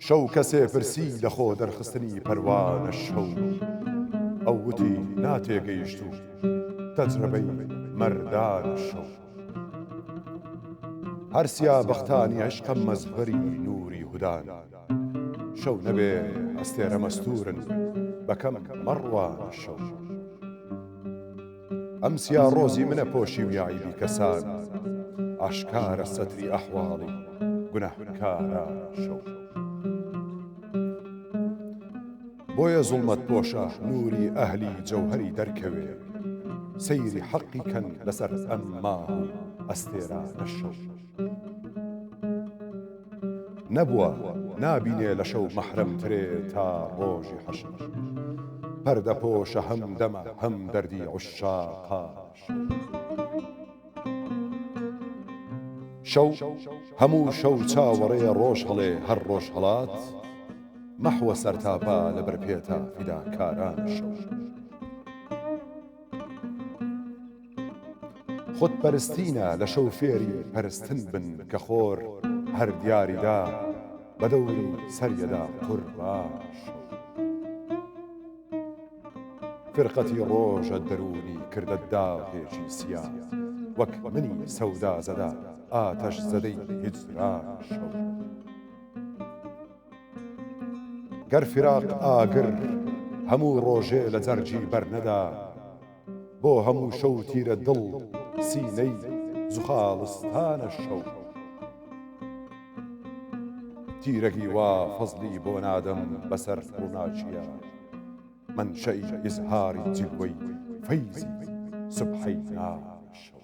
شەو کەسێ پرسی لە خۆ دەرخستنی پەروانە شەو ئەو وتی ناتێگەیشت و تەجربەی مەردانە شەو هەرسیا بەختانی عشقە مەزهەری نووری هودان شەو نەبێ ئەستێرە مەستورن بەکەم مەڕوانە شەو ئەمسیا ڕۆزی منە پۆشی ویایبی کەسان ئاشکارە سەتری ئەحواڵی گونەهکارە شەو بۆیە زوڵمەت پۆشە نووری ئەهلی جەوهەری دەرکەوێ سەیری حەقی کەن لەسەر ئەم ماڵ ئەستێرانە شەو نەبووە نابینێ لە شەو مەحرەمترێ تا ڕۆژی حەشر پەردە پۆشە هەم دەمە هەم دەردی عوشاقا شەو هەموو شەو چاوەڕێ ڕۆژ هەڵێ هەر ڕۆژ هەڵات مەحوە سەرتاپا لەبەر پێتە فیداکاران شەو خودپەرستینە لە شەو فێری پەرستن بن کە خۆر هەر دیاریدا بە دەوری سەریەدا قورباش فرقەتی ڕۆژە دەرونی کردە داغێکی سیا وەک منی سەودا زەدا ئاتەش زەدەی هیجران شەو گەر فراق ئاگر هەموو ڕۆژێ لە جەرجی بەرنەدا بۆ هەموو شەو تیرە دڵ سینەی زوخاڵستانە شەو تیرەگی وا فەزلی بۆ نادەم بەسەر ڕووناچیە منشەی ئیزهاری جلوەی فەیزی سوبحەی ناشەو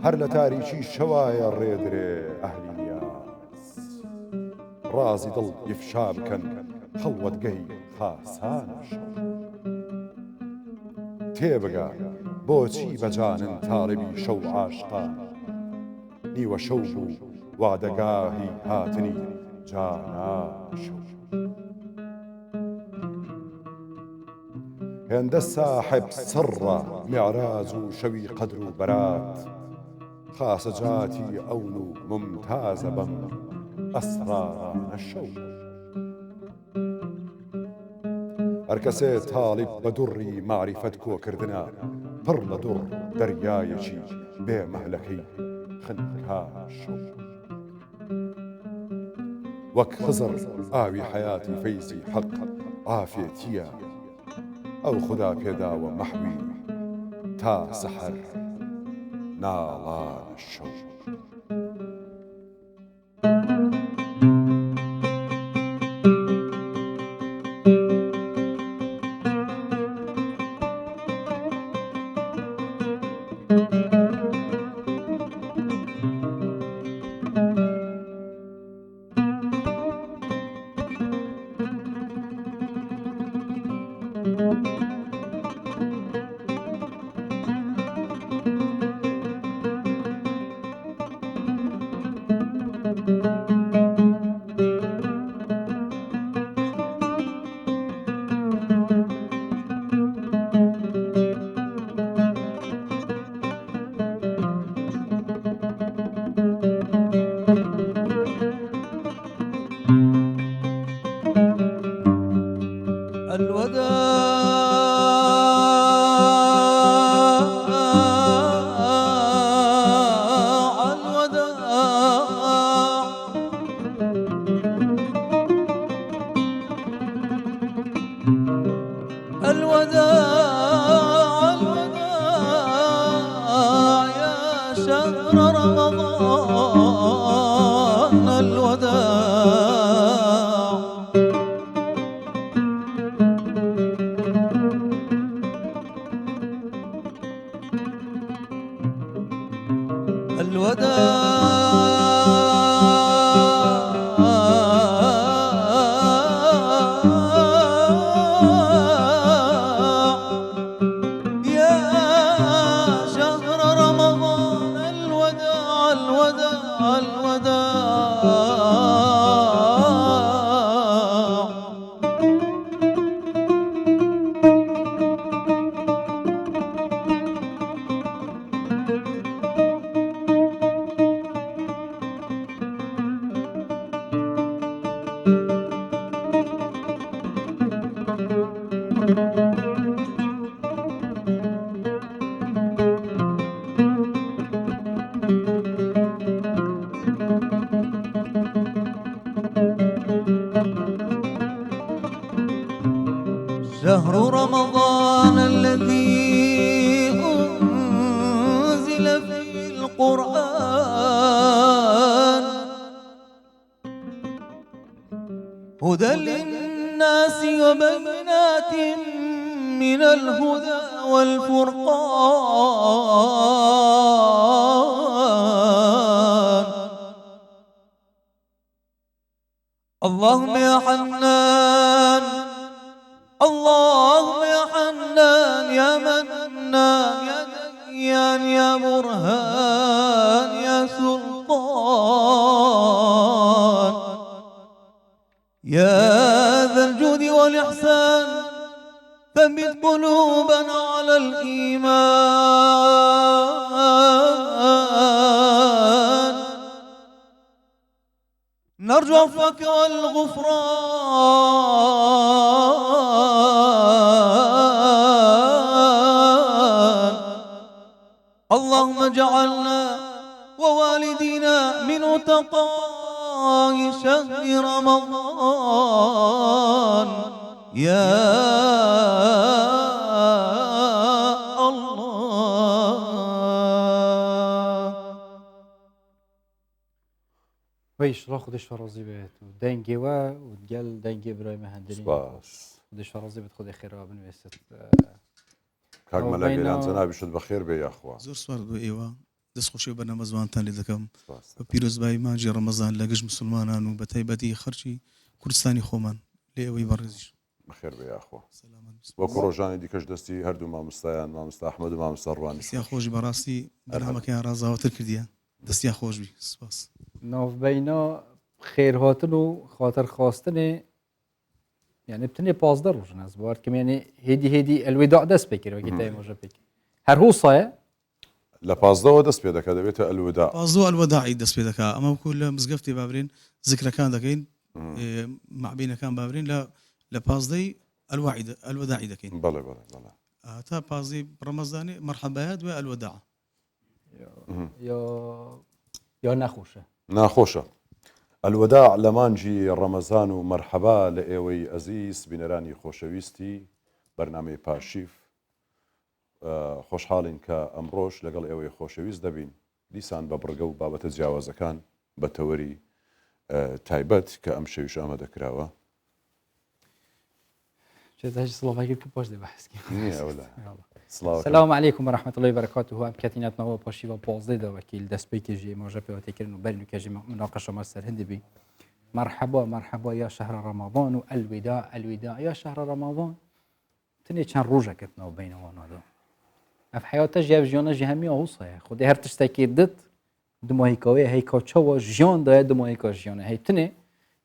هەر لە تاریکی شەوایە ڕێدرێ ئەهلی نیاز ڕازی دڵ ئیفشا بکەن خەڵوەتگەی خاسانە شەو تێبگە بۆچی بەجانن تاڵبی شەو عاشقان نیوە شەو بوو وادەگاهی هاتنی جانا شەو هێندە ساحب سڕە میعراج و شەوی قەدر و بەرات خاسە جاتی ئەون و ممتازە بەم ئەسرارانە شەو هەر کەسێ تاڵب بە دوڕی معریفەت کۆکردنە پڕ لە دوڕ دەریایەکی بێ مەهلەکەی خنکار شەو وەک خزر ئاوی حەیاتی فەیزی حەق ئافێتیە ئەو خوددا پێداوە مەحوی تا سەحەر ناڵانە شەو شهر رمضان الذي أنزل فيه القرآن هدى للناس وبينات من الهدى والفرقان اللهم يا حنان اللهم يا حنان يا منان يا ديان يا برهان يا سلطان يا ذا الجود والإحسان ثبت قلوبنا على الإيمان نرجو عفوك والغفران اللهم اجعلنا ووالدينا من أتقاء شهر رمضان يا ويش را خودش فرازی بهت و دنگی و گل دنگی برای مهندری سپاس خودش فرازی بهت خود خیره بنویست کاک مەلا گەیلان جەنابی شت بەخێر بێ یاخوا زۆر سوار بۆ ئێوە دەستخۆشی و بەرنامە زوانتان لێ دەکەم سپاس. بە پیرۆزبایی مانجی ڕەمەزان لە گشت مسلمانان و بە تایبەتی خەرکی کوردستانی خۆمان لێ ئەوەی بەڕێزیش بەخێر بێ یاخوا سەلامەت وەکو ڕۆژانی دیکەش دەستی هەردوو مامۆستایان مامۆستا ئەحمەد و مامۆستا ڕوانی دەستیا خۆشی بەڕاستی بەرنامەکەیان ڕازاوەتر کردیە دەستیا خۆشبی سپاس ناوبینا خیر هاتن و خاطر خواستن يعني بتني 15 روز ناس بار كم يعني هدي الوداع دست بكر وقت تاي موجب بكر هر هو صايا لە پازدەوە دەست پێ دەکات دەبێتە ئەلودا پازدۆ ئەلوەداعی دەست پێ دەکا ئەمە وەکو لە مزگەفتی بابرین ذکرەکان دەکەین معبینەکان بابرین لە پازدەی ئەلوەداعی دەکەین بەڵێ بەڵێ بەڵێ تا پازدەی ڕەمەزانی مەرحەبایە دوێ ئەلوەداع يا نخوشه ناخۆشە ئەلوەداع لە مانجی ڕەمەزان و مەرحەبا لە ئێوەی ئەزیز بینەرانی خۆشەویستی بەرنامەی پاشیف خۆشحاڵین کە ئەمڕۆژ لەگەڵ ئێوەی خۆشەویست دەبین دیسان بە بڕگە و بابەتە جیاوازەکان بە تەوەری تایبەت کە ئەم شەویش ئامادە کراوە هاش صلاة عليك باش دي بحث السلام عليكم ورحمة الله وبركاته هم كاتينات نوا باشي وبازدي دا وكيل دسبيك جي موجب وتكرن وبرنو كجي مناقشة مع السر هندي بي مرحبا مرحبا يا شهر رمضان والوداع الوداع يا شهر رمضان تني كان روجا كتنا بين وانا دا في حياتي جاب جيانا جهمي اوصى خدي هر تشتكي دت دماهيكاوي هي كاتشوا جيان دا دماهيكا جيانا هي تني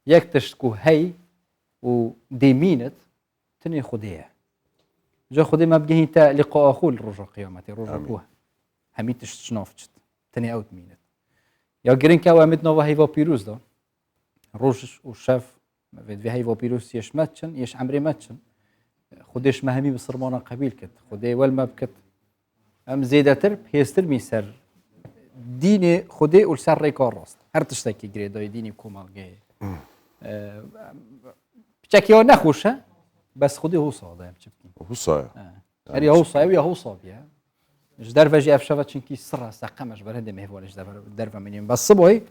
يك تشتكو هي و ديمينت تني خديه جا خدي ما بقيه تا لقاء اخو رجع قيامتي رجع بوه هميت شنافتشت تني اوت مينت يا جرين كوامت نوفا هيفا بيروز دا روش وشاف في هيفا بيروز يش ماتشن يش عمري ماتشن خديش مهمي بصرمانه قبيل كت خدي ولا ما بكت ام زيده ترب هيستر ميسر ديني خدي والسر ريكار راست هر تشتكي جريداي ديني كومال جاي بشكي نخوشه بس خدي هو صاده بشكي هو صايا هري هو صايا ويا هو صابيا اش درفه جي افشفت چنكي سرا سقمش برهند مهوالش درفه منين بس صبوي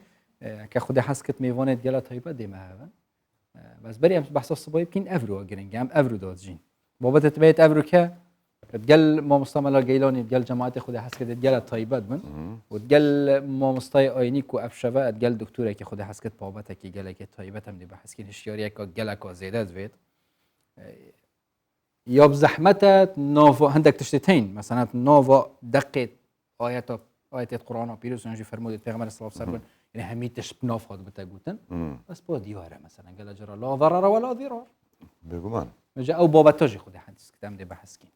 كخدي حسكت ميوانه ديالا تايبه دي ما بس بري ام بحث الصبوي يمكن افرو جرينج ام افرو دادجين بابت تبيت افرو كه تقل ما مستعمله جيلاني تقل جماعه خدي حسكت ديالا تايبه من وتقل ما مستاي اينيك وافشفه تقل دكتوره كي خدي حسكت بابتك كي قالك تايبه هم دي بحسكين هشياريه كجلك وزيدات فيت يا بزحمته نوفا عندك تشتتين مثلا نوفا دقت آيات القرآن بيروس نجي فرمود البيغمبر صلى الله عليه وسلم يعني هميتش بنافات بتاعوتن بس با دياره مثلا قال جرى لا ضرر ولا ضرار بگومان جا او بابا تاجي خدي حدث كتام دي بحسكين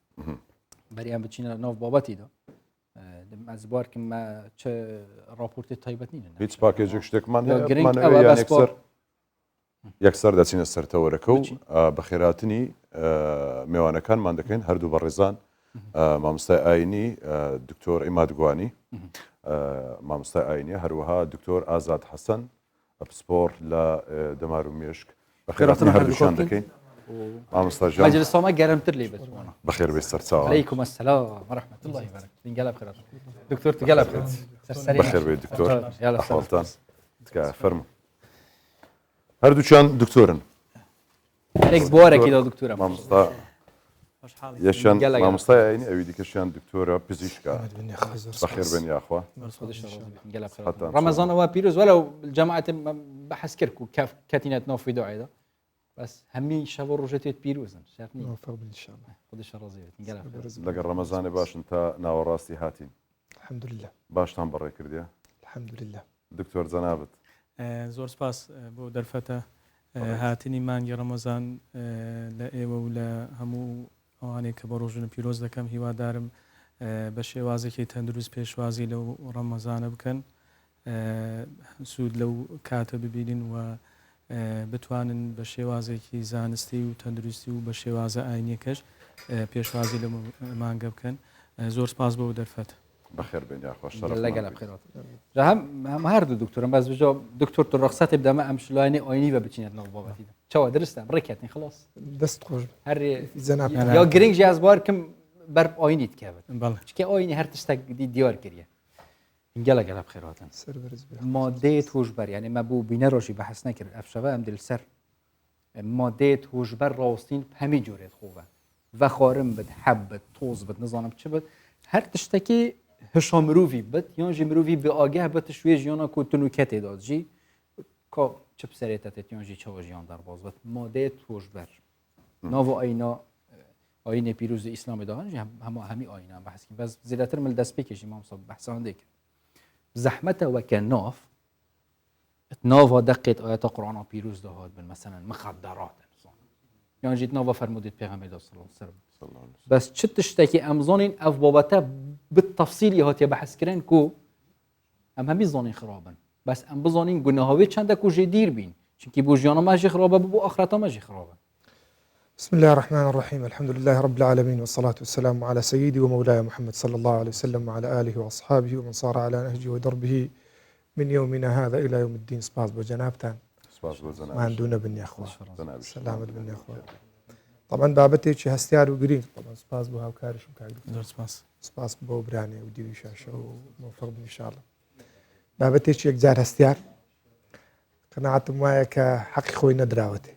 بريان بتشينا نوف باباتي دا از بار که ما چه راپورت تایبەت نینە هیچ پاکێجێک شتێکمان گرنگ ئەوە یەکسەر دەچینە سەرتەوەرەکە و بە خێراتنی میوانەکانمان دەکەین هەردوو بە ڕێزان مامۆستای ئاینی دکتۆر ئیمادگوانی مامۆستای ئاینی هەروەها دکتۆر ئازاد حەسەن پسپۆر لە دەمار و مێشک بەخێراتنی هەردووشان دەکەین مامۆستا ژان مجلس ما گەرمتر لێ بتوانە بەخێر بێ سەرچاوە عليكم السلام ورحمة الله وبركاته قلب خيرات دكتور تقلب خيرات بەخێر بێ دکتۆر يلا ئەحواڵتان تکایە فەرمو هەردووچیان دکتۆرن عليك بوارك إذا دكتورة مامۆستا یەکیان مامۆستای ئاینی ئەوی دیکەشیان دکتۆرە پزیشکە بەخێر بێن یاخوا قلب خيرات رمضان هو بيروز ولو الجماعة بحث كركو كاتينات نوف في دعاء بس همي شاب الرجتات بيروزن شافني موفق ان شاء الله خدش الرزية قلب خيرات لەگەڵ ڕەمەزانێ باشن تا ناوەڕاستی هاتین الحمد لله باشتان بەڕێ کردیە الحمد لله دکتۆر جەنابەت زۆر سپاس بۆ دەرفەتە هاتنی مانگی ڕەمەزان لە ئێوە و لە هەموو ئەوانێک کە بە ڕۆژنە پیرۆز دەکەم هیوادارم بە شێوازێکی تەندروست پێشوازی لەو ڕەمەزانە بکەن سوود لەو کاتە ببینین و بتوانن بە شێوازێکی زانستی و تەندروستی و بە شێوازە ئاینیەکەش پێشوازی لە مانگە بکەن زۆر سپاس بۆ دەرفەت بەخێر بێن یاخوا لا قلب خيرات هم هردو دكتور بس بجاوب دكتور الرخصات يبدا ما امش لايني ايني ببتشينات نو باباتي شو درست ركعتني خلاص دست خوش هر زناب يا جرينج جاز بار كم برب ايني تكابت بەڵێ شكي ايني هر تشتاق دي ديار كريه انجلا قلب خيرات سربرز بها ماده هوشبر يعني ما بو بينا روشي بحث نكر افشوا ام دل سر ماده هوشبر راستين همي جوريت خوبه و خارم بد حب توز بد نظام چه بد هر تشتكي هشام مروفی بد یا جی مروفی به آگه بد شوی جیانا کو تنوکت داد جی کا چه بسریتت یا جی چه جیان در باز بد ماده توجبر نو آینا آینه پیروز اسلام دهان جی همی آینه هم بحث کنیم بس زیادتر مل دست بکشی ما مصاب بحثان دیگر زحمت و کناف ناف دقت آیات قرآن پیروز دهاد بن مثلا مخدرات یا جی ناف فرمودید پیغمبر صلی الله علیه و بس چه تشتكي امزونين اف بابته بالتفصيل يهات بحث كرين كو ام همي زونين خرابن بس ام بزونين گناهاوي چنده كو جي دير بين چونكي بو جيانا ما جي خرابه بو اخرته ما جي خرابه بسم الله الرحمن الرحيم الحمد لله رب العالمين والصلاة والسلام على سيدي ومولاي محمد صلى الله عليه وسلم وعلى آله وأصحابه ومن صار على نهجه ودربه من يومنا هذا إلى يوم الدين سباس بجنابتان سپاس بۆ ما جەناب عندنا بن يا أخوة جەناب سلامة بن يا أخوة طبعا بابتي هستيار وقرين طبعا سباس بها وكارش وكاردو زۆر سپاس سپاس بۆ برانێ و دیوی شاشە و موفق بن ئینشاءالله بابەتێکی یەکجار هەستیار قەناعەتم وایە کە حەقی خۆی نەدراوەتێ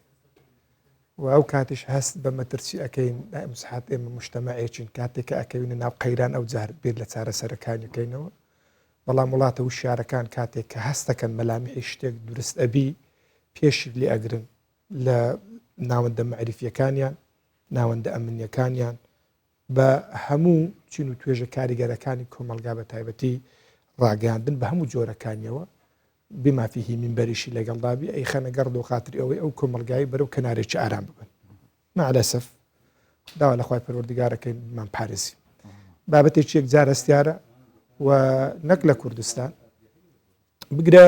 و ئەو کاتیش هەست بە مەترسی ئەەکەین مسحات ئێمە مجتەمەعێکین کاتێک کە ئەکەوینە ناو قەیران ئەو جار بێت لە چارەسەرەکانیەکەینەوە بەڵام وڵاتە و شارەکان کاتێک کە هەستەکەن مەلامیعی شتێک دروست ئەبی پێشی لێ ئەگرن لە ناوەندە مەعریفیەکانیان ناوەندە ئەمنیەکانیان بە هەموو چین و توێژە کاریگەرەکانی کۆمەلگا بە تایبەتی ڕاگەاندن بە هەموو جۆرەکانیەوە بمافیهی منبەریشی لەگەڵدابی ئەی خەنە گەڕ و خاتری ئەوەی ئەو کۆمەلگایی بەرەو کەنارێکی ئارام ببن مەعلەسەف داوا لە خوای پەروەردگارەکەی مان پارێزی بابەتێکی یەکجار هەستیارە و نەک لە کوردستان بگرە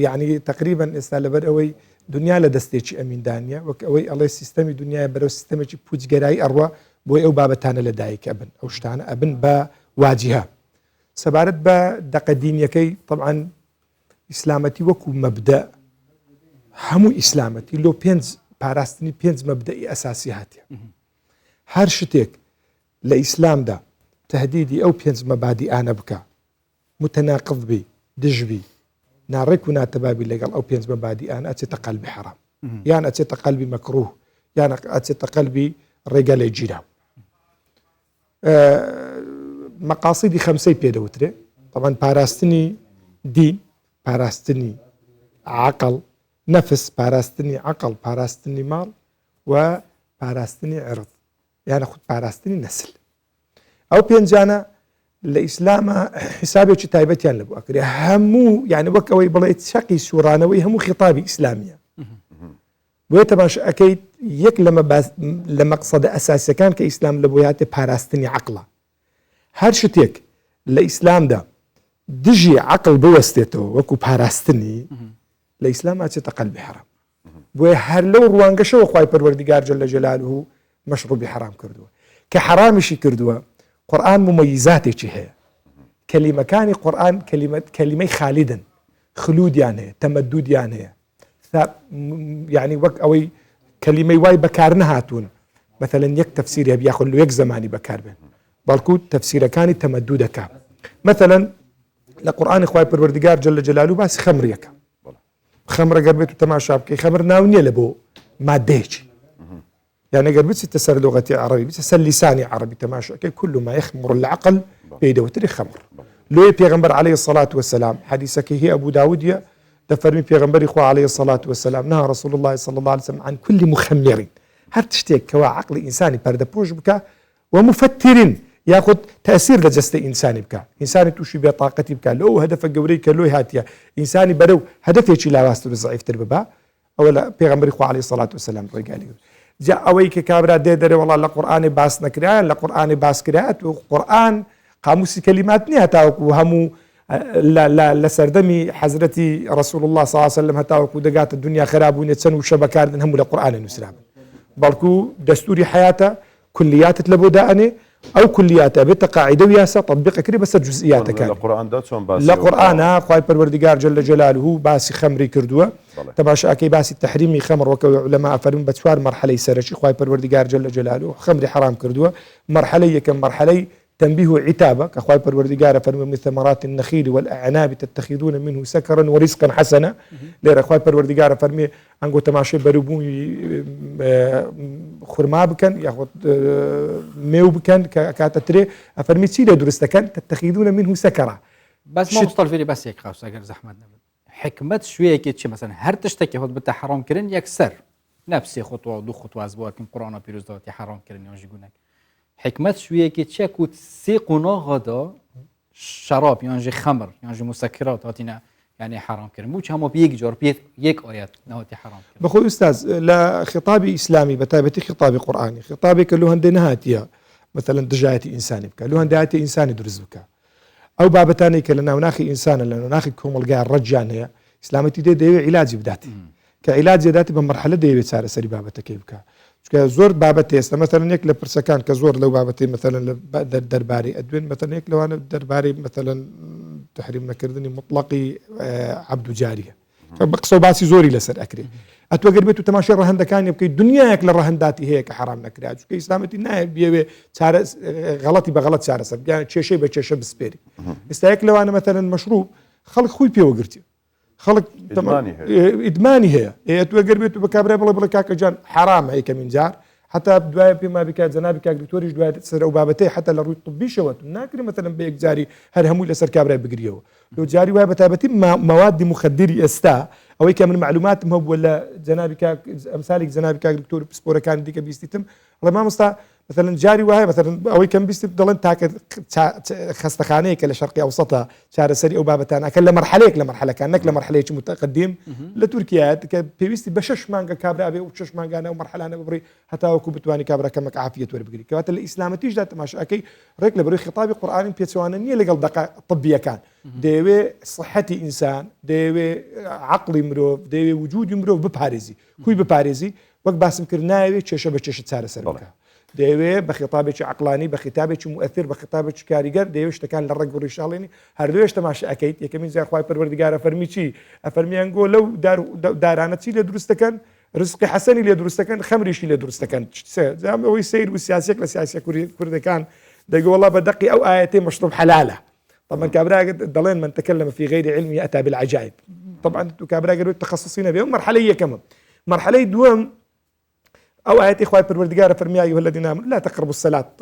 یعنی تقریبا ئێستا لەبەر ئەوەی دنیا لە دەستێکی ئەمیندانیە وەک ئەوەی ئەڵێ سیستەمی دنیای بەرەو سیستەمێکی پوچگەرایی ئەڕوە بۆی ئەو بابەتانە لە دایکە بن ئەو شتانە ئەبن بە واجیها سەبارەت بە دەقەدینیەکەی طبعا ئیسلامەتی وەکو مەبدە هەموو ئیسلامەتی لۆ پێنج پاراستنی پێنج مەبدەئی ئەساسی هاتیە هەر شتێک لە ئیسلامدا تهدیدی ئەو پێنج مەبادیئانە بکە متەناقض بی دژبی ناڕێک و ناتەبابی لەگەڵ ئەو پێنج مەبادیئانە ئەچێتە قەلبی حەرام یان ئەچێتە قەلبی مەکروه یان ئەچێتە قەلبی ڕێگە لە جیرا مەقاصیدی خەمسەی پێدەوترێ طبعا پاراستنی دین پاراستنی عقل نەفس پاراستنی عقل پاراستنی ماڵ و پاراستنی عرض یانە خود پاراستنی نەسل ئەو پێنجانە لە ئیسلامە حسابێکی تایبەتیان لە بۆ ئەکرێ هەموو یعنی وەک ئەوەی بڵێ چەقی سوورانەوەی هەموو خیتابی ئیسلامیە بۆیە تەماش ئەەکەیت یەک لە مەقسەدە ئەساسیەکان کە ئیسلام لە بۆ هاتێ پاراستنی عقڵە هەر شتێک لە ئیسلامدا دژی عقل بوەستێتەوە وەکو پاراستنی لە ئیسلام ئاچێتە قەلبی حەرام بۆیە هەر لەو ڕوانگەشەوە خوای پەروەردیگار جەل جەلالوه مەشروبی حرام کردووە کە حرامیشی کردووە قورآن ممەیزاتێکی هەیە کەلیمەکانی قورآن کەلیمەی خالیدن خلودیان هەیە تەمەدودیان هەیە یعنی وەک ئەوەی کەلیمەی وای بەکار نەهاتوون مثلەن یەک تەفسیری هەبێ یاخود یەک زمانی بەکاربێن بەڵکو تەفسیرەکانی تەمەدود دەکا مثلەن لە قورآانی خوای پەروەردگار جەل جەلالوه باسی خەمرەکە خەمر ئەگەر بێت و تەماشا بکەی خەمر ناو نییە لە بۆ مادەیەکی يعني قال بس تسر لغة عربي بس لساني عربي تماشى كل ما يخمر العقل بيدوتري خمر لو بيغمبر عليه الصلاة والسلام حديثك هي أبو داود يا دفرمي بيغمبر إخوة عليه الصلاة والسلام نهى رسول الله صلى الله عليه وسلم عن كل مخمر هر تشتيك كوا عقل إنساني بردبوش بك ومفتر ياخذ تأثير لجست إنساني بك إنساني توشي بطاقتي بك لو هدف قوريك لو هاتيا إنساني بدو هدف يشي لا واسطة ضعيف ترببا أولا بيغمبر إخوة عليه الصلاة والسلام قال جاء ئەوەی کە کابرا دێدەرێ وەڵا لە قورآانی باس نەکرایان لە قورآانی باسکرات و قورآن قاموسی کەلیمات نییە هەتاوەکو هەموو لە سەردەمی حەزرەتی رسول الله صلی الله عليه وسلم هەتاوەکو دەگاتە دنیا خراببوونێ چەند و شە بەکاردن هەموو لە قورآانی نووسرابن بەڵکو دەستوری حیاتە کولیاتت لە بۆ دائەنێ ئەو کولیاتە بێتە قاعدە و یاسا تەطبیقەکەی بەسەر جزئیاتەکان لە قورآنا خوای پەروەردگار جەل جەلالوه باسی خەمری کردووە تەماشاکەی باسی تەحریمی خەمر وەکە عولەما ئەفەرمون بە چوار مەرحەلەی سەرەکی خوای پەروەردگار جەل جەلالوه خەمری حرام کردووە مەرحەلەی یەکەم مەرحەلەی تنبيه وعتابة كخواي پروردگار فرمي من ثمرات النخيل والأعناب تتخذون منه سكرا ورزقا حسنا ليرا خواي پروردگار فرمي انگو تماشي بروبون خرما بكن ياخذ ميو بكن كاتتري فرمي سيده درستكن تتخذون منه سكرا بس ما مستل فيني بس هيك خاص اگر زحمت نبد حكمت شويه كي مثلا هر تشتكي خد بتا حرام كرن يكسر نفسي خطوه دو خطوه ازبار كن قرآن بيروزات حرام كرن يونجي قولك حكمت شوية كي تشكو تسيقنا غدا شراب يعني خمر يعني مسكرات هاتينا يعني حرام كريم موش هم بيك جور يك آيات نهاتي حرام كريم بخو أستاذ لا خطابي إسلامي بتابتي خطابي قرآني خطابي كله هندي نهاتيا مثلا دجايتي إنساني بك له هندي إنساني درز بك أو بابتاني كلنا وناخي إنسان لأنه ناخي كوم الجار رجانية إسلامتي دي علاج بداتي كعلاج ذاتي بمرحلة دي بتسار سري بابتك بك زۆر بابەت ئێستا مەثەن یەک لە پرسەکان کە زۆر لەو بابەتی مەثەن لە دەربارەی ئەدوێن مەثەن یەک لەوانە دەربارەی مەثەن تحریم نەکردنی مطلقی عەبد و جاریە بە قسە و باسی زۆری لەسەر ئەکرێ ئەتوەگەر بێت و تەماشای ڕەهەندەکانی بکەیت دنیایەک لە ڕەهەنداتی هەیە کە حرام نەکرا چونکە ئیسلامەتی نایە بێوێ غەڵەتی بە غەڵەت چارەسەر بکەن کێشەی بە کێشە بسپێری ئێستا یەک لەوانە مەثەن مەشروب خەڵک خۆی پێوەگرتی خلق إدماني هي توقر بيتو بكابري بلا كاكا جان حرام هيك من جار حتى بدوايا بما بكات زنابك دكتوري دوايا تسر او بابتي حتى للروي الطبي شوت ناكري مثلا بيك جاري هر همو لسر كابري بقريو لو جاري وهي بتابتي مواد مخدري استا او هيك من معلومات مهب ولا زنابك امثالك زنابك دكتور بسبورة كان ديك بيستتم والله ما مستا مثلا جاري وهي مثلا او كان بيستم ضلن تاك خستخانه كلا شرقي اوسطها شارع سري او بابتان اكل لمرحله كانك لمرحله متقدم لتركيا بيستي بشش مانجا كابرا ابي وشش مانجا انا ومرحله انا ببري حتى وكو بتواني كابرا كمك عافيه ور بقري كوات الاسلام تيجي تماشى اكي ريك لبري خطابي قراني بيتسوانني لقل دقه طبيه كان ديوي صحتي انسان ديوي عقلي مروف ديوي وجودي مروف بباريزي كوي بباريزي وقت باسم كرناوي تششه بتششه سار سرك دەیەوێ بە خطابێکی عقلانی بە خطابێکی مؤثر بە خطابێکی کاریگەر دەیەوێت شتەکان لە ڕێک و ڕیشاڵێنی هەردوێش تەماشا ئەکەیت یەکەمین جار خوای پەروەردگارە فەرمی چی ئەفەرمیانگۆ لەو دارانە چی لێ دروستەکەن ڕزقی حەسەنی لێ دروستەکەن خەمریشی لێ دروستەکەن ئەوەی سیر و سیاسێک لە سیاسی کوردەکان دەیگۆ وەڵا بە دەقی ئەو ئاەتەی مەشروب حەلالە طبعا كابرا دەڵێن من تكلم في غير علمه أتى بالعجائب طبعا كابرا قالوا تخصصين بهم مرحلة كمان مرحلة دوم أو آيات إخوة پروردگار فرمي أيها الذين آمنوا لا تقربوا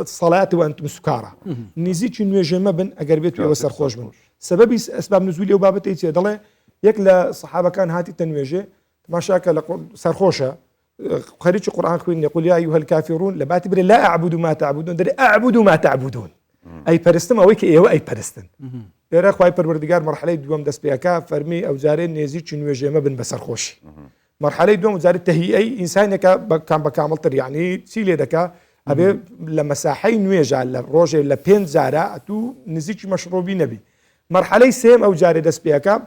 الصلاة وأنتم سكارى نزيد نوێژێ مەبن ئەگەر بێت وێوە سەرخۆش بن سببی ئەسباب نزولی ئەو بابەتەی چیە دەڵێ یەک لە سەحابەکان هاتیتە نوێژێ تماشاکە لە سەرخۆشە خەریکی قورئان خوێن يقول يا أيها الكافرون لباتی برێ لا أعبد ما تعبدون دەرێ أعبد ما تعبدون ئەی پەرستم ئەوەی کە ئێوە ئەی پەرستن لێرە خوای پەروەردگار مەرحەلەی دووەم دەست پێکا فەرمی ئەو جارێ نێزیی نوێژێ مەبن بە سەرخۆشی مرحلة دوم وزارة تهيئي إنسان كان بكامل تر يعني سيلي دكا أبي لما ساحين نويجا للروجة لبين زارة تو نزيج مشروبي نبي مرحلة سيم أو جاري دس بيكا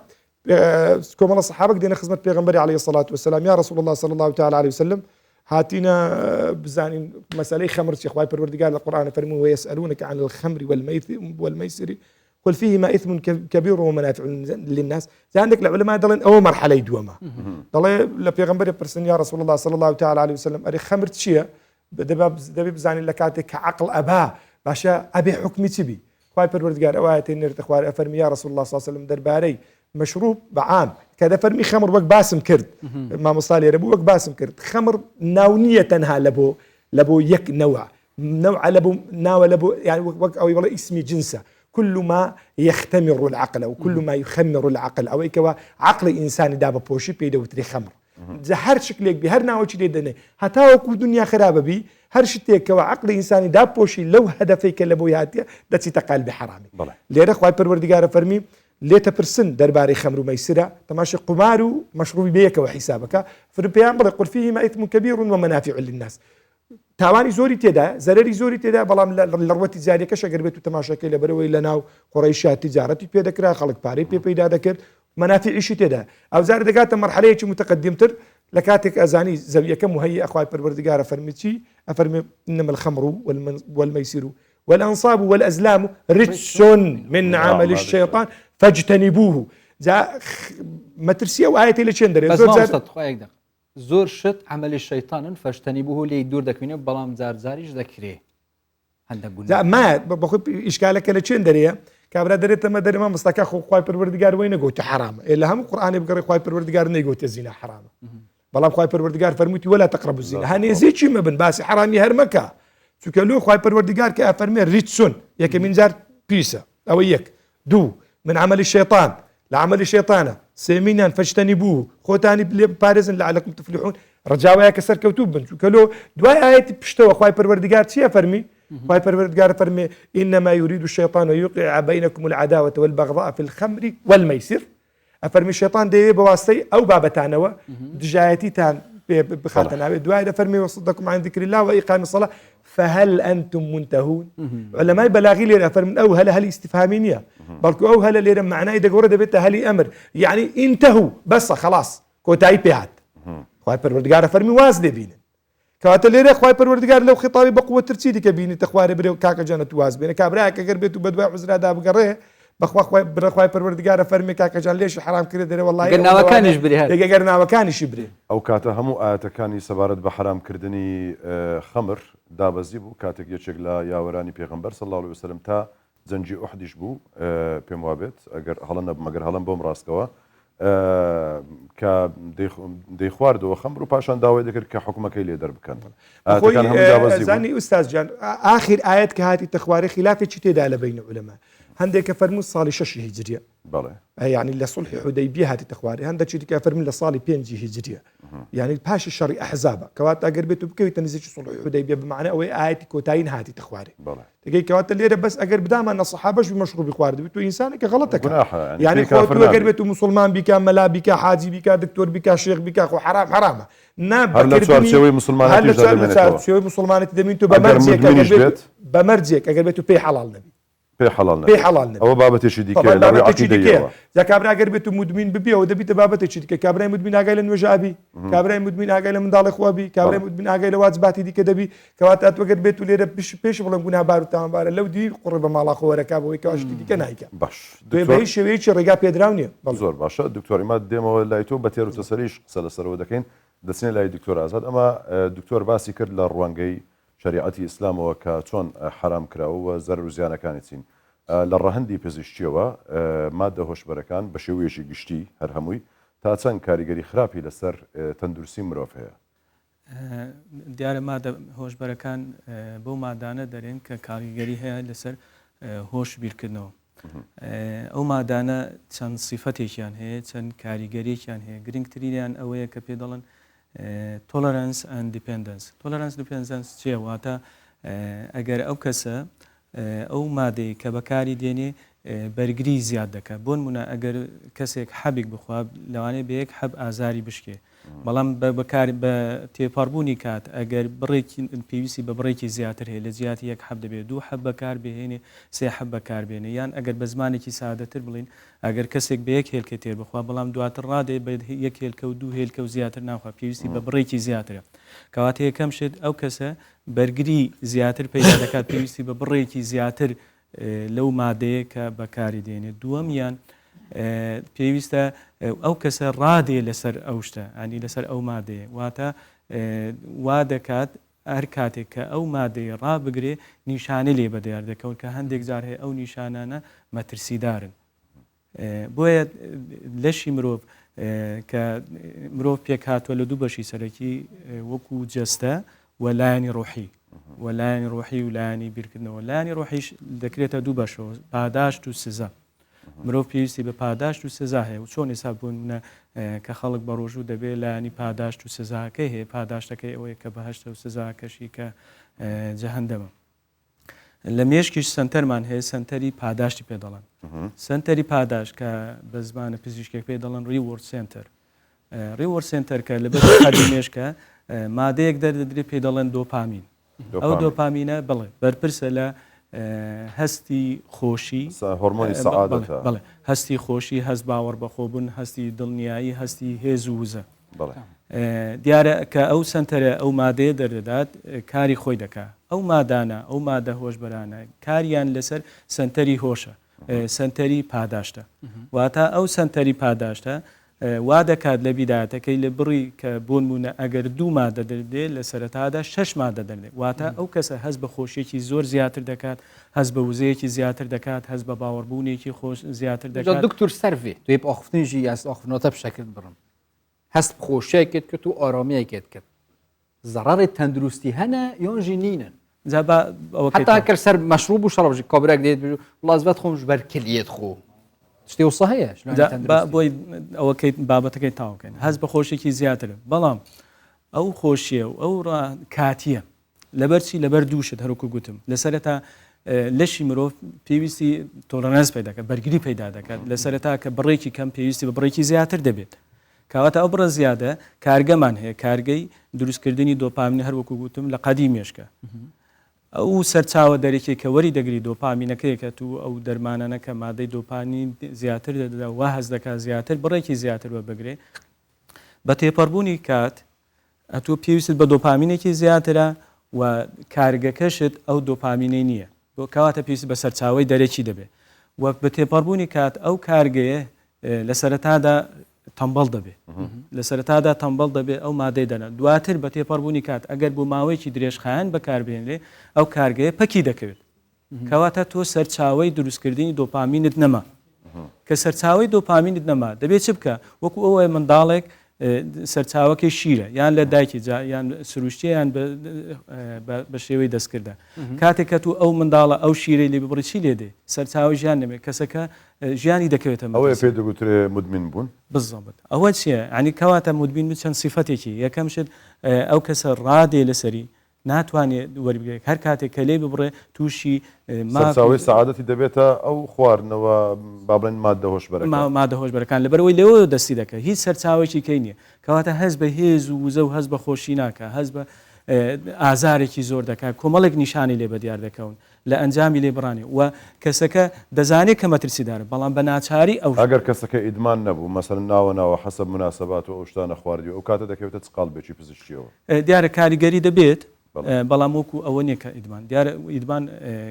كم الله صحابك دينا خدمة بيغمبري عليه الصلاة والسلام يا رسول الله صلى الله تعالى عليه وسلم هاتينا بزانين مسألة خمر شيخ واي پروردگار القرآن فرموا ويسألونك عن الخمر والميسر قل فيهما إثم كبير ومنافع للناس عندك العلماء دلين أو مرحلة دوما دلين لبيغمبر برسن يا رسول الله صلى الله تعالى عليه وسلم أري خمر تشيا دباب زاني لكاتك عقل أبا باشا أبي حكمي تبي واي پروردگار أواتي نرت خوار أفرمي يا رسول الله صلى الله عليه وسلم درباري مشروب بعام كذا فرمي خمر وق باسم كرد ما مصالي ربو وق باسم كرد خمر ناونية تنها لبو يك نوع لبو ناو لبو يعني وق أو والله اسمي جنسه كل ما يختمر العقل أو كل ما يخمر العقل أو إكوا عقل إنسان دابا بوشي بيدو تري خمر هر شكلك بهر ناو شي دني حتى وكو دنيا خرابة بي هر شتيك كوا عقل إنسان داب بوشي لو هدفك لبو ياتي دتي تقال بحرامي ليه خوي پروردگار فرمي ليتا برسن درباري خمر وميسرة تماشي قمار مشروب بيك وحسابك فربيان يقول فيهما إثم كبير ومنافع للناس تاوانی زۆری تێدا زەرری زۆری تێدا بەڵام لە ڕوەتی جاریەکەش ئەگەر بێت و تەماشاکەی لەبەرەوەی لە ناو قوڕیشا تیجارەتی پێ دەکرا خەڵک پارەی پێ پەیدا دەکرد منافعیشی تێدا ئەو زار دەگاتە مەرحەلەیەکی متقدمتر لە کاتێک ئەزانی زەویەکە مهەیە ئەخوای پەروەردگارە فەرمی چی ئەفەرمی إنما الخمر والميسر والأنصاب والأزلام رجس من عمل الشيطان فاجتنبوه جا مترسية وآيتي لچێن دەرێت زۆر شت عملی شەیتانن فەشتەنیبوه لێی دوور دەکەوێنێ بەڵام جارجاریش دەکرێ هەندێک گوناه ما بەخۆی ئیشکالەکە لە چێن دەرەیە کابرا دەرێتەمە دەرێمە مستەکە خوای پەروەردگار وەی نەگوتە حرامە لە هەموو قورئانی بگەڕێ خوای پەروەردگار نەیگوتە زینا حرامە بەڵام خوای پەروەردگار فەرمووی ولا تقربوا الزنا هەنێزێکی مەبن باسی حرامی هەر مەکە چونکە لۆ خوای پەروەردگار کە ئەفەرمێ ریچسون یەکەمین جار پیسە ئەوە یەک دوو من عمل الشيطان لعمل الشيطان سيمينا فاجتنبوه خوتاني بارزن لعلكم تفلحون رجاويا كسر كوتوب بن كلو دواي آيات بشتوا خواي پروردگار چيا فرمي خواي پروردگار فرمي إنما يريد الشيطان يوقع بينكم العداوة والبغضاء في الخمر والميسر أفرمي الشيطان دي بواسطي أو بابتانوا دجايتي تان بخاتنا دواي فرمي وصدكم عن ذكر الله وإقام الصلاة فهل أنتم منتهون علماء بلاغي لي أفرمي أو هل استفهامينية بلكو أو هل ليرم معناه إذا قرد بيته هل أمر يعني انتهوا بس خلاص كوتاي بيهات خواي پروردگار فرمي واز دبين كوات ليرة خواي پروردگار لو خطابي بقوة ترسيدي كبيني تخواري بريو كاكا جانة واز بينه كابراك أقر بيتو بدواء عزرا داب قريه بخوا خواي پروردگار فرمي كاكا جان ليش حرام كرده والله قرنا وكانش بري هذا قرنا وكانش بري أو كاتا همو آتكاني سبارت بحرام كردني خمر دابزيبو كاتك يشيك لا ياوراني بيغمبر صلى الله عليه وسلم تا زنجي أحدش بو بيم وابت أجر هلنا بمجر هلنا بوم راسكوا ك ديخوارد وخمر وباشان داوي ذكر كحكمك اللي درب كان كان هم دابزيبو زاني أستاذ جان آخر آيات كهاتي تخواري خلافة شتى على بين علماء هندك فرمو صالي 6 هجرية بله يعني لصلح حديبية هاتي تخواري هندك شتى كفرمو لصالي 5 هجرية يعني باش الشرع أحزابه كوات أقربته بكوي تنزل صلح حديبية بمعنى أو آيات كوتاين هاتي تخواري بله تجي كوات اللي بس أقرب دائما أن الصحابة شو بمشروب خوارد بتو إنسانك غلطك يعني خواتو أقربته مسلمان بك ملا بك حاجي بك دكتور بك شيخ بك خو حرام ناب هل شوي مسلمان هل شوي مسلمان تدمين تو بمرجك أقربته بي حلال نبي بي حلال نبي أو بابتي شديك لا عقيدة إذا كابرا أقربته مدمن ببيع ودبيت بابتي شديك كابرا مدمن أقايل نوجابي كابرا مدمن أقايل من دال خوابي كابرا مدمن أقايل واجباتي دي كدبي كوات أتوقربته ليرة بيش بلون كنا بارو تام بار لو دي قرب ما لا خوارا كابو كاش دي كنايكا باش بيش ويش رجع بيدراوني زور باشا دكتور عماد ديمو لايتو بتيرو تسريش سلا سرو دكين دسني لاي دكتور آزاد أما دكتور باسي كرد للروانجي شريعتي إسلام وكاتون حرام كراو وزر وزيانة كانتين للرهندي بزيشتيوا مادة هوش بركان بشويشي قشتي هر هموي تاچەند کاریگەری خراپی لەسەر تەندروستی مرۆڤ هەیە. دیارە مادە هۆشبەرەکان بەو مادانە دەرێن کە کاریگەری هەیە لەسەر هۆش بیرکردنەوە. ئەو مادانە چەند سیفەتێکیان هەیە چەند کاریگەریەکیان هەیە گرنگترینیان ئەوەیە کە پێ دەڵێن tolerance and dependence. tolerance dependence چیە؟ واتە ئەگەر ئەو کەسە ئەو مادەی کە بەکاری دێنێ بەرگری زیاد دەکات. بۆ نمونە ئەگەر کەسێک حەبێک بخوا لەوانەیە بە یەک حەب ئازاری بشکێ بەڵام بە تێپەڕبوونی کات ئەگەر بڕێکی پێویستی بە بڕێکی زیاتر هەیە لە جیاتی 1 حەب دەبێت 2 حەب بەکار بهێنێ 3 حەب بەکار بێنێ یان ئەگەر بە زمانێکی سادەتر بڵین ئەگەر کەسێک بە 1 هێلکە تێر بخوا بەڵام دواتر ڕادێ بە 1 هێلکە و 2 هێلکە و زیاتر ناخوا پێویستی بە بڕێکی زیاترە کەواتە یەکەم شت ئەو کەسە بەرگری زیاتر پەیدا دەکات پێویستی بە بڕێکی زیاتر لەو مادەیە کە بەکاری دێنێت دووەمیان پێویستە ئەو کەسە ڕادێ لەسەر ئەو شتە ئەنی لەسەر ئەو مادەیە واتە وا دەکات هەر کاتێک کە ئەو مادەی ڕابگرێ نیشانە لێ بە دیار دەکەون کە هەندێک جار هەیە ئەو نیشانانە مەترسیدارن بۆیە لەشی مرۆڤ کە مرۆڤ پێک هاتووە لە 2 بەشی سەرەکی وەکو جەستە و لایەنی ڕۆحی و لایەنی ڕۆحی و لایەنی بیرکردنەوە لایەنی ڕۆحیش دەکرێتە 2 بەشەوە پاداشت و سزا مرۆڤ پێویستی بە پاداشت و سزا هەیە و چۆن حساب بوون کە خەڵک بە ڕۆژوو دەبێت لایەنی پاداشت و سزاکەی هەیە پاداشتەکەی ئەوەیە کە بەهەشتە و سزاکەشی کە جەهەندەمە لە مێشکیش سنتەرمان هەیە سنتەری پاداشتی پێ دەڵێن سنتەری پاداش کە بە زمانە پزیشکێک پێ دەڵێن ریوەرد سنتەر ریوەرد سنتەر کە لە بەری مێشکە مادەیەک دەردەدرێت پێ دەڵێن دۆپامین ئەو دۆپامینە بڵێ بەرپرسە لە هەستی خۆشی هۆرمۆنی سەعادەتە بڵێ هەستی خۆشی هەست باوەڕ بەخۆبوون هەستی دڵنیایی هەستی هێز و وزە دیارە کە ئەو سنتەرە ئەو مادەیە دەردەدات کاری خۆی دەکات ئەو مادانە ئەو مادە هۆشبەرانە کاریان لەسەر سنتەری هۆشە سنتەری پاداشتە واتە ئەو سنتەری پاداشتە وا دەکات لە بیداتەکەی لە بڕی کە بۆ نمونە ئەگەر 2 مادە دەردێت لە سەرەتادا 6 مادە دەردێت واتە ئەو کەسە هەست بە خۆشیێکی زۆر زیاتر دەکات هەست بە وزەیەکی زیاتر دەکات هەست بە باوەڕبوونێکی خۆش زیاتر دەکات دکتور سەرێ توی ئاخفتنجی ئەس ئاخنەوە بشەکرد بڕم هەست خۆشیەکێت کرد و ئارامەیەکێت کرد زەڕاری تەندروستی هەنە یۆنژی نینن حتا کە سەر مەشروب و شەڕۆژی کابراک دێت وڵازبەت خۆمش بەر کلیێت خۆ شتێ وسە هەیە بۆی ئەوەکەی بابەتەکەی تاوکەن هەست بە خۆشێکی زیاترە بەڵام ئەو خۆشیە و ئەو کاتیە لەبەرچی لەبەر دووشت هەروکو گوتم لەسەرەتا لەشی مرۆڤ پێویستی تۆلەرانس پیدا دەکات بەرگری پیدا دەکات لەسەرەتا کە بڕێکی کەم پێویستی بە بڕێکی زیاتر دەبێت کەواتە ئەو بڕە زیادە کارگەمان هەیە کارگەی دروستکردنی دۆپامین هەروەکو گوتم لە قەدی مێشکە ئەو سەرچاوە دەرێکی کە وەری دەگری دۆپامینەکەیکە و ئەو دەرمانانە کە مادەی دۆپامین زیاتر دەدا وا هەز دەکات زیاتر بڕێکی زیاتر بە بگرێ بە تێپەڕبوونی کات ئەتۆ پێویست بە دۆپامینێکی زیاترە و کارگەکەشت ئەو دۆپامینەی نییە بۆ کەواتە پێویست بە سەرچاوی دەرێکی دەبێت وەک بە تێپەڕبوونی کات ئەو کارگەیە لە سەرەتادا تەمبەڵ دەبێت لە سەرەتادا تەمبەڵ دەبێت ئەو مادەی دەنا دواتر بە تێپەڕبوونی کات ئەگەر بۆ ماوەیەکی درێژخایەن بەکاربێنرێ ئەو کارگەیە پەکی دەکەوێت کەواتە تۆ سەرچاوی دروستکردنی دۆپامینت نەما کە سەرچاوی دۆپامینت نەما دەبێت چ بکە وەکو ئەوە منداڵێک سەرچاوەکەی شیرە یان لە دایکی یان سروشتیان بە شێوەی دەستکردە کاتێک کە تو ئەو منداڵە ئەو شیرەی لێ ببڕی چی لێ دێ سەرچاوی ژیان نەبێت کەسەکە ژیانی دەکەوێتە ئەوەیە پێ دەگوترێ مدمین بوون بالضبط ئەوە چییە عنی کەواتە مدمین چەند سیفەتێکی یەکەم شت ئەو کەسە ڕادێ لەسەری ناتوانێت وەربگرێت هەر کاتێک کە لێ ببڕێ تووشی سەرچاوی سەعادەتی دەبێتە ئەو خواردنەوە با بڵێن مادە هۆشبەرەکان مادە هۆشبەرەکان لەبەرەوەی لەوە دەستی دەکات هیچ سەرچاوێکی کەی نییە کەواتە هەست بە هێز و وزە و هەست بە خۆشی ناکە هەست بە ئازارێکی زۆر دەکات کۆمەڵێک نیشانی لێ بە دیار دەکەون لە ئەنجامی لێبڕانی و کەسەکە دەزانێت کە مەترسیدارە بەڵام بە ناچاری ئەو ئەگەر کەسەکە ئیدمان نەبوو مەسەن ناوە حەسەب مناسەبات و ئەو شتانە خواردی ئەو کاتە دەکەوێتە چقاڵبێکی پزیشکیەوە دیارە کاریگەری دەبێت بەڵام وەکو ئەوە نییە کە ئیدمان دیارە ئیدمان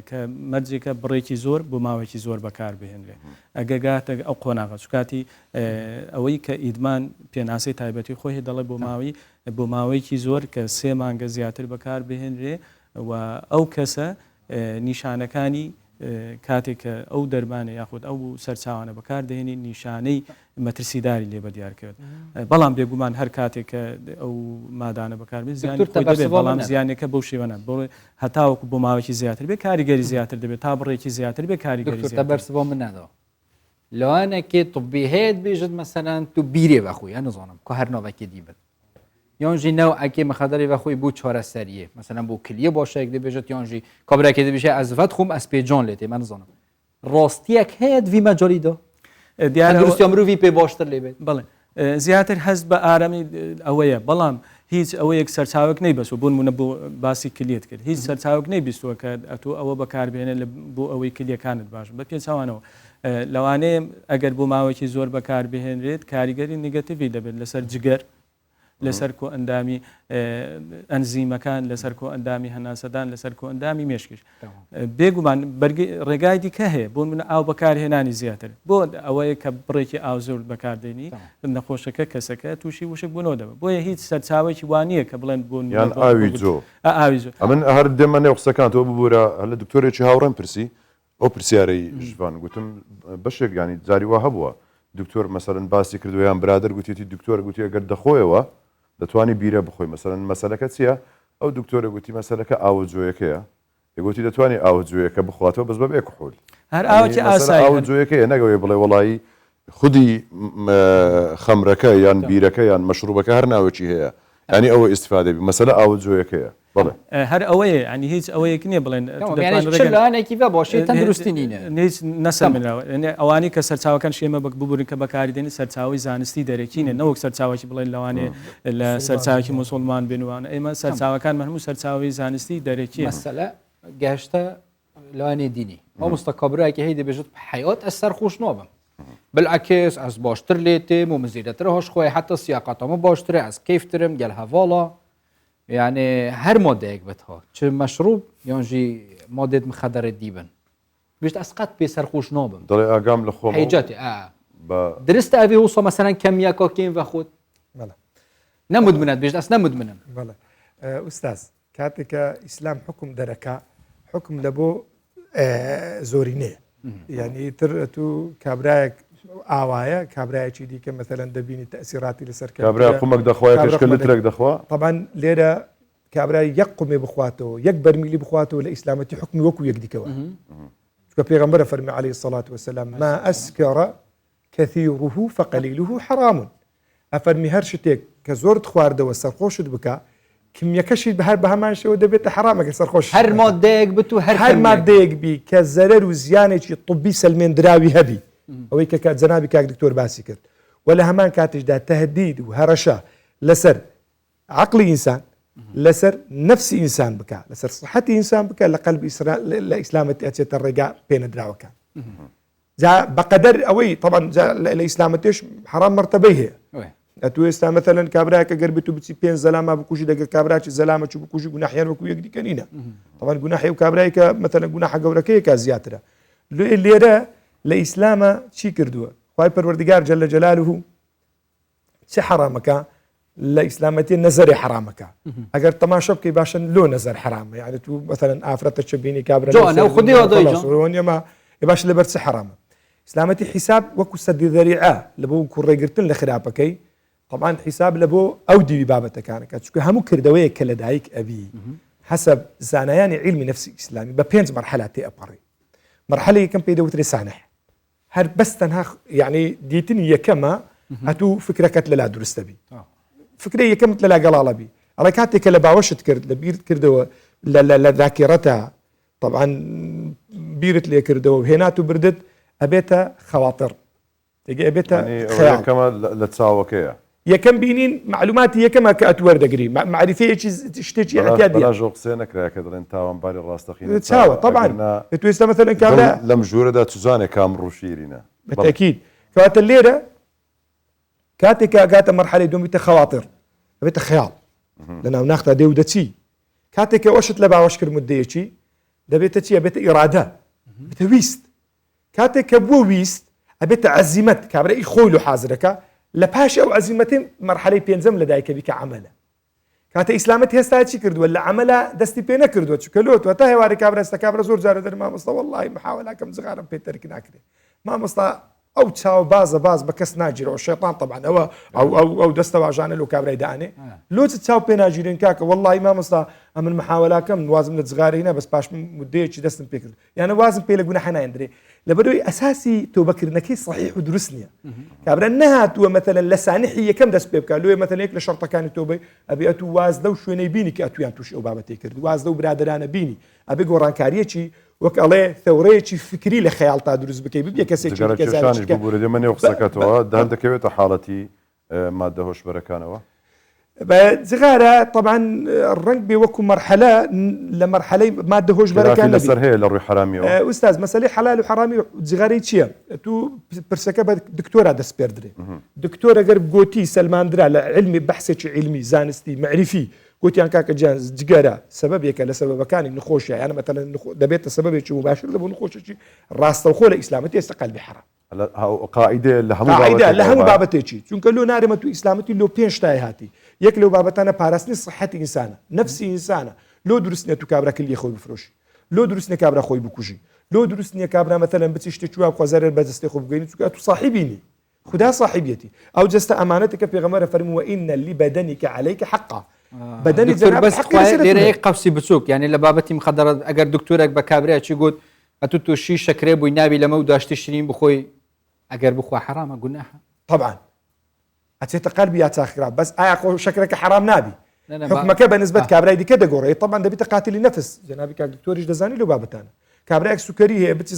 کە مەرجێکە بڕێکی زۆر بۆ ماوەیەکی زۆر بەکار بهێنرێ ئەگەگاتە ئەو قۆناغە چکاتی ئەوەی کە ئیدمان پێناسی تایبەتی خۆی دەڵێ بۆ ماوەیەکی زۆر کە 3 مانگە زیاتر بەکار بهێنرێ و ئەو کەسە نیشانەکانی کاتێک کە ئەو دەرمانە یاخود ئەو سەرچاوانە بەکار دێنی نیشانەی مەترسیداری لێ بە دیارکرد بەڵام بێگومان هەر کاتێک کە ئەو مادانە بەکاربێت زیانی بەڵام زیانەکە بەو شێوەنە بۆ هەتاوەکو بۆ ماوەی زیاتر بێ کاریگەری زیاتر دەبێت تا بڕێکی زیاتر بێ کاریگەری بەرسەوە من نادەوە لەوانەکێ طبی هەیە بێژت مەسەلەن تو بیرێ بەخۆی ئە نزانم کە هەر ناوەکی دیبێت یانجی ناو ئەکێ مەخەدەری بەخۆی بوو چارەسەریە مەسەلەن بۆ کلیە باشەیەک دەبێژێت یانجی کابراکێ دەبێژێ ئەزڤەت خۆم ئەسپێجان لێتێ من نزانم ڕاستیەک هەیە دوی مەجاریدا دیارە مرۆڤی پێ باشتر لێ بێت بڵێ زیاتر هەست بە ئارامی ئەوەیە بەڵام هیچ ئەوەیەک سەرچاوک نەیبەست و بوون منە بۆ باسی کلیت کرد هیچ سەرچاوک نەیبیستوە کە ئەتۆ ئەوە بەکاربێنە بۆ ئەوەی کلیەکانت باش بە پێچوانەوە لەوانەیە ئەگەر بۆ ماوەکی زۆر بەکاربهێنرێت کاریگەری نیگەتیڤی دەبێت لەسەر جگەر لەسەر کۆ ئەندامی ئەنزیمەکان لەسەر کۆ ئەندامی هەناسەدان لەسەر کۆ ئەندامی مێشکش بێگومان ڕێگای دیکە هەیە بۆ من ئاو بەکارهێنانی زیاتر بۆ ئەوەیە کە بڕێکی ئاو زۆر بەکاردێنی نەخۆشەکە کەسەکە تووشی وشک بوونەوە دەبێت بۆیە هیچ سەرچاوێکی وانییە کە بڵێن بۆن یان ئاوی جۆ ئاوی زۆر ئەمن هەر دێمەنێ قسەکان تۆ ببوورە لە دکتۆرێکی هاوڕێم پرسی ئەو پرسیارەی ژوان گوتم بەشێک ینی جاری وا هەبووە دکتۆر مەسەرەن باسی کردو یان برادر گوتیتی دکتۆر گوتی ئەگەر دەخۆیەوە دەتوانی بیرە بخۆی مەسەرەن مەسەلەکە چییە ئەو دکتۆرە گوتی مەسەلەکە ئاوجۆیەکەیە یگوتی دەتوانی ئاوجۆیەکە بخواتەوە بەس بەبێ کوحول هەر ئاوکی ئاسایی ئاوجۆیەکەیە نەگەوێ بڵێ وڵایی خودی خەمرەکە یان بیرەکە یان مەشروبەکە هەر ناوەکی هەیە ینی ئەوە ئیسفادە بی مەسەلە ئاوجۆیەکەیە بڵێ هەر ئەوەیە ینی هیچ ئەوەیەک نییە بڵێن لەوانێکی بە باشێت تەندروستی نینە هیچ نەسەمراوە ئەوانی کە سەرچاوەکان شێمە بە ببوورن کە بەکاردێنی سەرچاوی زانستی دەرەکینە نەوەک سەرچاوێکی بڵێن لەوانێ لە سەرچاوی مسلمان بێنوانە ئێمە سەرچاوەکان هەموو سەرچاوی زانستی دەرەکی مەسەلە گەشتە لەوانێ دینی مامۆستا کابراایکی هەی دەبێژێت حیات ئەس سەرخۆش نابم بالعکس ئەس باشتر لێتێم و مزیرەتر هۆش خۆی حتا سیاقاتەمە باشترە ئەس کەیفترم گەل هەواڵە يعني هەر مادەیەک بێتەوە چ مەشروب یانژی مادێت مخەدەرێت دیبن بێت ئەس قەت پێ سەرخۆش نابم دەڵێ ئاگام لە خۆم حیجاتی درستە ئەوێ وسە مەسەرەن کەمیاکۆکێن بە خۆت نەمدمنێت بێت ئەس نەمدمنم بەڵێ ئوستاز کاتێکە ئیسلام حکم دەرەکە حکم لە بۆ زۆرینێ یعنی تر تو کابراایەک ئاوایە کابراایەکی دیکە مەثەلەن دەبینی تەسیراتی لەسەر کابرا قومەک دەخوای کەشکە لترێک دەخوا طبعا لێرە کابرای یەک قومێ بخواتەوە یەک بەرمیلی بخواتەوە لە ئیسلامەتی حکمی وەکو یەک دیکەوە چکە پێغەمبەرە فەرمی عەلەیهی السەڵات وەسەلام ما ئەسکەرە کەثیرۇه فەقەلیلۇه حەرام ئەفەرمی هەر شتێک کە زۆرت خواردەوە سەرخۆشت بکە کمیەکەشی هەر بە هەمان شێوە دەبێتە حرامەکە سەرخۆش هەر مادەیەک بت و هەر مادەیەک بی کە زەرەر و زیانێکی طبی سەلمێنراوی هەبی ئەوەی کە جەنابی کاک دکتۆر باسی کرد و لە هەمان کاتیشدا تەهدید و هەرەشە لەسەر عقلی ئینسان لەسەر نەفسی ئینسان بکە لەسەر صحەتی ئینسان بکە لە قەلب لە ئیسلامەتی ئەچێتە ڕێگا پێنەدراوەکان جا بەقەدەر ئەوەی طبعا لە ئیسلامەتیش حرام مرتبەی هەیە ئەتو ئێستا مەثەلەن کابراایەکە گەر بێت و بچی 5 زەلاما بکوژی دەگەر کابراکی زەلامەچ و بکوژی گوناحیان وەکو یەک دیکە نینە طبعا گوناحی و کابراایکە مەثەلەن گوناحە گەورەکەیەکە زیاترە لێرە لە ئیسلامە چی کردووە خوای پەروەردگار جەلە جەلالوه چه حرامەکە لە ئیسلامەتی نەزەری حرامەکە ئەگەر تەماشا بکەی باشن لۆ نەزەر حرامە یعنی تو مەثەلەن ئافرەتە چ بینی کابرا باش لەبەر چه حرامە ئیسلامەتی حیساب وەکو سەدی ذەریعە لە بۆ کوڕێگرتن لە خراپەکەی طبعا حیساب لە بۆ ئەو دیوی بابەتەکانەکە چونکە هەموو کردەوەیە کە لە دایک ئەبی حسب زانایانی علمی نفسی ئیسلامی بە 5 مرحلە تێ ئەپەڕی مرحلە یەکەم پێی دەوترێ سانح هەر بەس تەنها یعنی دیتنی یەکەمە هەتوو فکرەکەت لەلا دروستە بی فکرە یەکەمت لەلا گەڵاڵە بی ئەڵێ کاتێکە لە باوەشت کرد لە بیرت کردەوە لە ذاکیرەتە طبعا بیرت لێ کردەوە هێنات و بردت ئەبێتە خەواتر ئەبێتە خەیاڵەکەمە لە چاوەکەیە یەکەم بینین معلوماتی یەکەمە کە ئەتوەردەگری معریفەیەکی شتێکی احتیاطی ژۆ قسە نەکرا کە دەڵێن تاوانباری ڕاستەقینە چاوە طبعا تو ئێستا مەثەلەن کابرا لەم ژوورەدا توزانێک کام ڕووشیرینە بەتەکید کەواتە لێرە کاتێکە ئەگاتە مەرحەلەی دوم بێتە خەواتر ئەبێتە خەیاڵ لە ناو ناختا دێ و دەچی کاتێکە ئەوشت لە باوەشکرد مدەیەکی دەبێتە چی ئەبێتە ئیرادە بێتە ویست کاتێک کە بووە ویست ئەبێتە عەزیمەت کابرای خۆی و حازرەکە لە پاش ئەو عەزیمەتی مەرحەلەی پێنجەم لە دایکەبی کە عەمەلە کاتە ئیسلامەت هێستا چی کردووە لە عەمەلە دەستی پێ نەکردووە چونکە لۆتوە تا هێواری کابرا ئێستا کابرا زۆر جارە دەر مامۆستا وەڵڵی محاوەلاکەم جغارم پێ تەرک ناکرێت مامۆستا ئەو چاو بازە باز بە کەس ناگیرەوە شەیطان طبعا ئەو دەستە واژانە لەو کابرای دانێ لۆچ چاو پێ ناگیرێن کاکە وەڵڵی مامۆستا ئەمن محاوەلاکەم وازم لە جغارە هێنا بەس پاش مدەیەکی دەستم پێ کرد یانە وازم پێ لە گوناحە نایەندرێ لەبەرەوەی ئەساسی تۆبەکردنەکەی صحیح و دروست نییە کابرا نەهاتووە مەثەلەن لە سانحی یەکەم دەست پێ بکە لێ مەثەلەن یەک لە شەرتەکانی تۆبەی ئەبێ ئەتو وازدە و شوێنەی بینی کە ئەتویان تووشی ئەو بابەتەی کرد وازدە و برادرانە بینی ئەبێ گۆڕانکاریەکی وەک ئەڵێ ثەورەیەکی فکری لە خەیاڵ تا دروست بکەی ببیە کەسێکی بوورە دێمە نێو قسەکەتەوە دەر دەکەوێتە حاڵەتی مادە هۆشبەرەکانەوە جغارە طبعا ڕنگ بێ وەکو مەرحەلە لە مەرحەلەی مادە هۆشبەرەکان لەسەر هەیە لە ڕووی حرامیەوە ئوستاز مەسەلەی حەلال و حرامی جغارەی چییە؟ تو پرسەکە بە دکتۆرا دەست پێدرێ دکتۆر ئەگەر گوتی سەلماندرا لە علمی بەحسێکی علمی زانستی معریفی گوتیان کاکە جان جگەرە سەبەبێکە لە سەبەبەکانی نخۆشیە یانە مەتەلەن دەبێتە سەبەبێکی مباشر لەبوو نخۆشێکی ڕاستەوخۆ لە ئیسلامەتی ئێستا قەلبی حرام قاعدە لە لە هەموو بابەتێکی چونکە لۆ نارێمە تو ئیسلامەتی لۆ پێنج تای هاتی یەک لەو بابەتانە پاراستنی صحەتی ئینسانە نەفسی ئینسانە لۆ دروست نیە تو کابرا کلی خۆی بفرۆشی لۆ دروست نیە کابرا خۆی بکوژی لۆ دروست نیە کابرا مەتەلەن بچی شتێکی وا خوازەرێ بەدەستی خۆ بگەینی چونکە تو صاحبینی خدا صاحبيتي او جست امانتك في غمره فرموا وان لبدنك عليك حقا بدني بس لێرە قەوسی بچووک یعنی لە بابەتی مخدرات ئەگەر دکتۆرێک بە کابرایکی گوت ئەتو تۆشی شەکرێ بووی نابی لەمە و داشتی شرین بخۆی ئەگەر بخوا حرامە گوناحە طبعا ئەچێتە قەلبی یا چاخرا بەس ئایا خۆ شەکرێکە حرام نابی حکمەکە بەنسبەت کابرای دیکە دەگۆڕێت طبعا دەبێتە قاتلی نەفس جەنابی کاک دکتۆریش دەزانی لەو بابەتانە کابراایك سوکەری هەیە بچی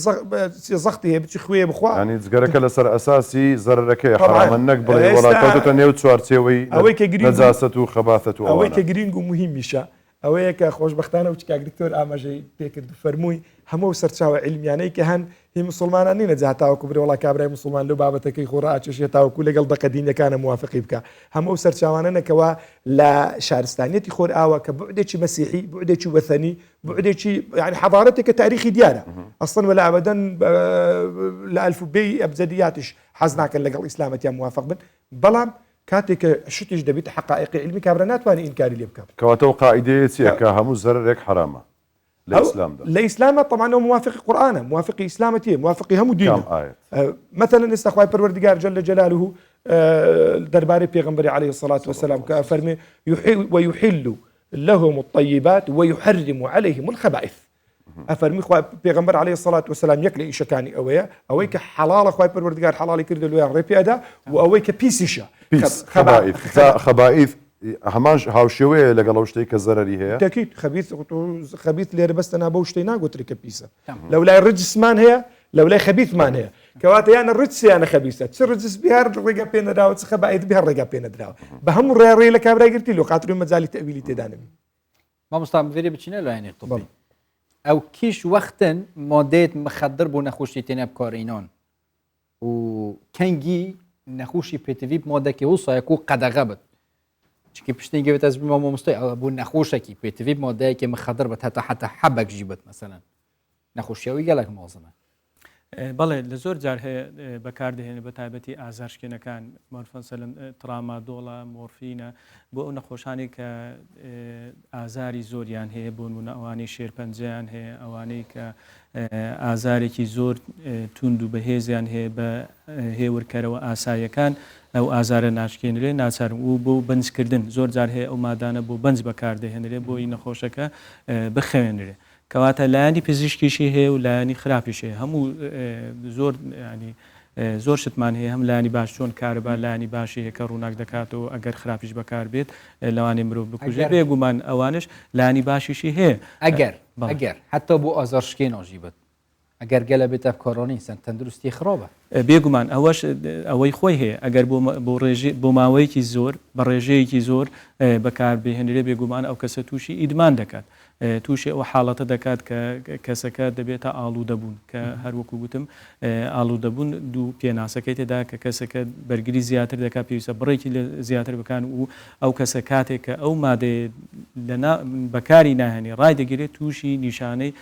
زەختی هەیە بچی خوێ بخوا ینی جگەرەکە لەسەر ئەساسی زەرەکەی حرامە نەک بڵێ وڵاتەوەتە نێو چوارچێوەی ئەوەی کە نەجاست و خەباثەت و ئەوەی کە گرنگ و مهم میشە ئەوەیە کە خۆشبەختانە و کاک دکتۆر ئاماژەی پێکرد فەرمووی هەموو سەرچاوە علمیانەی کە هەن هی مسلمانان نینە جاتاوەکو برێ وڵا کابرای مسلمان لەو بابەتەکەی خۆڕا ئاچێشێتاوەکو لەگەڵ بەقەدینەکانە موافقی بکە هەموو سەرچاوانەکەوە لە شارستانیەتی خۆر ئاوە کە بعدێکی مەسیحی بعدێکی وەثەنی بعدێکی يعني حضارەتێکە تاریخی دیارە ئەسڵن ولا ئەبەدەن لە ئەلفوبێی ئەبجەدیاتش حەز ناکەن لەگەڵ ئیسلامەتیان موافق بن بەڵام کاتێک شتیش دەبێت حقائقی علمی کابرا ناتوانێت ئینکاری لێ بکات کەواتەوە قاعدەیە چییە کە هەموو زەرێک حرامە لإسلام طبعا موافق القرآن موافق إسلامتي موافق هم دين مثلا استخوي پروردگار جل جلاله درباري پیغمبر عليه الصلاة والسلام كفرمي ويحل لهم الطيبات ويحرم عليهم الخبائث أفرمي خوا پیغمبر عليه الصلاة والسلام يكلي إيش كاني أويك حلال خوا پروردگار حلال كرد لويان ريبي أدا وأويك بيسيشا خبائث هەماش هاوشێوەیە لەگەڵ شتێک کە زەرری هەیە تاکید خەبیث لێرە بەستەنا بەو شتەی ناگوتریکە پیسە لەولای ڕجسمان هەیە لەولای خەبیثمان هەیە کەواتە یانە ڕجسیانە خەبیثە چ ڕجس بهار ڕێگە پێ نەدراوە چ خەبائیت بهار ڕێگە پێ نەدراوە بە هەموو ڕێڕێ لە کابرای گرتی لۆ خاتری مەجالی تەویلی تێدا نەبی مامۆستا بێرێ بچینە لایەنی طبی ئەو کیش وەختن مادەیەک مخدر بۆ نەخۆشی تێنە بکارێنان و کەنگی نەخۆشی پێتیڤی مادەکی وسایەک و قەدەغە بێت چکی پشتین گوێت از بما مامۆستای ئەوە بوو نەخۆشێکی پێتیڤی مادەیەکی مخدر بێت هەتا حەبەک ژی بێت مەسەلەن نەخۆشیەوەی گەلێک مازنە بەڵێ لە زۆر جار هەیە بەکاردەهێنێ بە تایبەتی ئازارشکێنەکان مەرفەنسەلەن ترامادۆڵە مۆرفینە بۆ ئەو نەخۆشانی کە ئازاری زۆریان هەیە بۆ نمونە ئەوانەی شێرپەنجەیان هەیە ئەوانەی کە ئازارێکی زۆر توند و بەهێزیان هەیە بە هێورکەرەوە ئاساییەکان ئەو ئازارە ناشکێنرێ ناچارم و بۆ بەنجکردن زۆر جار هەیە ئەو مادانە بۆ بەنج بەکاردەهێنرێ بۆی نەخۆشەکە بخەوێنرێ کەواتە لایانی پزیشکیشی هەیە و لایانی خراپیش هەیە هەموو زۆر ینی زۆر شتمان هەیە هەم لایانی باش چۆن کارەبا لایانی باشی هەیە کە ڕووناک دەکاتەوە ئەگەر خراپیش بەکار بێت لەوانی مرۆڤ بکوژێ بێگومان ئەوانش لایانی باشیشی هەیە ئەگەر حتا بۆ ئازارشکێنەژی بێت ئەگەر گەلە بێتە بکۆڕۆنی سن تەندروستی خراپە بێگومان ئەوەش ئەوەی خۆی هەیە ئەگەر بۆ ماوەیەکی زۆر بە ڕێژەیەکی زۆر بەکاربهێنرێ بێگومان ئەو کەسە تووشی ئیدمان دەکات تووشی ئەو حاڵەتە دەکات کە کەسەکە دەبێتە ئاڵوودەبوون کە هەروەکو گوتم ئاڵوودەبوون دوو پێناسەکەی تێدا کە کەسەکە بەرگری زیاتر دەکات پێویستە بڕێکی زیاتر بکان و ئەو کەسە کاتێک کە ئەو مادەیە بەکاری ناهێنی ڕای دەگیرێت تووشی نیشانەی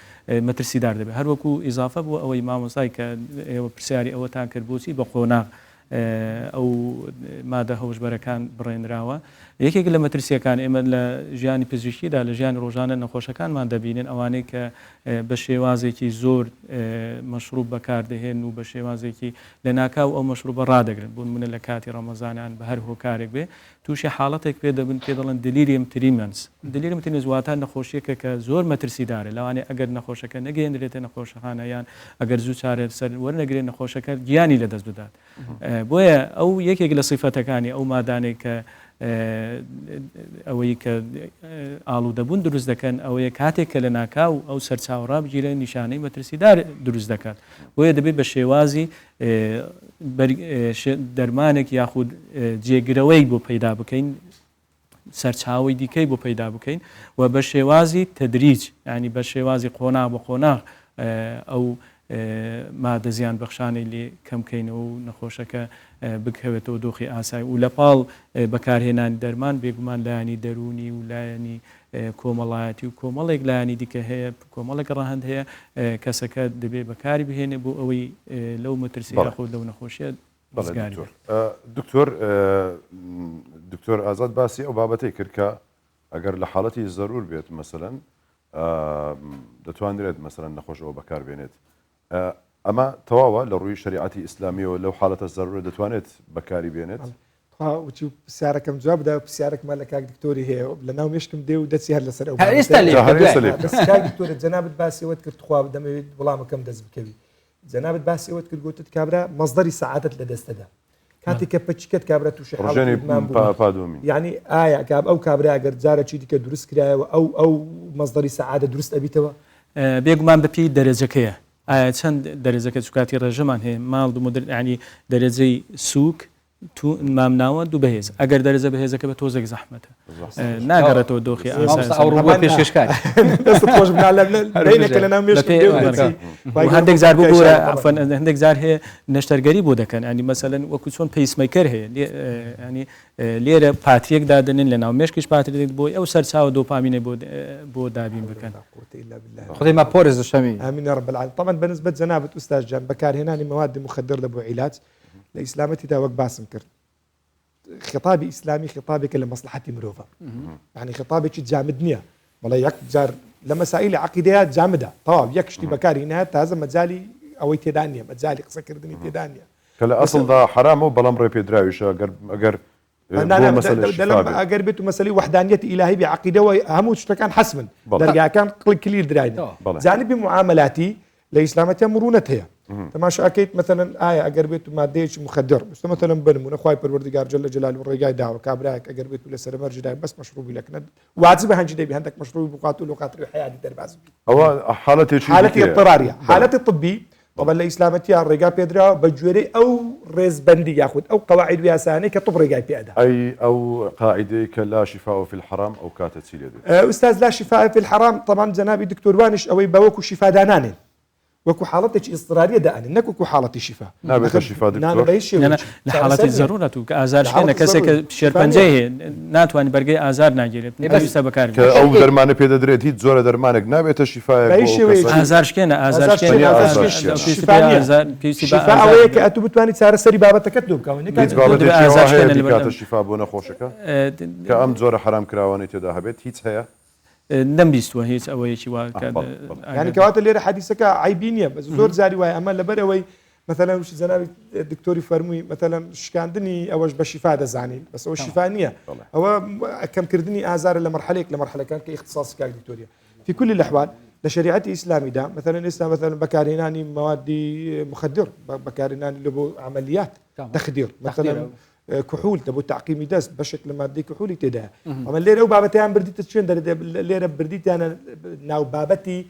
مەترسیدار دەبێت هەروەکو ئیزافە بوو ئەوەی مامۆسای کە ئێوە پرسیاری ئەوەتان کرد بۆچی بە قۆناغ ئەو مادە هەوشبەرەکان بڕێنراوە یەکێک لە مەترسیەکان ئێمە لە ژیانی پزیشکیدا لە ژیانی ڕۆژانە نەخۆشەکانمان دەبینن ئەوانەی کە بە شێوازێکی زۆر مەشروب بەکاردەهێن و بە شێوازێکی لە ناکاو ئەو مەشروبە ڕدەگرن بوون منە لە کاتی ڕەمەزانیان بە هەر هۆکارێک بێ تووشی حاڵەتێک پێ دەبن پێ دەڵێن دلیریەم تریمەنس دلیرم ترین زواتان نەخۆشیەکە کە زۆر مەترسیدارە لەوانێ ئەگەر نەخۆشەکە نەگەێنرێتە نەخۆشەخانە یان ئەگەر زوو چارێت سەر وەرنەگرێت نەخۆشەکە گیانی لەدەست بدات بۆیە ئەو یەکێک لە سیفەتەکانی ئەو مادانێک کە ئەوەی کە ئاڵوودەبوون دروست دەکەن ئەوەیە کاتێک کە لە ناکاو ئەو سەرچاوەڕا بگیرە نیشانەی مەترسیدار دروست دەکات بۆیە دەبێت بە شێوازی دەرمانێک یاخود جێگرەوەی بۆ پەیدا بکەین سەرچاوی دیکەی بۆ پەیدا بکەین و بە شێوازی تەدریج ینی بە شێوازی قۆناغ بە قۆناغ ئەو مادە زیان بەخشانەی لێ کەمکەینەوە و نەخۆشەکە بکەوێتەوە دۆخی ئاسایی و لە پاڵ بەکارهێنانی دەرمان بێگومان لایانی دەرونی و لایەنی کۆمەڵایەتی و کۆمەڵێک لایانی دیکە هەیە کۆمەڵێک ڕاهەند هەیە کەسەکە دەبێت بەکاری بهێنێ بۆ ئەوەی لەو مەترسی یاخۆ لەو نەخۆشیە دکتۆر ئازاد باسی ئەو بابەتەی کرد کە ئەگەر لە حاڵەتی زەرور بێت مەسەلەن دەتوانرێت مەسەلەن نەخۆشەوە بەکاربێنێت ئەمە تەواوە لە ڕووی شریعەتی ئیسلامیەوە لەو حاڵەتە زەرورە دەتوانێت بەکاری بێنێت وتی پرسیارەکەم جواب دا پرسیارێکمان لە کاک دکتۆری هەیە لە ناو مێشکم دێ و دەچی هەر لەسەر کاک دکتۆرە جەنابەت باسیەوەت کرد خوا دەمەوێت وەڵامەکەم دەست بکەوی جەنابەت باسیەوەت کرد گوتت کابرا مەصدەری سەعادەت لە دەستەدا کاتێک کە پچکت کابرا تووشی پادۆمی یعنی ئایا کاب ئەو کابرا ئەگەر جارێکی دیکە دروست کرایەوە ئەو مەصدەری سەعادە دروست ئەبیتەوە بێگومان بەپی دەرەجەکەیە ئایا چەند دەرەجەکە چکاتی ڕێژەمان هەیە ماڵ دوو مدر ینی دەرەجەی سووک مامناوە دوو بەهێز ئەگەر دەرەجە بەهێزەکە بە تۆزێک زەحمەتە ناگەڕێتەوە دۆخی پێشکار هەندێک زار بۆرە هەندێک زار هەیە نەشتەرگەری بۆ دەکەن ئەنی مەسەلەن وەکو چۆن پێیسمەکەر هەیە ینی لێرە پاتریەک دادنن لە ناو مێشکیش پاترێک بۆی ئەو سەرچاوە دۆپامینە بۆ دابین بکەن خدای ما پۆرز شەمی ئامین رب العالمین طبعا بەنسبەت جەنابەت ئوستاذ جان بەکارهێنانی مواد مخدر لە بۆ عیلاج لە ئیسلامەتیدا وەک باسم کرد خطابی ئیسلامی خطابێکە لە مەسلحەتی مرۆڤە یعنی خطابێکی جامد نییە بەڵێ یەک جار لە مەسائلی عەقیدەیە جامدە تەواو یەک شتی بەکاری نایە تازە مەجالی ئەوەی تێدا نییە مەجالی قسەکردنی تێدا نییە کە لە ئەسڵدا حرامەوە بەڵام ڕێپێدراویشە ئەگەر ئەگەر بێت و مەسەلی وحدانیەتی ئیلاهی بێ عەقیدەوە هەموو شتەکان حەسمن دەرگاکان کلیر دراینە جانبی معاملاتی لە ئیسلامەتیە مرونەت هەیە تەماشاکەیت مثلەن ئایا ئەگەر بێت و مادەیەکی مخدر مثلەن بنمونە خوای پەروەردگار جەل جەلاله ڕێگای داوە کابراایك ئەگەر بێت و لە سەرمەرجدا بەس مەشروبی لەکنە واجبە هەنجی دەبی هەندێک مەشروبی بقات و لۆقاتری حیاتی دەرباز ئەوە حالەتێکی حالەتی اضطراریە حالەتی طبی طبعا لە ئیسلامەتیە ڕێگا پێدراوە بە گوێرەی ئەو ڕێزبەندی یاخود ئەو قەواعید و یاسانەی کە طب ڕێگای پێدا ئەو قاعدەی کە لا شفاء في الحرام ئەو کاتە چی لێ دێت ئوستاذ لا شفاء في الحرام طبعا جەنابی دکتۆروانش ئەوەی بەوەکو شیفادانانێن وەکو حاڵەتێکی ئیضطراریە دەئەنێن نەکوکو حاڵەتی شیفا نابێتە شیفا دکتۆر لە حاڵەتی زەرورەت و کە ئازارشێنە کەسێکە شێرپەنجەی هەیە ناتوانانی بەرگەی ئازار ناگیرێت پێویستە بەکار کە ئەو دەرمانە پێدەدرێت هیچ زۆرە دەرمانێک نابێتە شیفای ئازارشکێنە ئەوەیە کە ئەتو بتوانانی چارەسەری بابەتەکەت دوو بکەوە شیفا بۆ نەخۆشەکە کە ئەم زۆرە حرام کراوانەی تێدا هەبێت هیچ هەیە نەمبیستوە هیچ ئەوەیەکی وا ینی کەواتە لێرە حەدیسەکە عیبی نییە بە زۆر زاری وایە ئەمە لەبەرەوەی مثلا وش جەنابی دکتۆری فەرمووی مثلا شکاندنی ئەوەش بە شیفا دەزانین بەس ئەوە شیفا نییە ئەوە کەمکردنی ئازارە لە مەرحەلێک لە مەرحەلەکان کە اختصاصی کاک دکتۆریە في كل الأحوال لشريعة إسلامي دا مثلا بكاريناني مواد مخدر بكاريناني لبو عمليات تخدير مثلا كحول تبو تعقيمي دست بشكل مادي كحولي تدا اما ليره بابتي عم برديت تشين ليره برديت انا ناو بابتي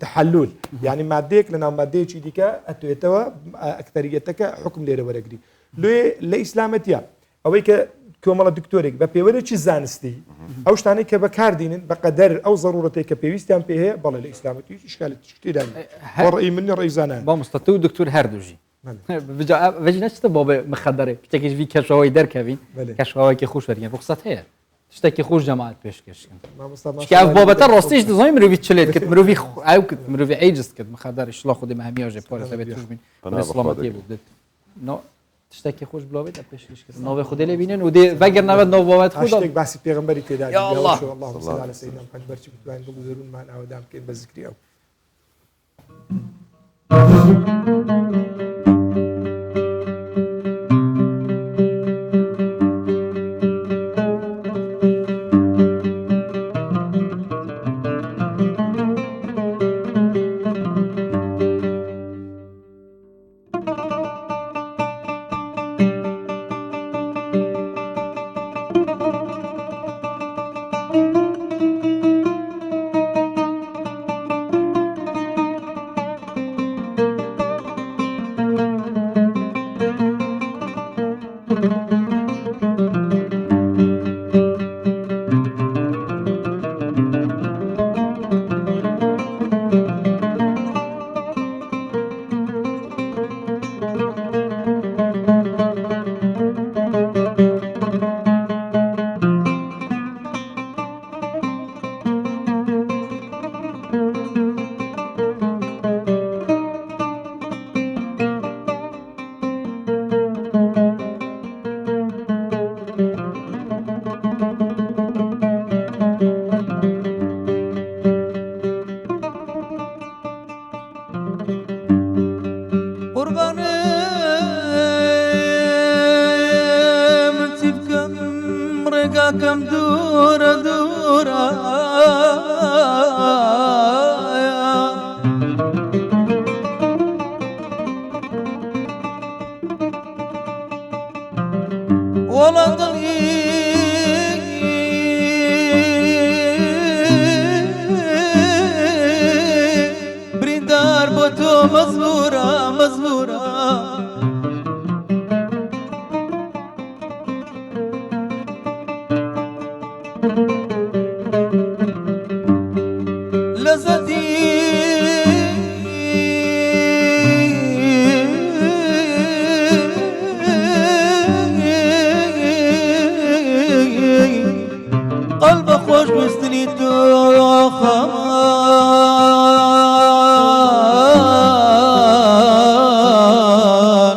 تحلل يعني ماديك لنا مادي شي ديكا اتوا اكثريتك حكم ليره ورقدي لو الاسلامتيا اويك كومالا دكتوريك بپیوره چی زانستی او شتانی که بکاردینن بقدر او ضرورتی که پیوستیان پیه بالا الاسلامتی اشکال تشتیدن ورئی من رئی زنان با مستطيع دكتور هردوجي وجه نشته بابا مخدره كتاكيش في كشواي در كابين كشواي كي خوش ورين رخصت هي تشتكي خوش جماعات بيش كشكن كيف بابا ترستيش زي مروي تشليت كت مروي او كت مروي عيجز كت مخدر شلا خدي مهميه جي بول ثبت توش بين الاسلامتيه بدت نو تشتكي خوش بلوبيت ابيش كشكن نو خدي لي بينن ودي فاجر نبد نو بابا خد اشتك بس پیغمبري تدا يا الله اللهم صل على سيدنا محمد برچ بتوان بگذرون معنا ودام كين بذكري او قلب خوش بستني تو خمان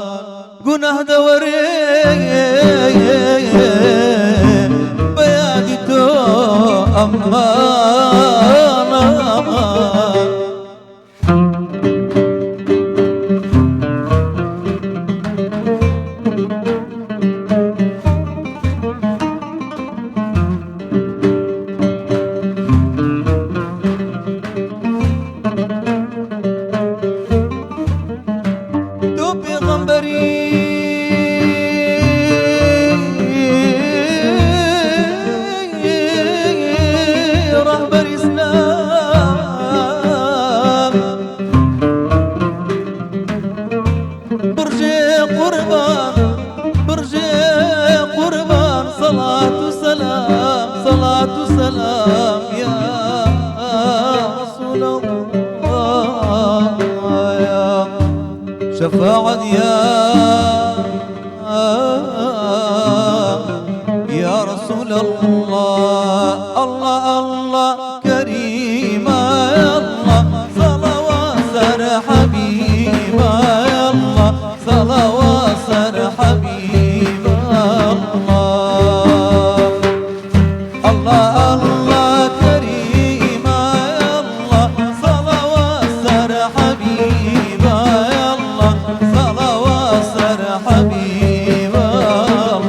گناه دوري بيادي تو أمان أمان سلام يا رسول الله يا شفاعة يا رسول الله الله الله كريم يا الله صلوات سر حبيب يا الله صلوات سر حبيب الله الله الله كريم يا الله صلوات سر حبيب يا الله صلوات سر حبيب الله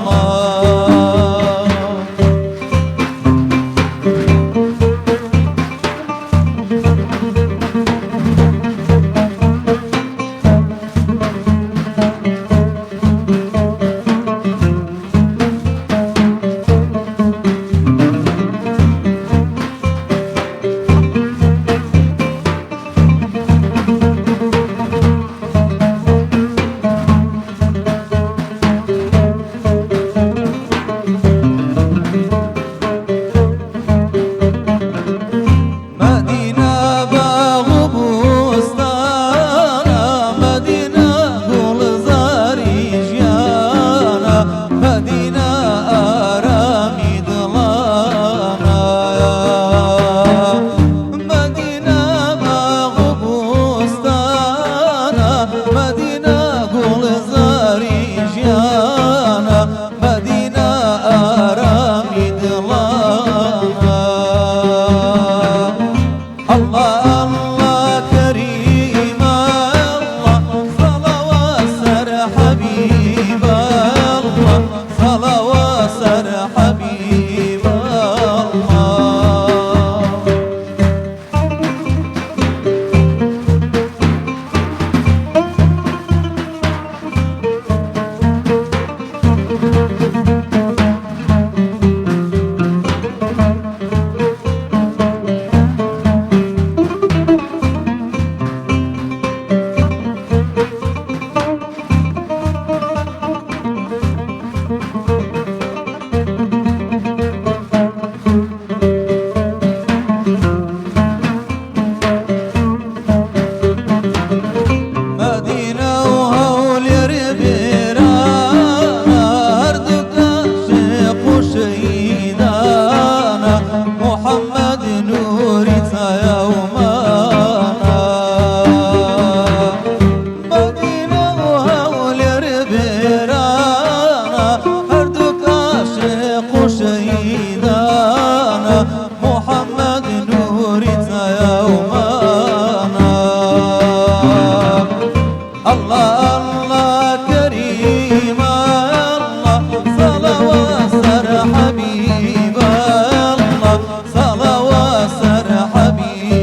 حبيب الله صلوات سر حبيب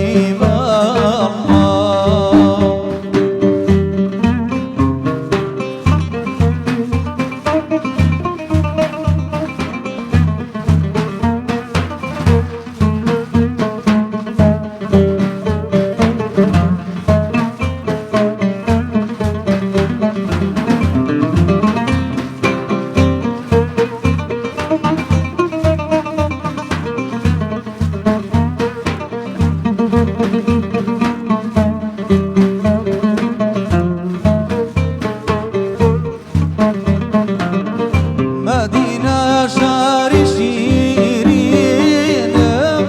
مدينة شعر شيرين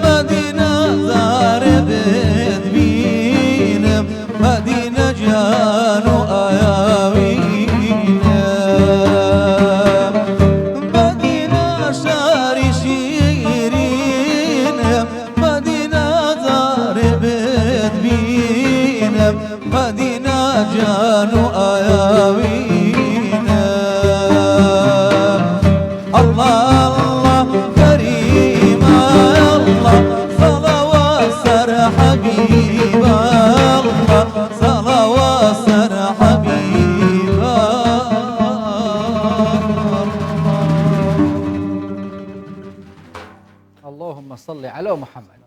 مدينة زار بدمين مدينة جانو آياوين مدينة شعر شيرين مدينة زار بدمين مدينة جانو آياوين الله الله كريم الله صلوات سر حبيب الله صلوات سر حبيب اللهم صل على محمد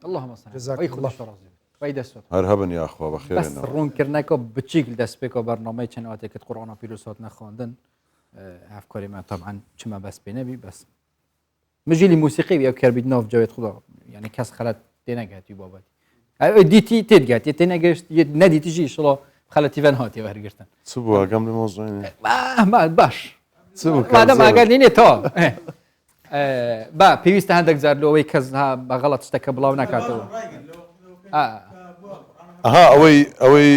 اللهم صل جزاك وي الله. خودش رازی وای دەست هەرهەبن یاخوا بەخێرێنەوە بەس ڕوونکردنەکە بچیک دەست پێکەوە بەرنامەی چەنەواتێکت قورآن پیرۆسات نەخواندن هەفکاری طبعا چما بەس پێ نەبی بەس مژیلی موسیقی ئەو کەربیت ناو جاوێت خدا یعنی کەس خەلەت تێنەگاتی بابەتی دیتی تێتگات تێ نەگەشت نەدیتیژی شڵۆ خەلەتیڤەن هاتیەوە هەرگرتن چ بووە گەم لە مۆزوعینە باش چ بوو مادەم ئاگادینێ تەوا با پێویستە هەندێک جار لەوەی کەس بەغەڵەت شتەکە بڵاو ناکاتەوە ئەها ئەوەی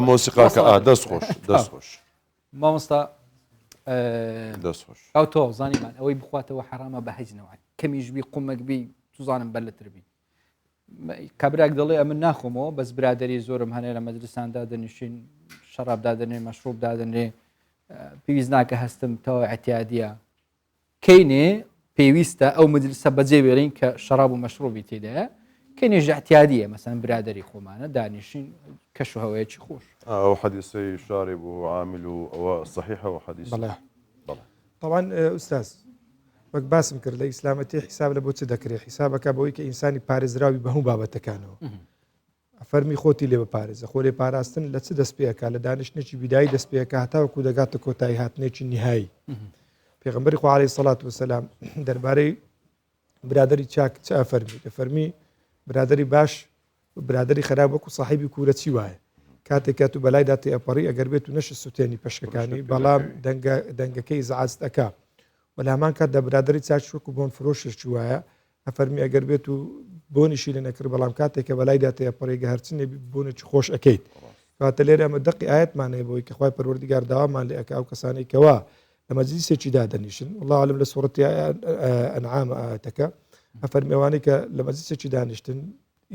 مۆسیقاکە دەست خۆش دەست خۆش مامۆستا دەست خۆش ئەو تۆ زانیمان ئەوەی بخواتەوە حرامە بە هەجنەوە کەمیژبی قومەکبی توزانم بەلتربی کابراک دەڵێ ئەمن ناخۆمەوە بەس برادری زۆرم هەنێ لە مەجلساندا دەنووشین شەراب دادنێ مەشروب دادنێ پێویست ناکە هەستم تەوە ئەتیادیە کەینێ پێویستە ئەو مجلسە بەجێ بێرین کە شەراب و مەشروبی تێدایە کەنێژ ئەتیادیە مەسەن برادری خۆمانە دانیشین کەش و هەوەیەکی خۆش ئەو حەدیسەی شارب و عامل و ئەوە صحیحەوە حەدیث بەڵێ طبعا ئوستاز وەک باسم کرد لە ئیسلامەتی حیساب لە بۆ چ دەکرێت حیسابەکە بەوەی کە ئینسانی پارێزراوی بە هەموو بابەتەکانەوە فەرمی خۆتی لێ بپارێزە خۆ لێ پاراستن لە چ دەست پێەکە لە دانیشتێکی بیدایی دەست پێەکە هەتاوەکو دەگاتە کۆتایی هاتنێکی نهایی پێغەمبەری خوا عەلەیهی سەڵات وسەلام دەربارەی برادری چاک چ فەرمی دەفەرمی برادری باش برادری خراپ وەکو صاحبی کوورەچی وایە کاتێکات و بەلایدا تێپەڕی ئەگەر بێت و نەش سوتێنی پەشکەکانی بەڵام دەنگەکەی زعاز دەکا وەلامان کات دە برادری چاک وەکو بۆن فرۆشێکی وایە ئەفەرمی ئەگەر بێت و بۆنیشی لە نەکرد بەڵام کاتێکە بەلایدا تێپەڕێگە هەرچنێ بۆنێکی خۆش ئەەکەیت کاتە لێرە ئەمە دقی ئاەتمانەیە بۆی کە خوای پەروەردیگار داوامان لێ ئەکا ئەو کەسانەی کەوا لە مەجلیسێکی دادەنیشن والله عالم لە سوورەتی ئەنعام ئاەتەکە ئەفەرمی ئەوانەی کە لە مەجلیسێکی دانیشتن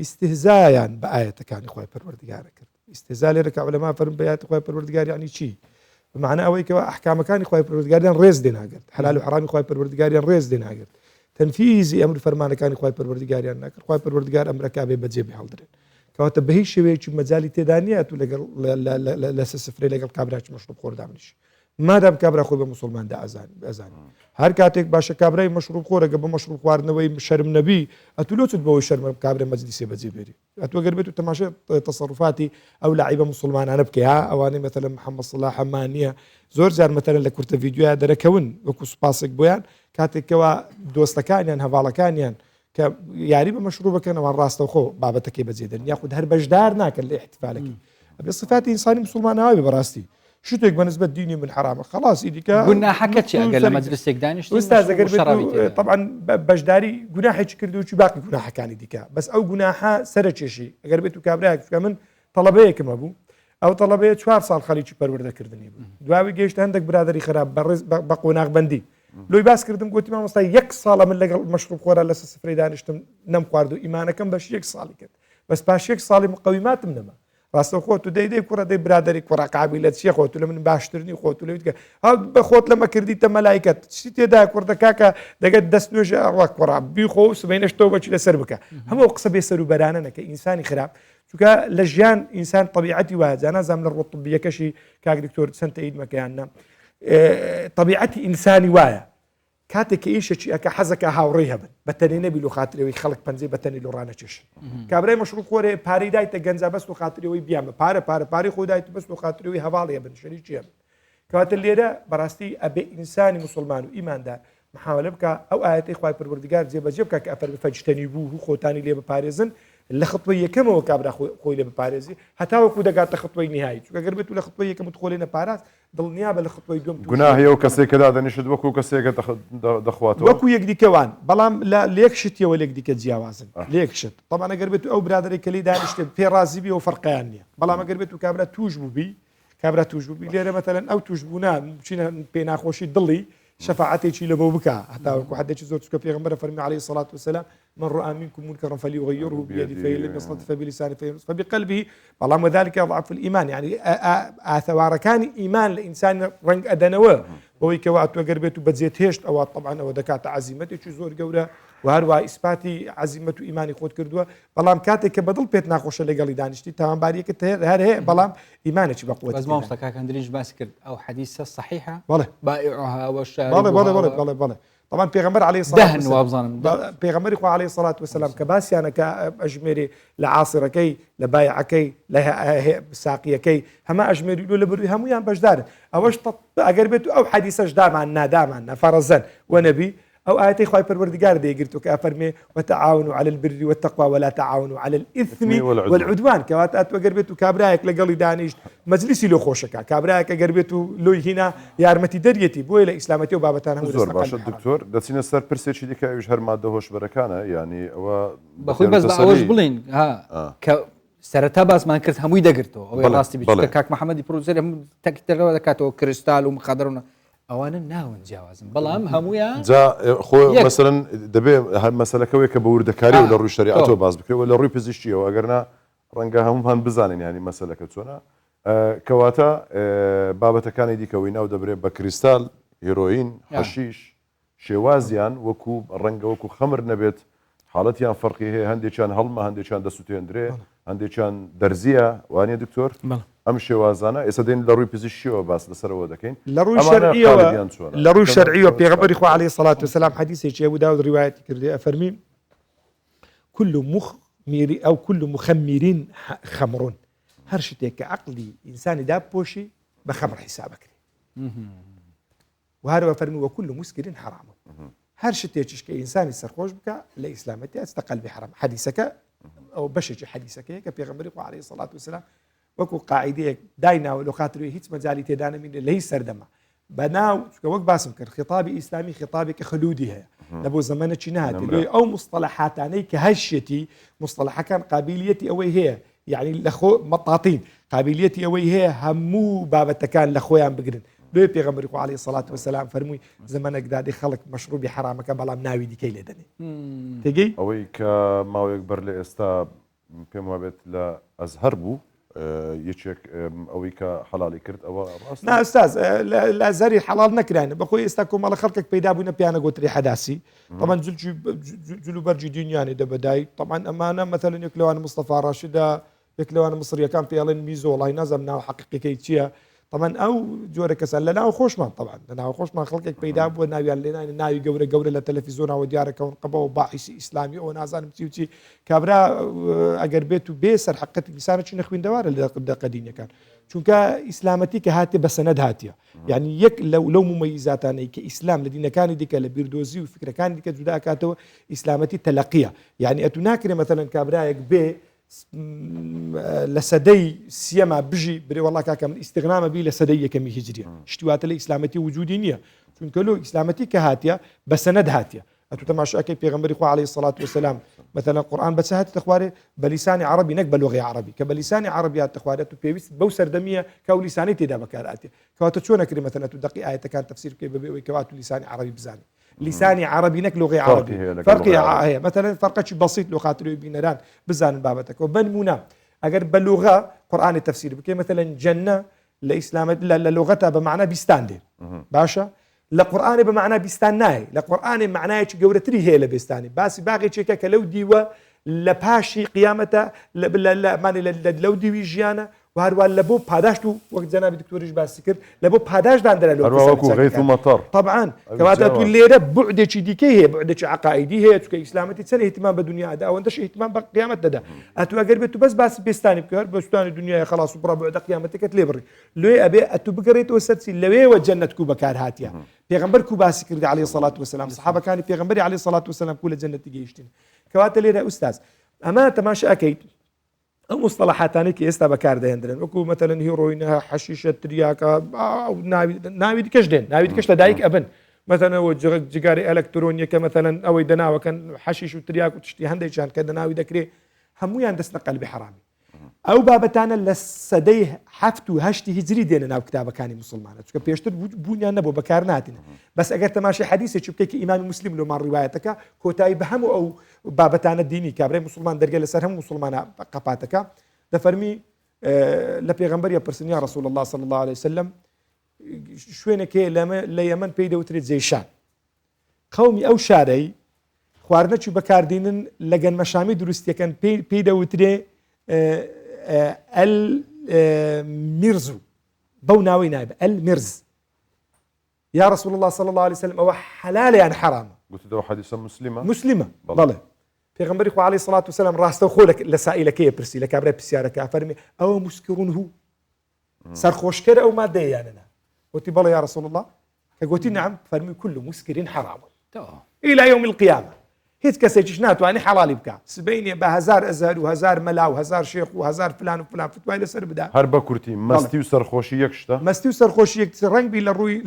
ئیستهزایان بە ئاەتەکانی خوای پەروەردیگارە کرد ئیستهزا لێرە کە عولەما فەرمون بە ئاەتی خوای پەروەردیگار یعنی چی بمعنە ئەوەی کەەوە ئەحکامەکانی خوای پەروەردیگاریان ڕێز دێناگرت حلال و حرامی خوای پەروەردیگاریان ڕێز دێناگرت تەنفیزی ئەمر فەرمانەکانی خوای پەروەردیگاریان ناکرد خوای پەروەردیگار ئەمرەکە بێ بەجێ بهێڵدرێن کەواتە بە هیچ شێوەیەکی مەجالی تێدا نیە تو لە سفرەی لەگەڵ کابراکی مەشروب خۆر دامنیش مادام کابرا خۆی بە مسلمان ئەزانی هەر کاتێک باشە کابرای مەشروب خۆرەگە بە مەشروب خواردنەوەی شەرم نەبی ئەتولۆچت بەوەی شەرمە کابرا مەجلیسێ بەجێ بێری ئەتوەگەر بێت و تەماشا تەسەڕوفاتی ئەو لاعیبە مسلمانانە بکەی ئەوانەی مەتەلەن محەممەد سڵاح حەمانیە زۆر جار مەتەلەن لە کورتە ڤیدیۆیان دەرەکەون وەکو سوپاسێک بۆیان کاتێکەوە دۆستەکانیان هەواڵەکانیان کە یاری بە مەشروبەکەنەوە ڕاستەوخۆ بابەتەکەی بەجێدەن یاخود هەر بەشدار ناکەن لە احتیفالەکەی ئەبێ صفاتی ئینسانی مسلمانەوەی بەڕاستی شتێک بەنسبەت دینی من حرامە خلاص ئیدیکە گوناحەکە چی ئەگەر لە مەجلسێک دانیشت ئوستاز ئەگەر طبعا بەشداری گوناحێکی کردوکی باقی گوناحەکانی دیکە بەس ئەو گوناحە سەرچێشی ئەگەر بێت و کابراایەکە من تەڵەبەیەکمە بوو ئەو تەڵەبەیە 4 ساڵ خەڵکی پەروەردەکردنی بوو دواوی گەیشت هەندێک برادری خراپ بەڕێز بە قۆناغبەندی لۆی باس کردم گوتی مامۆستا 1 ساڵە من لەگەڵ مەشروب خۆرە لە سفرەی دانیشتم نەم خوارد و ئیمانەکەم بەش 1 ساڵی کرد بەس پاش 1 ساڵی مقەویماتم نەما ڕاستە خۆت و دەیدەی کوڕە دەی برادری کوڕقابی لە چیە خۆت لە من باشترنی خۆت و لەویتکە بە خۆت لەمە کردیتە مەلایکەت چی تێدا کوردە کاکە دەگەت دەست نوێژە ئەڕە کوڕا بیخۆ و سبەینەشتەوە بەچی لەسەر بکە هەموو قسە بێ سەر و بەرانە نەکە ئینسانی خراپ چونکە لە ژیان ئینسان طبیعەتی وایە جانازام لە ڕۆتبیەکەشی کاک دکتۆر چەند تەئید مەکەیاننا طبیعەتی ئینسانی وایە کاتێک ئیشێکی ئەکە حەزەکە هاوڕێی هەبن بەتەنێ نەبی و خاترەوەی خەڵک پەنجەی بەتەنی لۆڕانە چێشن کابرای مەشروب خۆرێ پارەی دایتە گەنجە بەست و خاترەوەی بیامە پارەی خۆ دایت بەست و خاترەوەی هەواڵی هەبن شەریکی هەبن کەواتە لێرە بەڕاستی ئەبێ ئینسانی مسلمان و ئیماندار محاولە بکە ئەو ئاەتەی خوای پەروەردیگار جێبەجێ بکە کە ئەفەرمی فەجتەنیبوه خۆتانی لێ بپارێزن لە خطبەی یەکەمەوە کابرا خۆی لێ بپارێزی هەتاوەکو دەگاتە خطبەی نهایی چونکە گەر بێت و لە خطبەی یەکەم خۆی لێ نەپاراست دڵنیا بە لە خطبەی دوم گوناهی ئەو کەسێک کە دادەنیشت وەکو کەسێکە دەخواتەوە وەکو یەکدیکەوان بەڵام لە یەک شتیەوە لێک دیکە جیاوازن لە یەک شت طبعا ئەگەر بێت ئەو برادری کە لێ دانیشتێ پێ رازی بی و فەرقیان نییە بەڵام ئەگەر بێت و کابرا توش بووبی کابرا توش بووبی لێرە مەتەلەن ئەو توش بوونا بچینە پێ ناخۆشی دڵی شفاعتێکی لە بۆ بکە هەتاوەکو حدێکی زۆر چکە پێغەمبەر فەرمی عليه الصلاة والسلام من رأى منكم منكرا فليغيره بيده فإن لم يستطع فبلسانه فبقلبه بەڵام وذلك ضعف الإيمان يعني ئاثەوارەکانی ئیمان لە ئینسانی ڕەنگ ئەدەنەوە بەوەی کەوا تۆ گەر بێت و بەجێت هێشت ئەوە طبعا ئەوە دەکاتە عەزیمەتێکی زۆر گەورە و هەروە ئیسپاتی عەزیمەت و ئیمانی خۆت کردووە بەڵام کاتێک کە بەدڵ پێت ناخۆشە لەگەڵی دانیشتی تاوانباریەکەت هەر هەیە بەڵام ئیمانێکی بەقووەت بەس مامۆستا کاکەندریش باسی کرد ئەو حەدیثە صحیحە بەڵێ بائعها بەڵێ طبعا پێغەمبەر عليه الصلاة والسلام پێغەمبەری خوا عليه الصلاة والسلام کە باسییانەکە ئەژمێری لە عاسرەکەی لە بایعەکەی لە ساقیەکەی هەمە ئەژمێری لە بروی هەمویان بەشدارن ئەوەش ئەگەر بێت ئەو حەدیثەش دامان نادامان نەفەرەزەن وەنەبی أو آياتي خواهي پروردگار دي قلتو كأفرمي وتعاونوا على البر والتقوى ولا تعاونوا على الإثم والعدوان كواتات وقربتو كابرايك لقلي دانيش مجلسي لو خوشكا كابرايك قربتو لو هنا يارمتي دريتي بويلة إسلامتي وبابتان هم زور باشا الدكتور دسينا سر برسيتشي ديكا يجهر مادة هوش بركانة يعني هو بخوي بس بأوش بلين ها سرتا باس ما كرت هموي دقرتو أو راستي بيجي كاك محمد بروزير هم تكتر كاتو كريستال ومخدرنا ئەوانە ناون جیاوازن بەڵام هەمویان جا خۆ مەسەرەن دەبێ هەر مەسەلەکەوەی کە بە وردەکاری و لە ڕووی شەریعەتەوە باز بکرێەوە لە ڕووی پزیشکیەوە ئەگەرنا ڕەنگە هەمومان بزانین ینی مەسەلەکە چۆنە کەواتە بابەتەکانی دیکەوەی ناو دەبرێت بە کریستال هیرۆین حەشیش شێوازیان وەکو ڕەنگە وەکو خەمر نەبێت حاڵەتیان فەرقی هەیە هەندێکیان هەڵمە هەندێکیان دەسووتێندرێ هەندێکیان دەرزیە وانە دکتۆر ئەم شێوازانە ئێستا دێن لە ڕووی پزیشکیەوە باس لەسەرەوە دەکەین لە ڕووی شەرعیەوە پێغەمبەری خوا عليه الصلاة والسلام حدیثێکی ئەبوو داود ڕیوایەتی کردێ ئەفەرمی كل مخمر أو كل مخمر خمر هەر شتێک کە عەقلی ئینسانی داپۆشی بە خەمر حیساب بکرێ و هەروە فەرمی وكل مسكر حرام هەر شتێکیش کە ئینسانی سەرخۆش بکە لە ئیسلامەتی ئەستە قەلبی حرام حدیثەکە ئەو بەشێکی حدیثەکەیە کە پێغەمبەری خوا عليه الصلاة والسلام وەکو قاعدەیەک دایناوە لە خاتروی هیچ مەجالی تێدا نەمینێ لە هیچ سەردەما بەناو وەک باسم کرد خطابی ئیسلامی خطابێکی خلودی هەیە لە بۆ زەمانێکی نهاتی لێ ئەو مصطلحاتانەی کە هەشێتی مصطلحەکان قابلیەتی ئەوەی هەیە یعنی لە خۆ مەطاتین قابلیەتی ئەوەی هەیە هەموو بابەتەکان لە خۆیان بگرن لێ پێغەمبەری خوا عليه الصلاة والسلام فەرمووی زەمانێکدا دێ خەڵک مەشروبی حرامەکە بەڵام ناوی دیکەی لێ دەنێ تێگەی ئەوەی کە ماوەیەک بەر لە ئێستا پێم وابێت لە ئەزهەر بوو یەکێک ئەوەی کە حەڵالی کرد ئەوە ڕاست نا ئستاز لە زەری حەڵال نەکرانە بەخۆی ئێستا کۆمەڵە خەڵکێک پەیدا بووینە پیانە گۆتری حەداسی طبعا جلوبەرجی دنیانی دەبەدای طبعا ئەمانە مەثەلەن یەک لەوانە مستەفا ڕاشیدا یەک لەوانە مصریەکان پێڵێن میزۆ وڵای نازەم ناو حەقیقەکەی چییە طبعا ئەو جۆرە کەسان لە ناو خۆشمان طبعا لە ناو خۆشمان خەڵکێک پەیدا بووە ناویان لێنانی ناوی گەورە لە تەلەڤیزۆنەوە دیارەکەون قەبەوە باعیسی ئیسلامی ئەوە نازانم چی و چی کابرا ئەگەر بێت و بێ سەر حەقەتی ئینسانێکی نەخوێندەوارە لە دەقە دینەکان چونکە ئیسلامەتی کە هاتێ بە سەنەد هاتیە یعنی یەک لەو ممەیزاتانەی کە ئیسلام لە دینەکانی دیکە لە بیردۆزی و فکرەکانی دیکە جودا ئەکاتەوە ئیسلامەتی تەلەقیە یعنی ئەتو ناکرێ مەثەلەن کابرایەک بێ لە سەدەی سیەما بژی برێ وەڵا کاکەم ئیستیغنامە بی لە سەدەی یەکەمی هیجریە شتیواتە لە ئیسلامەتی وجودی نییە چونکە لۆ ئیسلامەتی کە هاتیە بە سەنەد هاتیە ئەتو تەماشاکەی پێغەمبەری خوا عليه الصلاة والسلام مثلا قورآن بەچ هاتێتە خوارێ بە لیسانی عەرەبی نەک بە لوغەی عەرەبی کە بە لیسانی عەرەبی هاتێتە خوارێت و پێویست بەو سەردەمیە کە ئەو لیسانەی تێدا بەکارهاتێ کەواتە چۆن نەکرێ مثلا تو دقی ئاەتەکان تەفسیر بکەی بەبێ ئەوەی کەواتە لیسانی عەرەبی بزانێ لسانی عربي نك لغة عربي فرقي هي مثلا فرقة بسيط لو خاطروا بينران بزان بابتك وبنمونا اگر باللغة قرآن التفسير بكي مثلا جنة لإسلام للغتها بمعنى بيستاندي باشا لقرآن بمعنى بيستان ناي لقرآن معناه جورتري هي لبيستاني بس باقي شيء كلو ديوا لباشي قيامته ماني لو ديوي جيانا وهروال لبو باداشتو وقت جناب دكتور باس كرد لبو باداش داندرا لو هروكو غيث ومطر طبعا كواتا توليره بعده ديكي هي بعده عقائدي هي كاسلامتي تسنى اهتمام بالدنيا دا وانتش اهتمام بقيامه دا اتو اقربتو بس بيستاني بكر بستاني الدنيا خلاص برا بعد قيامتك تليبري لو ابي اتو بقريت وسدسي لوي وجنتكو بكار هاتيا پیغمبر کو باس كرد عليه الصلاه والسلام صحابه كان پیغمبر عليه الصلاه والسلام كل جنه تجيشتين كواتا ليره استاذ ئەمە تەماشاکەیت ئەو مستەڵەحاتانەی کە ئێستا بەکاردەهێنرێن وەکو مەتەلەن هیڕۆینە حەشیشە تریاکە ناوی دیکەش دێن ناوی دیکەش لە دایک ئەبن مەتەنەوە جگاری ئەلکترۆنیەکە مەتەلەن ئەوەی دەناوەکەن حەشیش و تریاک و تشتی هەندێکیان کە دەناوی دەکرێت هەمویان دەستنە قەلبی حەرامی ئەو بابەتانە لە سەدەی هەفت و هەشتی هیجری دێنە ناو کتابەکانی مسلمانە چکە پێشتر بوونیان نەبوو بەکار ناتینە بەس ئەگەر تەماشای حەدیثێکی بکەی ئیمامی مسلم لەمان ڕیوایەتەکە کۆتایی بە هەموو ئەو بابەتانە دینی کابرای مسلمان دەرگە لەسەر هەموو مسلمانە قەپاتەکە دەفەرمی لە پێغەمبەر پرسنیا رسول الله صلی الله عليه وسلم شوێنێکێ لە یەمەن پێی دەوترێت جێشان قەومی ئەو شارەی خواردنەکی بەکاردێنن لە گەنمەشامی دروستیەکەن پێی دەوترێ المرزو بەو ناوەی نایبە المرز یا رسول الله صلی الله عليه وسلم ئەوە حەلالە یان حەرامە گوتیەوە حەدیثە مسلمە بەڵێ پێغەمبەری خوا عەلەیهی سەڵات وسەلام ڕاستە خۆ لە سائیلەکەی پرسی لە کابرای پرسیارەکە فەرمی ئەوە مسکرون هو سەرخۆشکەر ئەو مادەیانەنا وتی بەڵێ یا رسول الله کە گوتی نعم فەرمی كل مسكر حرام إلى يوم القيامة هیچ کەسێکیش ناتوانێت حەڵالی بکە سبەینێ بە 1000 ئەزار و 1000 مەلا و 1000 شێخ و 1000 فلان و فلان فتوای لەسەر بدا هەر بە کورتی مەستی و سەرخۆشی یەک شتە مەستی و سەرخۆشی یەک ڕەنگبی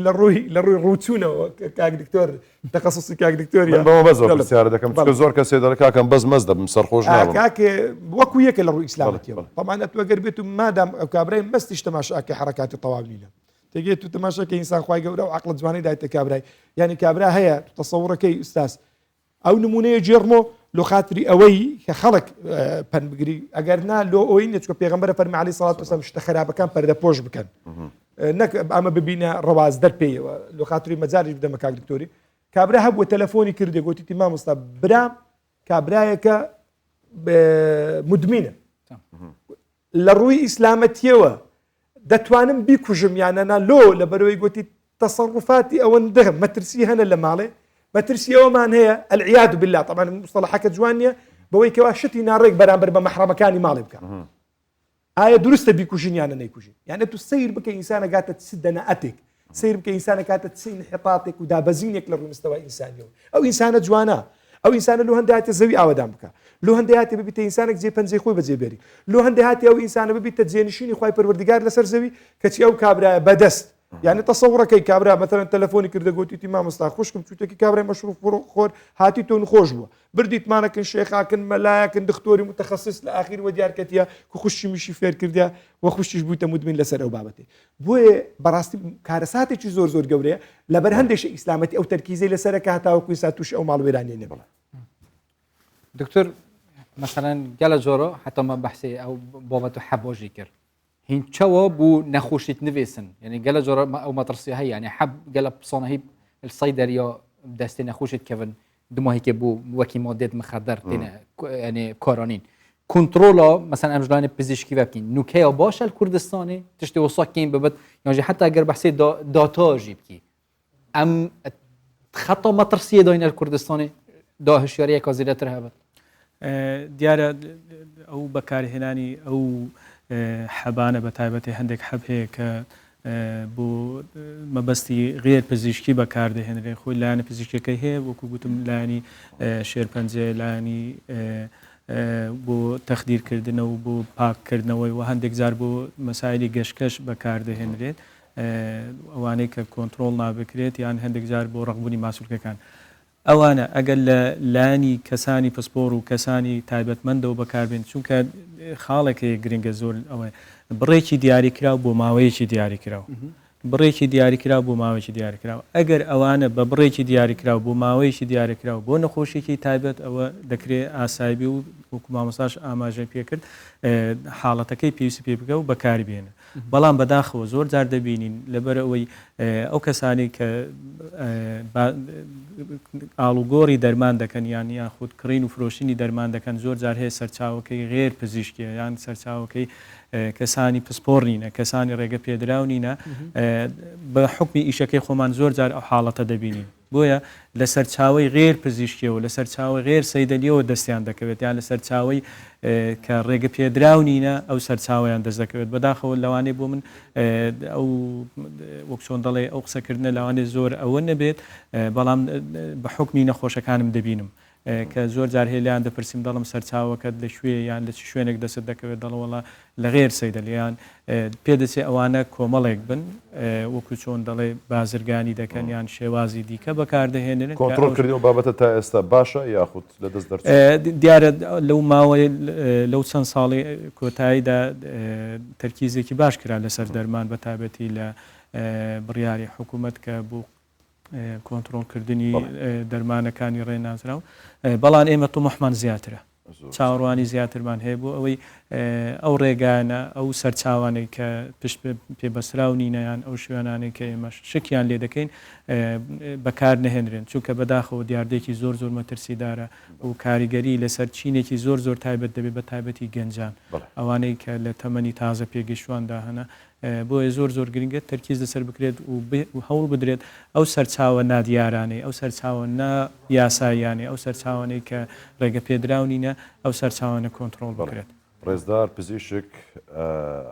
لە ڕووی ڕووچوونەوە کاک دکتۆر تەخەسوسی کاک دکتۆریە بەمە بەزەوە پرسیارە دەکەم چکە زۆر کەسێ دەڵێ کاکەم بەس مەز دەبم سەرخۆش نابم کاکێ وەکو یەکە لە ڕووی ئیسلامەتیەوە طبعاً ئەتوە گەر بێت و مادام ئەو کابرای مەستیش تەماشاکە حرەکاتی تەواو نینە تێگێت و تەماشاکە ئینسان خوای گەورە و عەقڵ جوانی دایتە کابرای یعنی کابرا هەیە تەسەوڕەکەی ئوستاز ئەو نمونەیە جێڕمۆ لۆ خاتری ئەوەی کە خەڵک پەن بگری ئەگەر نا لۆ ئەوەی نێت کە پێغەمبەر فەرمی عەلەیهی سەڵات وسەلام شتە خراپەکان پەردەپۆش بکەن نەک ئەمە ببینە ڕەواز دەرپێیەوە لۆ خاتری مەجاریش بدەمە کاک دکتۆری کابرا هەبووە تەلەفۆنی کردێ گوتی مامۆستا برام کابرایەکە مدمینە لە ڕووی ئیسلامەتیەوە دەتوانم بیکوژم یانەنا لۆ لەبەرەوەی گوتی تەسەڕوفاتی ئەوەندە مەترسی هەنە لە ماڵێ مەترسی ئەومان هەیە العیاذ بالله طبعا مصطلحەکە جوان نییە بەوەی کەوا شتی ناڕێک بەرامبەر بە مەحرەمەکانی ماڵی بکە ئایا دروستە بیکوژین یانە نەیکوژین یانە تو سیر بکە ئینسانە گاتە دەنەئەتێک سیر بکە ئینسانە کاتە انحطاطێک و دابەزینێک لە ڕووی مستەوای ئینسانیەوە ئەو ئینسانە جوانە ئەو ئینسانە لۆ هەندێک زەوی ئاوادان بکە لۆ هەندێک ببیتە ئینسانێک جێ پەنجەی خۆی بەجێبێری لۆ هەندێک ئەو ئینسانە ببیتە جێنشینی خوای پەروەردگار لەسەر زەوی کەچی ئەو کابرایە بەدەست يعني تصورەکەی کابرا مثلا تەلەفۆنی کردە گوتی مامۆستا خوشکم چوتێکی کابرای مەشروف خۆر هاتی تۆ خۆش بووە بردیتمانەکەن شێخاکن مەلایەکن دکتۆری متخصص لە ئاخیر وە دیارکەتیە کە خوشی میشی فێر کردیا وە خوشتیش بوویتە مدمین لەسەر ئەو بابەتێ بۆیە بەڕاستی کارەساتێکی زۆر زۆر گەورەیە لەبەر هەندێک ئیسلامەتی ئەو تەرکیزەی لەسەرەکە هەتاوەکو ئێستا توش ئەو ماڵوێرانیە نێ دکتۆر مثلا گەلە جۆرە حتا مە بەحسی ئەو بابەت و حەبۆژی کرد هینچەوە بوو نەخۆشیت نوێسن یعنی گەلە جۆرە ئەو مەترسی هەیە یعنی حەب گەلە پسۆنەهی الصيدلية دەستێ نەخۆشیت کەون دماهێکێ بوو وەکی مادێت مخدر تێنە ینی کۆرانین کنترۆڵە مثلا ئەم ژلانی پزیشکی بکەین نوکەیە باشە کوردستانی تشتی وساکین ببێت یانجی حتا ئەگەر بەحسی داتاژی بکی ئەم خەتە مەترسیە داینە کوردستانی داهشیاریەکە زیاتر هەبێت دیارە ئەو بەکارهێنانی ئەو حەبانە بە تایبەتی هەندێک حەب هەیە کە بۆ مەبەستی غێر پزیشکی بەکاردەهێنرێ خۆی لایەنە پزیشکەکەی هەیە وەکو گوتم لایانی شێرپەنجە لایانی بۆ تەخدیرکردنەوە بۆ پاککردنەوەی و هەندێک جار بۆ مەسایلی گەشتکەش بەکاردەهێنرێت ئەوانەی کە کۆنتترۆل نابکرێت یان هەندێک جار بۆ ڕەقبوونی ماسوولکەکان ئەوانە ئەگەر لە لانی کەسانی پسپۆر و کەسانی تایبەتمەندەوە بەکاربێن چونکە خاڵێکی گرنگە زۆر ئەوە بڕێکی دیاریکراو بۆ ماوەیەکی دیاریکراو بڕێکی دیاریکراو بۆ ماوەیەکی دیاریکراو ئەگەر ئەوانە بە بڕێکی دیاریکراو بۆ ماوەیەکی دیاریکراو بۆ نەخۆشیێکی تایبەت ئەوە دەکرێت ئاسایبی و وەکو مامۆستاش ئاماژە پێکرد حاڵەتەکەی پێویستی پێ بکە و بەکاری بێنە بەڵام بەداخەوە زۆر جار دەبینین لەبەر ئەوەی ئەو کەسانی کە ئاڵوگۆڕی دەرمان دەکەن یان یاخود کڕین و فرۆشتنی دەرمان دەکەن زۆر جار هەیە سەرچاوەکەی غێر پزیشکیە یان سەرچاوەکەی کەسانی پسپۆڕ نینە کەسانی ڕێگە پێدراو نینە بە حکمی ئیشەکەی خۆمان زۆر جار ئەو حاڵەتە دەبینین بۆیە لە سەرچاوی غێر پزیشکیەوە لە سەرچاوی غێر سەیدەلیەوە دەستیان دەکەوێت یان لە سەرچاوی کە ڕێگە پێدراو نینە ئەو سەرچاویان دەست دەکەوێت بەداخەوە لەوانەیە بۆ من ئەو وەک چۆن دەڵێ ئەو قسەکردنە لەوانێ زۆر ئەوە نەبێت بەڵام بە حکمی نەخۆشەکانم دەبینم کە زۆر جار هێلیان دەپرسیم دەڵم سەرچاوەکەت لە شوێ یان لە شوێنێک دەست دەکەوێت دەڵەوەڵە لە غێر سەیدەلیان پێدەچێ ئەوانە کۆمەڵێک بن وەکو چۆن دەڵێ بازرگانی دەکەن یان شێوازی دیکە بەکاردەهێنن کۆنتڕۆلکردنەوە بابەتە تا ئێستا باشە یاخود لە دەست دەرچێت دیارە لەو ماوەی لەو چەند ساڵی کۆتاییدا تەرکیزێکی باش کرا لەسەر دەرمان بە تایبەتی لە بڕیاری حکوومەت کە بوو کۆنتڕۆلکردنی دەرمانەکانی ڕێناسراو بەڵام ئێمە تومەحمان زیاترە چاوەڕوانی زیاترمان هەیە بۆ ئەوەی ئەو ڕێگانە ئەو سەرچاوانەی کە پشت پێبەسراو نینەیان ئەو شوێنانەی کە ئێمە شکیان لێ دەکەین بەکار نەهێنرێن چونکە بەداخەوە دیاردێکی زۆر زۆر مەترسیدارە و کاریگەری لەسەر چینێکی زۆر زۆر تایبەت دەبێت بە تایبەتی گەنجان ئەوانەی کە لە تەمەنی تازە پێگەشتواندا هەنا بۆیە زۆر زۆر گرنگە تەرکیز لەسەر بکرێت و هەوڵ بدرێت ئەو سەرچاوە نادیارانەی ئەو سەرچاوە نا یاساییانەی ئەو سەرچاوانەی کە ڕێگە پێدراونینە ئەو سەرچاوانە کۆنتڕۆل بکرێت. ڕێزدار پزیشک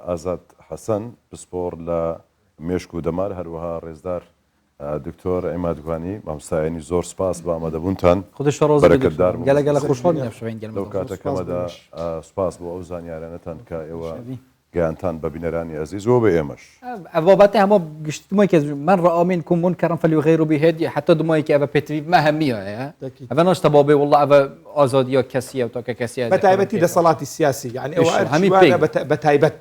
ئازاد حەسەن پسپۆر لە مێشک و دەمار هەروەها ڕێزدار دکتۆر ئەیمادگوانی مامۆستایانی زۆر سپاس بە ئامادەبوونتان بەرەکەتدار گەلە خۆشحاڵ لەو کاتەکەمەدا سپاس بۆ ئەو زانیارانەتان کە ئێوە گیانتان بە بینەرانی عزیز و بە ئێمەش بابەتی هەموو گشتمەی کە من رأى منكم منكرا فليغيروا بيده حتى دمای که ئەوە پێتری مەهەمیە ئەوە ناشتە بابێ والله ئەوە ئازادیە کەسیە و تاکە کەسیە بەتایبەتی دەسەڵاتی سیاسی یعنی ئەوە بەتایبەت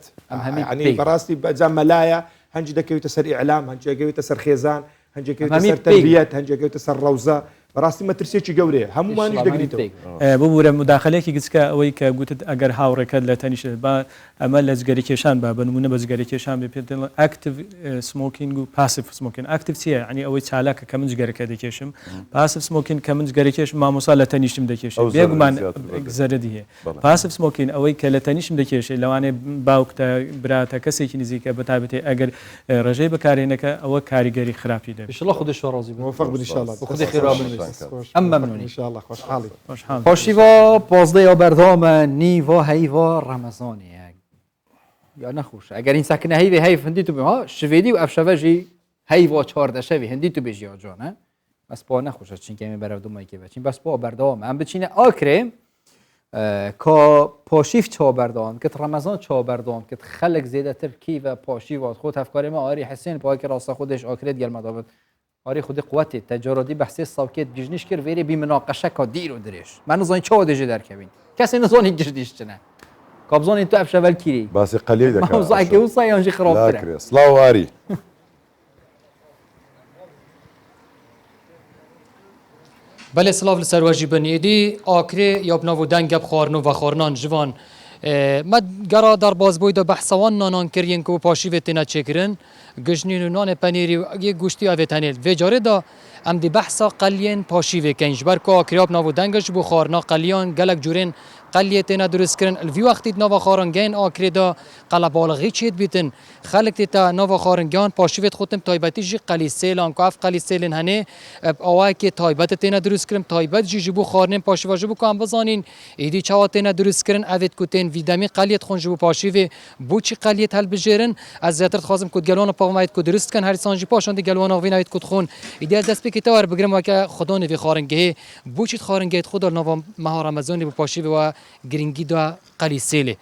ینی بەڕاستی بەجا مەلایە هەنجی دەکەوێتە سەر ئیعلام هەنجێکەوێتە سەر خێزان هەنجێکەوێتە سەر تەربیەت هەنجێکەوێتە سەر ڕەوزە بەڕاستی مەترسێکی گەورەیە هەمومانیش دەگریتەوە ببوورە مداخلەیەکی گچکە ئەوەی کە گوتت ئەگەر هاوڕێکەت لە تەنیشت با ئەمە لە جگەری کێشان با بنمونە بە جگەری کێشان بێ پێ ئاکتیڤ سمۆکینگ و پاسیڤ سمۆکین ئاکتیڤ چییە ینی ئەوەی چالاکە کە من جگەرەکە دەکێشم پاسیڤ سمۆکین کە من جگەری کێشم مامۆسا لە تەنیشتم دەکێشم بێگومان زەرەدی هەیە پاسیڤ سمۆکین ئەوەی کە لە تەنیشم دەکێشێ لەوانێ باوکتە براتە کەسێکی نزیکە بەتابەتێ ئەگەر ڕێژەی بەکارێنەکە ئەوە کاریگەری خراپی دەبێت الله خودش راضی موفق بن ان شاء الله خودی خیر ام ممنونی ان شاء الله خوشحالی پاشیوا 15 بردام نیوا هیوا رمضانی یا نخوش اگر این سکنه هی هندی تو ها شویدی و افشوجی هیوا 14 شوی هندی تو بجی جانه بس با نخوش چین که می برام دومای که بچین بس با بردام ام بچینه آکره که پاشیف چا بردان که رمضان چا بردان که خلق زیاده تر کی و پاشیوات خود افکار ما آری حسین پای که راست خودش آکرید گل مداوت آری خود قوتی تجاردی بحثی ساکت گیجنیش کرد وری بی مناقشه کا دیر و درش من نزانی چه دیجی در کبین کسی نزانی گیجنیش چنه کابزان این تو افش اول کیری باسی قلیل دکار موضوع که وصای آنجی خراب کرد سلاو آری بله سلاف لسر واجی بنیدی آکری یا بناو دنگ بخارنو و خارنان جوان مد گرا در بازبوی دا بحثوان نانان کرین که پاشی ویتنا چکرن گشنین و نان پنیری و یه گوشتی آویتانیل و جاره دا ام دی بحثا قلیان پاشی وکنج برکو آکریاب ناو دنگش بو خارنا قلیان گلک جورین قلیتنا درست کرن الوی وقتی ناو خارنگین آکری دا قلبالغی چید بیتن خلق تا ناو خارنگان پاشی ویت خودم تایبتی جی قلی سیلان کاف قلی سیلن هنه اوای که تایبت تنا درست کرن تایبت جی بو خارنن پاشی واجب کو ام بزانین ایدی چاوتنا درست کرن اوید کوتن ویدامی قلیت خونج بو پاشی و بو چی قلیت هل بجرن از زیاتر خازم کد گلوان پاومایت کو درست کن هر سانجی پاشان دی گلوان اوینایت کد خون ایدی از دست بکیتا ور بگرم واکه خدا نوی خارنگه بو چی خارنگه خدا ناو مهار رمضان بو پاشی و گرینگی دا قلی سیله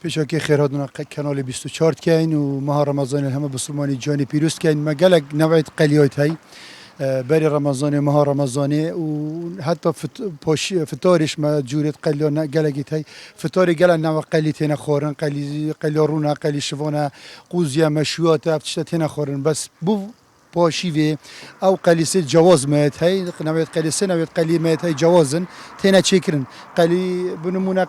پیشا که خیراتنا کانال 24 کین و ماه رمضان همه بسلمانی جانی پیروز کین مگلک نوعیت قلیات هی بری رمضان ماه رمضانی و حتی فطارش ما جورت قلیان گلگیت هی فطاری گل نوع قلیتین خورن قلیارونا قلی شوانه قوزیا مشویات افتشتین خورن بس بو پاشیوی او قلیسه جواز میت هی نوعیت قلیسه نوعیت قلی میت هی جوازن تینا چیکرن قلی بنمونه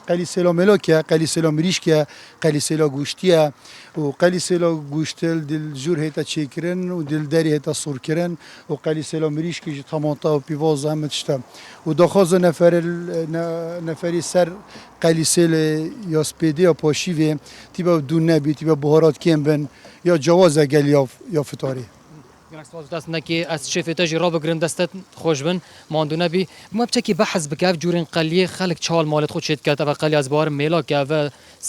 قلی سلا ملاکه قلی سلا مریشکه قلی سلا گوشتیه و قلی سلا گوشتل دل جور هیتا چیکرن و دل دری هیتا صور کرن و قلی سلا مریشکی جی تمانتا و پیواز همه تشتا و داخواز نفری سر قلی سلا یا سپیده یا پاشیوی تیبا دون نبی تیبا بهارات کم بن یا جواز گل یا فطاری دەست نەکی ئەس شێفێتەژی ڕابگرن دەستت خۆش بن ماندوو نەبی مە بچێکی بەحەز بکەف جوورین قەلیە خەڵک چاڵ ماڵت خۆ چێت کات ئەە قەلی از بارم مێلاکەوە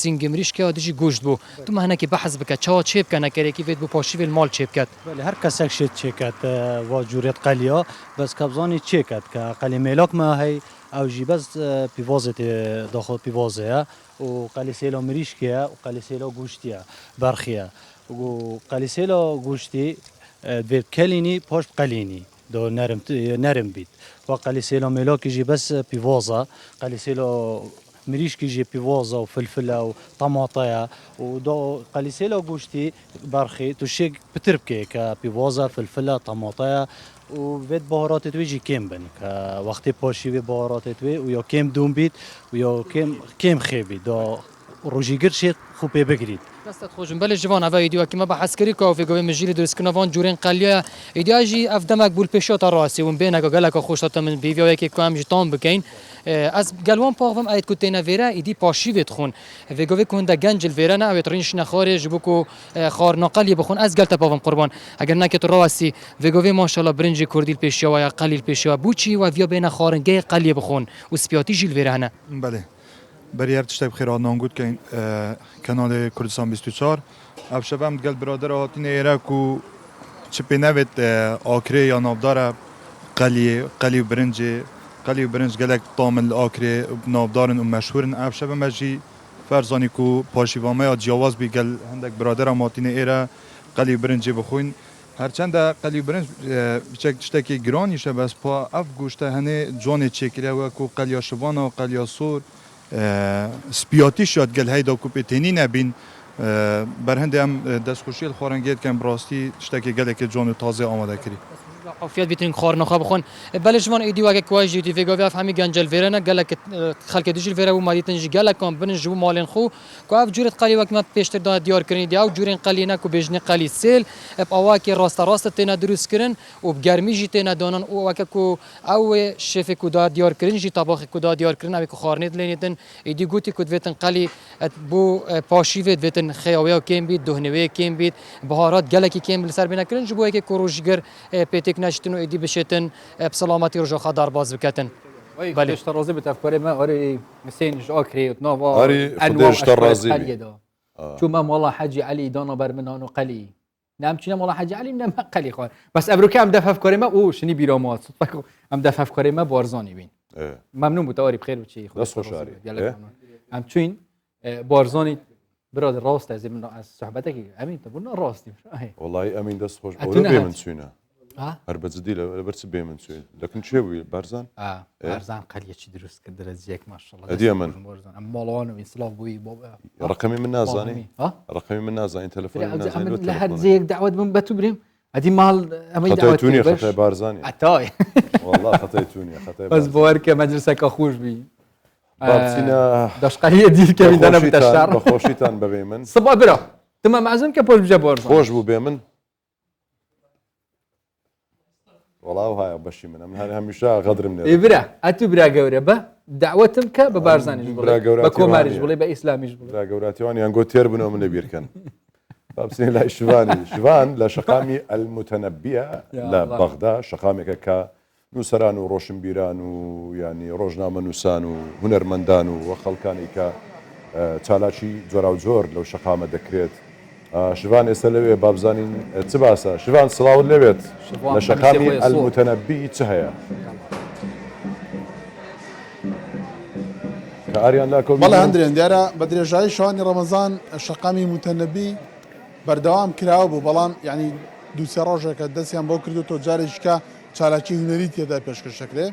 سنگمریشکەوە دژی گوشت بوو تو هەنێکی بەحەز بکە چاوا چێ بکە نەکەرێکی بێت بوو پاشیوێ ماڵ چێ بکات هەر کەسێک شێت چێکات وا جوورێت قەلیا بەس کەبزانی چێکات کە قەلی مێلاکمە هەی ئەوژی بەس پیڤازێت داخۆ پیڤازەیە و قەلیسێلا مریشکەیە و قەلیسێلا گوشتیە بەرخیە و قەلیسێلا گوشتی بێت کەلینی پاشت قەلینی دو نەرم بیت و قەلیسێلا مێلاکیژی بەس پیڤازە قەلیسێلا مریشکیژی پیڤازە و فلفلە و تەماتەیە و دو قەلیسێلا گوشتی بەرخی تو شێک پتر بکەی کە پیڤازە فلفلە تەماتەیە و بێت بەهاراتت وێژی کێم بن کە وەختی پاشیوێ بەهاراتت وێ و یا کێم دوم بیت و یا کێم خێ بیت دا ڕۆژیگر شێت خوب پێ بگریت دەستت خۆشم بەلێ ژوان ئەوە ئیدیوەکیمە بە حەسکەری کاوێگەوەی مژیری دروستکردنەوان جوورین قەلیە ئیدیاژی ئەف دەمەک بوو پێشۆتە ڕاستی ون بێنەکە گەلەکە خۆشتە من بیڤیەوەیەکی کوامژی تام بکەین ئەس گەلوان پاڵم ئەیت کوتێنە vێرە ئیدی پاشیوێت خۆن vێگەوێ کوندە گەنجل vێرە ناوێت ڕینش نەخۆرێ ji بوو خارناقەلی بخۆن ئەس گەلتە پاڵم قوربان ئەگەر ناکێت ڕاستی vێگەوێ ماشەڵە برنجی کوردی پێشەوە یا قەلیل پێشەوە بووچی و vیا بێنە خارنگەی قەلیە بخۆن و سپیاتی ژیل vێرە هەنە بله برای هر تشتای بخیر آدنانگود که این کانال کردستان 24 افشبم گل برادر هاتین ایرک و چپی نوید آکره یا نابدار قلی و برنج گلک طامل آکره نابدارن و مشهورن افشبم اجی فرزانی کو پاشیوامه یا جیاواز بی گل هندک برادر هاتین ایره قلی و برنج بخوین هرچند قلی و برنج بچک تشتای گرانیشه بس پا اف گوشته هنه جان چکره و کو قلیا شبانه و قلیا سور سپیاتی شد گل هیدا کوپیتینی نبین برهنده هم دستخوشی خورنگیت کم براستی تشتکی گله که جان تازه آماده کردی عافیت بیتین خارناخا بخون بلش من ایدی وقت کوای جیتی فیگاوی اف همی گنجل ویرنا گلک خلک دیجل ویرا و مادیتن جی گلک کام بن جو مالن خو کوف جورت قلی وقت ما پیشتر دا دیار کردن دی او جورین قلی نه کو بجنی قلی سیل اب اواکی راست تینا دروس کردن و بگرمی جی تینا دانن او وقت کو او شف کو دا دیار کردن جی طباخ کو دا دیار کردن ابی کو خارنید لینیتن ایدی گوتی کو ویتن قلی بو پاشیوت ویتن خیاوی کیم بید دهنوی کیم بید بهارات گلکی کیم سر بنا کردن جو که کوروشگر پیتک نشتن و ایدی بشتن بسلامتی رجا خدار باز بکتن بله اشترازی بتفکر ما آره مسین جاکری اتناوا آره خودش ترازی شو ما والله حاجي علي دانا برمنان وقلي نعم چنم والله حاجي علي نعم قلي خان بس ابروك هم دفع افكاري ما او شني بيرامات صدق هم دفع افكاري ما بارزاني بين ممنون بتواري بخير وشي دست خوش آری هم چوين بارزاني برادر راست از من از صحبتك امين تقولنا راستي والله امين دست خوش اول بيمن سوينا هر بزدي لبرس بيمن سوين لكن شوي بارزان بارزان قليه شي دروس كدر زيك ما شاء الله هدي من مالان وينسلاف بوي بابا رقمي من نازاني رقمي من نازاني تليفوني من نازاني لحد زيك دعوه من بتبرم هدي مال امي خطيتوني خطي بارزاني عتاي والله خطيتوني بس بوارك مجلسك اخوش بي بابتنا داش قليه دي كمين انا بتشعر بخوشيتان ببيمن صبا برا تمام معزوم كبول بجبور خوش بو بيمن والله وهاي بشي من هذا هميشه غدر من إبرة أتبرا جورة با دعوتهم كببارزاني بكومارج بولي بإسلامي بولي برا جوراتي واني أنقول تيربنا من بيركن بابسين لا شوان لا شقامي المتنبية لا بغداد شقامي كا نوسران وروشن بيران ويعني روجنامة نوسان وهنرمندان وخلكاني كا تالاشي زورا وزور لو شقامة دكريت شوان اسلوي بابزانين تباسا شوان صلاة الليبت لشقامي المتنبي تهيا كاريان لاكو والله هندرين ديارة بدري جاي شواني رمضان شقامي متنبي بردوام كراو بلان يعني دو سراجة كدسيان بوكردو تو جاريش كا چالاكي هنري تيدا بيشكر شكله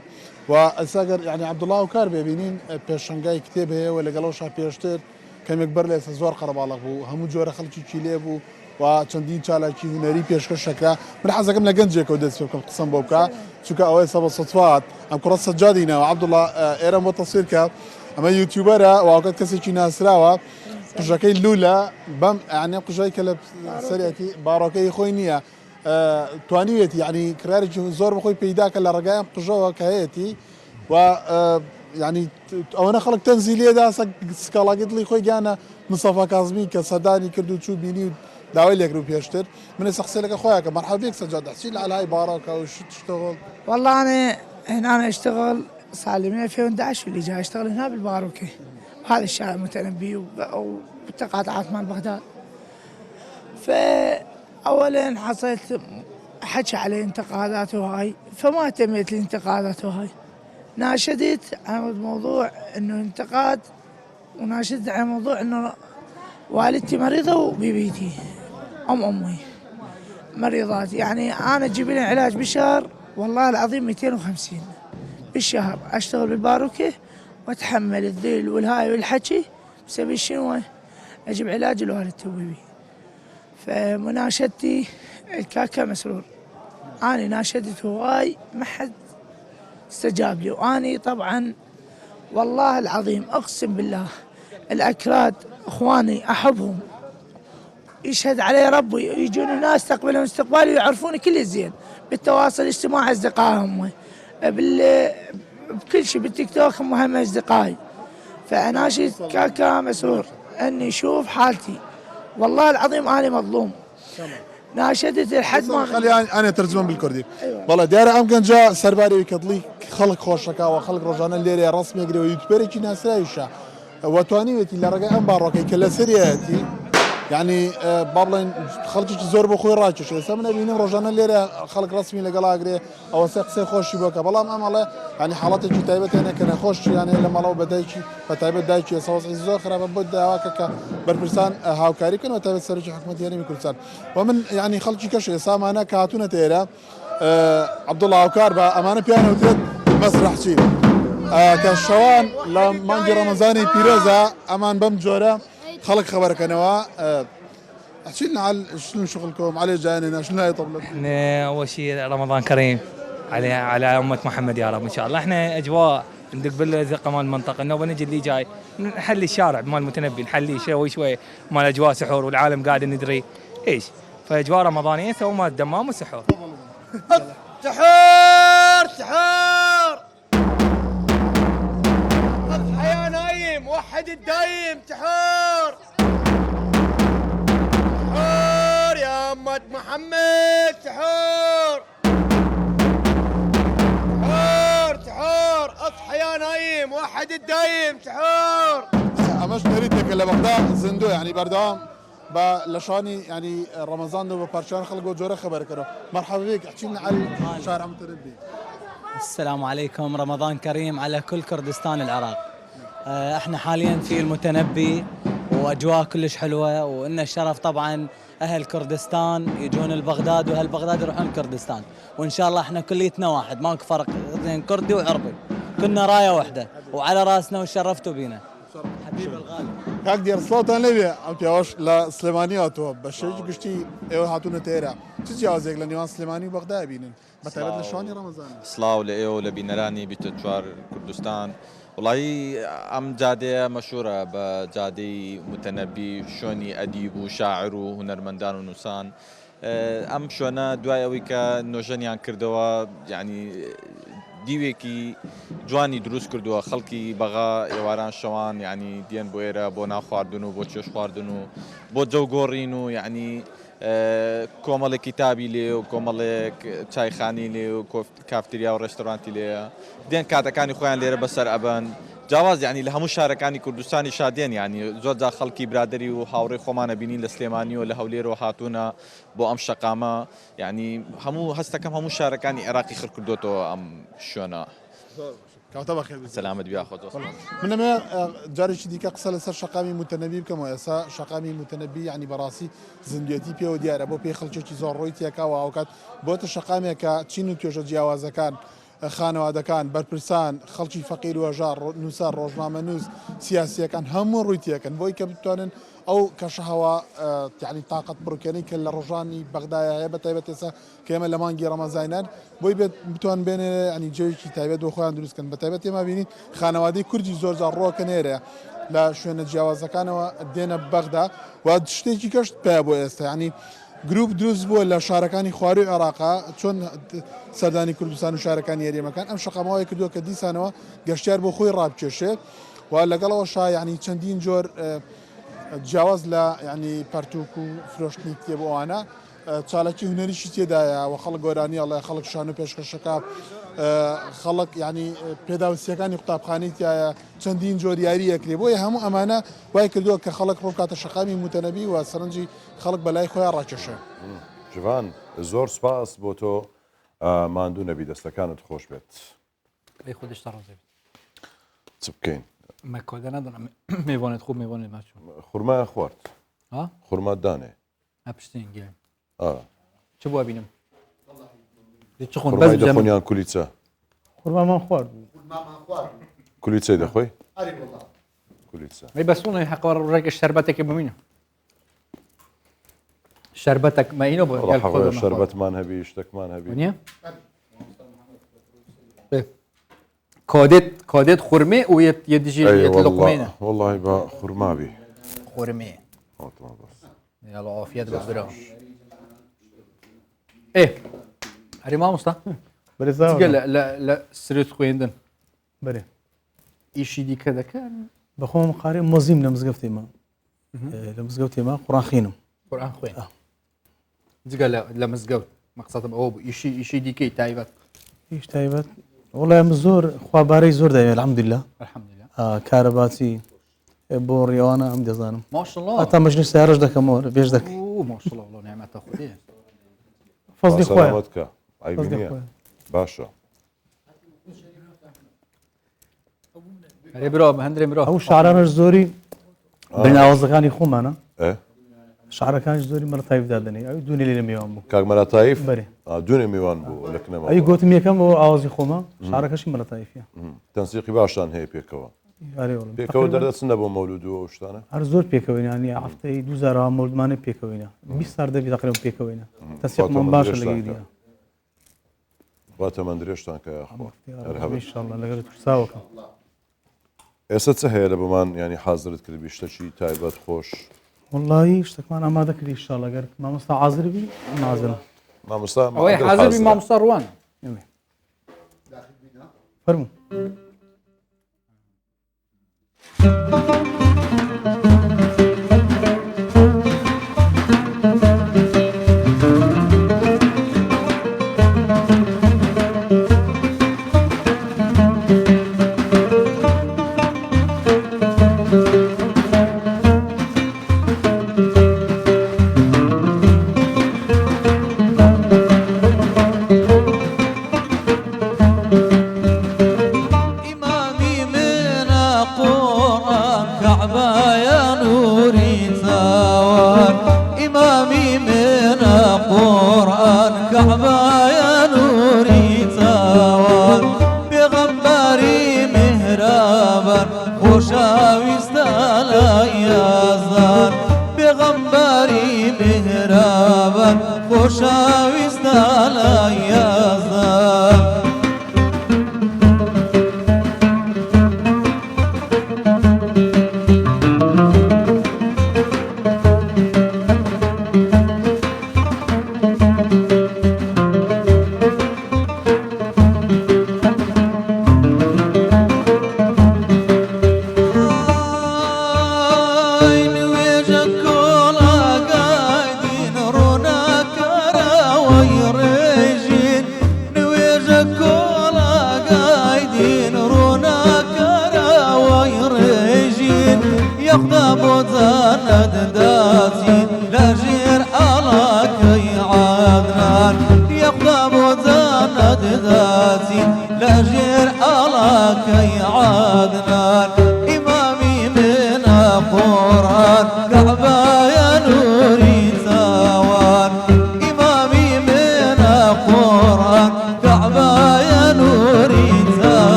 والساقر يعني عبد الله وكاربي بينين بيشنغاي كتاب هي ولا قالوشا بيشتر كم يكبر لي زوار قرب على بو همو جوره خلشي تشيلي بو وچندين چالاكي هنري بيشكر شكله من حزكم لجنجي كودس في القسم بوكا شوكا اوي سبب صدفات ام كره سجادينا وعبد الله ايرم وتصوير كا اما يوتيوبرا وقت كسي ناسراوا قجاكي الاولى بم يعني قجاي كلب سريعتي باروكي خوينيه توانيتي يعني كرارج زور بخوي بيداك الا رقايم قجوا كهيتي و يعني انا خلق تنزيليه دا سكالا قلت لي خوي جانا مصطفى كاظمي كصداني كردو تشو بيني داوي لك روبي اشتر من الشخصيه لك اخوياك مرحبا بك سجاد حسين على هاي بارك او شو تشتغل؟ والله انا هنا اشتغل صار لي من 2011 واللي جاي اشتغل هنا بالباروكه هذا الشارع متنبي والتقاطعات مال بغداد. فاولا حصلت حكى علي انتقادات وهاي فما اهتميت الانتقادات وهاي ناشدت على موضوع انه انتقاد وناشدت على موضوع انه والدتي مريضه وبيبيتي امي مريضات يعني انا اجيب لي علاج بالشهر والله العظيم 250 بالشهر اشتغل بالباروكه واتحمل الذل والهاي والحكي بسبب شنو اجيب علاج لوالدتي وبيبي. فمناشدتي الكاكا مسرور أنا ناشدت هواي ما حد استجاب لي وأني طبعا والله العظيم أقسم بالله الأكراد إخواني أحبهم يشهد علي ربي يجون ناس تقبلهم استقبالي ويعرفوني كل زين بالتواصل الاجتماعي أصدقائهم بكل شيء بالتيك توك هم أصدقائي. فأناشد كاكا مسرور أني يشوف حالتي والله العظيم أنا مظلوم ناشدت الحد ما خلي انا ترجمان بالكردي والله ديار امكن جا سرباري ويكدلي خلق خوشكا وخلق روجانا اللي رسمي يقري ويوتيوبري كي ناس رايشا وتواني وتي لا رجع ام باروكي كلا سرياتي يعني بابلين خلقك زور بخوي راجش سمنا بينهم روجانا اللي خلق رسمي لقلا اقري او سقسي خوش بوكا والله ما الله يعني حالتي تايبت انا كان خوش يعني لما لو بدايشي فتايبت دايشي صوص زور خراب بود هواك بربرسان هاوكاري كان وتايبت سرج حكومتي يعني بكل سنه ومن يعني خلقي كش سام انا كاتونه تيرا عبد الله هاوكار بامانه بيانو وترد مسرح شي كشوان لما نجي رمضاني بيروزا امان بمجوره خلق خبرك انا احكي لنا على شنو شغلكم على جاينا شنو هاي طبلة؟ احنا اول شيء رمضان كريم على امه محمد يا رب ان شاء الله. احنا اجواء ندق بالزقه مال المنطقه النوبه نجي اللي جاي نحلي الشارع مال متنبي نحلي شوي مال اجواء سحور والعالم قاعد ندري ايش فاجواء رمضانيه سووا مال الدمام وسحور. سحور سحور اصحى يا نايم وحد الدايم سحور سحور يا أمة محمد سحور سحور سحور اصحى يا نايم وحد الدايم سحور. امش نريدك اللي بغداد زندو يعني بردام بلشاني يعني رمضان دو بارشان خلقوا جوره خبرك انا مرحبا بك احكي لنا على شارع متنبي. السلام عليكم رمضان كريم على كل كردستان العراق. احنا حاليا في المتنبي واجواء كلش حلوه وإن الشرف طبعا اهل كردستان يجون البغداد واهل بغداد يروحون كردستان وان شاء الله احنا كليتنا واحد ماكو فرق بين كردي وعربي كنا رايه واحده وعلى راسنا وشرفتوا بينا. حبيبي الغالي كاك دير صوت ليبيا ام تيوش لا سليمانيات بس هيك قشتي ايوه هاتونا تيرا تجي عاوزك لنيوان سليماني وبغداد بينن بتعبد لشواني رمضان سلاو لايو لبينراني بتشوار كردستان والله ام جاده مشهوره بجاده متنبي شوني اديب وشاعر وهنرمندان ونوسان ام شونا دوای ئەوەی کە نۆژەنیان کردەوە یعنی دیوێکی جوانی دروست کردووە خەڵکی بەغا ئێواران شەوان یعنی دیێن بۆ ئێرە بۆ ناو خواردن و بۆ چێش خواردن و بۆ جەو گۆڕین و یعنی کۆمەڵێک کتابی لێ و کۆمەڵێک چایخانی لێ و کافتریا و ڕێستۆرانتی لێە دێن کاتەکانی خۆیان لێرە بەسەر ئەبەن جاواز یعنی لە هەموو شارەکانی کوردستانی شادێن یعنی زۆر جا خەڵکی برادری و هاوڕێی خۆمانە بینین لە سلێمانی و لە هەولێرەوە هاتوونە بۆ ئەم شەقامە یعنی هەموو هەستەکەم هەموو شارەکانی عێراقی خڕ کردوتەوە ئەم شوێنە. كاتب خير سلامت بيا خود من ما جاري شي ديك قصه لسر شقامي متنبي كما يسا شقامي متنبي يعني براسي زنديتي بيو ديار ابو بي خلچي زور رويتي كا واوكات بوت شقامي كا تشينو توجو جواز كان خانوادەکان بەرپرسان خەڵکی فەقیر و هەژار نووسار ڕۆژنامەنووس سیاسیەکان هەموو ڕوویتیەکەن بۆی کە بتوانن ئەو کەشەهەوا یعنی تااقەت بڕکێنەی کە لە ڕۆژانی بەغدایە بەتایبەت ئێستا کە ئێمە لە مانگی ڕەمەزانان بۆی بتوان بێنێ ینی جێوێکی تایبەت بۆ خۆیان دروستکەن بەتایبەت ئێمە بینین خانەوادەی کوردی زۆر جار ڕۆکە نێرە لە شوێنە جیاوازەکانەوە دێنە بەغدا و شتێکی کەشت پێ بۆ ئێستا ینی گروپ دروست بووە لە شارەکانی خواروی عێراقا چۆن سەردانی کوردستان و شارەکانی هەرێمەکان ئەم شەقامەوەی کردووە کە دیسانەوە گەشتیار بۆ خۆی ڕابکێشێت و لەگەڵەوە ینی چەندین جۆر جیاواز لە ینی پەرتوک و فرۆشتنی کتێب ئەوانە چالاکی هونەریشی تێدایە و خەڵک گۆرانی ئەڵێ خەڵک شان و پێشکەشەکە خەڵک ینی پێداویستیەکانی قوتابخانەی تایە چەندین جۆر یاریەکرێ بۆیە هەموو ئەمانە وای کردووە کە خەڵک ڕۆکاتە شەقامی متەنەبی و سەرنجی خەڵک بەلای خۆیان ڕاکێشە. جوان زۆر سپاس بۆ تۆ ماندوو نەبی دەستەکانت خۆش بێت. لێ خودش تەڕۆزێت چ بکەین؟ مەکۆدە نەدەنم میوانێت خوب میوانێت ماچوو. خورما خوارد. خورما دانێ. ئەپشتین گیان. چ بووە بینم؟ خورمای دەخۆنیان کولیچە؟ خورمامان خوارد. کولیچەی دەخۆی؟ کولیچە. مەی بەسوونەی حەقەوە ڕێگە شەربەتێکی ببینم. شربتك ما ينو بقى شربت مان هبي اشتك مان هبي ونيا كودت خرمه ويدجي يطلقمينه والله با خرما بي خرمه تمام بس يلا عافية بالبرا ايه هري ما مستا بريزا لا لا لا سريت خويندن بري ايشي دي كذا كان بخوم قاري مزيم لمزقفتي ما لمزقفتي ما قران خينم قران خوين زقال لا مزقوت مقصد هو ايشي دي كي تايبات ايش تايبات والله يا مزور خواباري زور دايما الحمد لله الحمد لله كهرباتي بوري وانا عم دزانم ما شاء الله حتى مجلس سيارج دك امور بيش دك ما شاء الله والله نعمة اخويا فضلي خويا سلامتك اي منيا باشا هري برو هندري برو او شعران زوري بين اوزغاني خوم انا ايه شعر كان زوري مرة طايف دادني أي دوني لي ميوان بو كاك مرة طايف؟ بري دوني ميوان بو لكن ما أي قوت مية كم هو أوزي خوما شعر كاش مرة طايف يا تنسيقي باشان هي بيكوا أري والله بيكوا درس نبو مولود وشتانه أرزور بيكوين يعني عفتي دوزارا مولد ماني بيكوينا 20 صار دبي تقريبا بيكوينا تنسيق من باشا اللي جديا واتمنى دريشتان كيا أخوة إن شاء الله لقيت ساوك ئێستا هەیە لە بمان ینی حازرت کرد بیشتەکی تایبەت خۆش والله شتێکمان ئامادە کردی ئینشاڵڵا گەر مامۆستا حازر بی نازرم مامۆستا ئەوەی حازر بی مامۆستا ڕوان فەرموو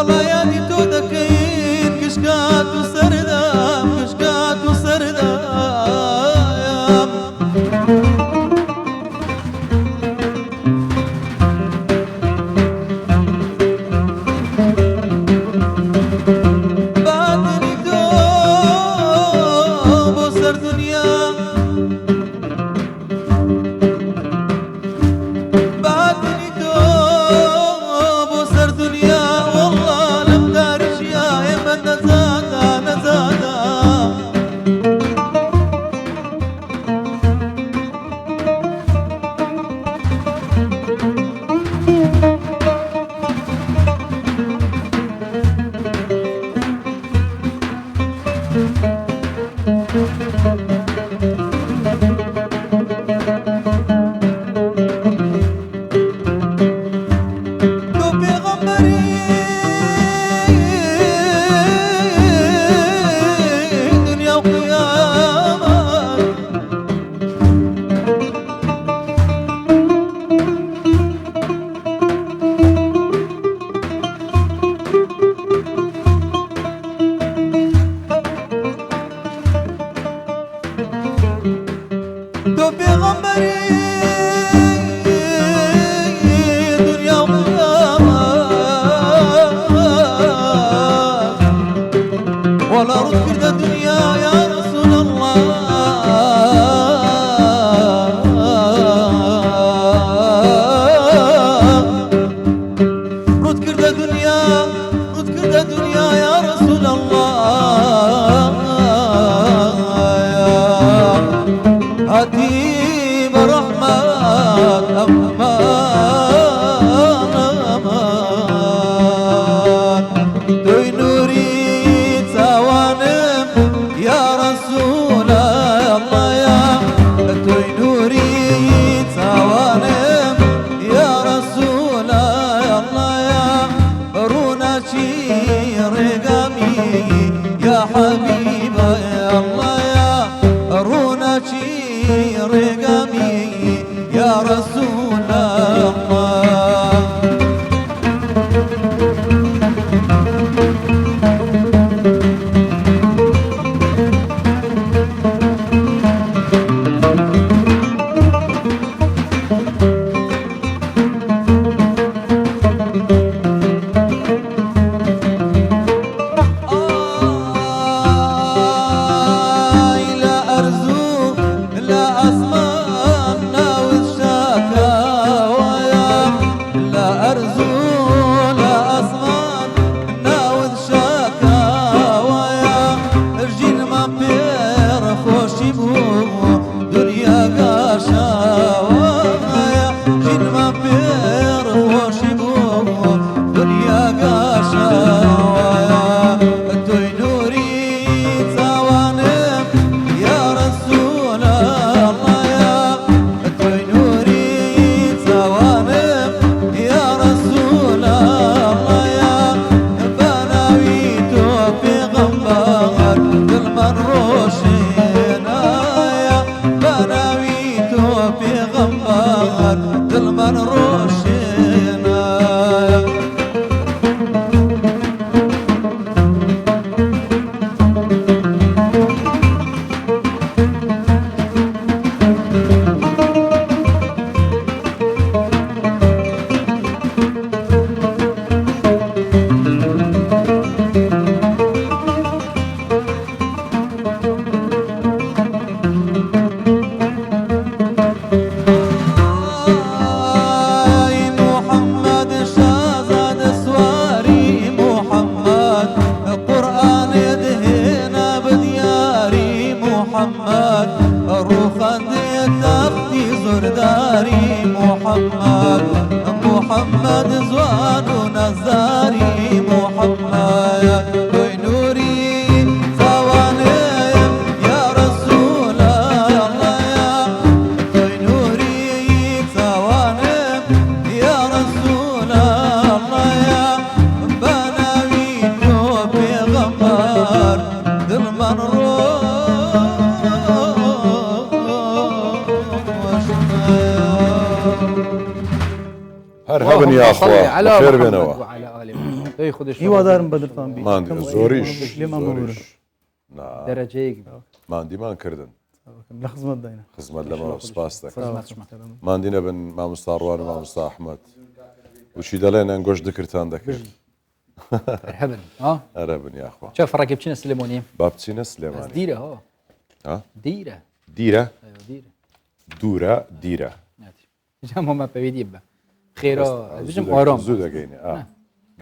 والله يا دي تو دكين كشكات وسردام كشكات وسردام بعدني دوب وسر دنيا بعدني دوب وسر دنيا والله لم دارش يا من نزادا نزادا دنيا وقيامة تو بيغمبري دنيا وقيامة ولا رد كرد الدنيا يا رسول الله رد كرد الدنيا رد كرد الدنيا يا رسول الله هاتي برحمة أمان أمان دوي نوري توانم يا رسول الله يا دوي نوري توانم يا رسول الله يا رونا شي رقامي يا حبيب الله يا رونا شي رقامي يا رسول الله لا أرزو لا أسمع ناوي شكاوى لا أرزو لا أسمع ناوي شكاوى رجين ما بير خوشي بو دنيا قاشاوى رجين ما بير خوشي بو دنيا قاشاوى توي نوري توانم يا رسول الله يا توي نوري توانم يا رسول الله يا بناويتو في غمبار دلمن روشينا يا بناويتو في غمبار دلمن روشينا محمد شازاد سواري محمد قرآن يدهنا بدياري محمد روخان تفتي زرداري محمد محمد زوان نزاري محمد وي نوري ثواني يا رسول الله يا وي نوري ثواني يا رسول الله يا بناويتو بغمار ظلما مرحبا يا اخوة على بخير محمد بنوا وعلى آل محمد توی خودش هیوادارم بەدرتان بی ماندی زۆریش لێمان ببورن دەرەجەیەک ماندیمان کردن لە خزمەت داینە خزمەت لەمەوە سپاس دەکەم خزمەتشمە ماندی نەبن مامۆستا ڕوان و مامۆستا ئەحمەد وچی دەڵێن ئەنگۆش دکرتان دەکرد هەبن ئەرە بن یاخوا چا فڕێکی بچینە سلێمۆنی با بچینە سلێمانی دیرە دیرە دیرە دوورە دیرە جامۆمە پەویدی بە خێرا بژم ئارام زوو دەگەینێ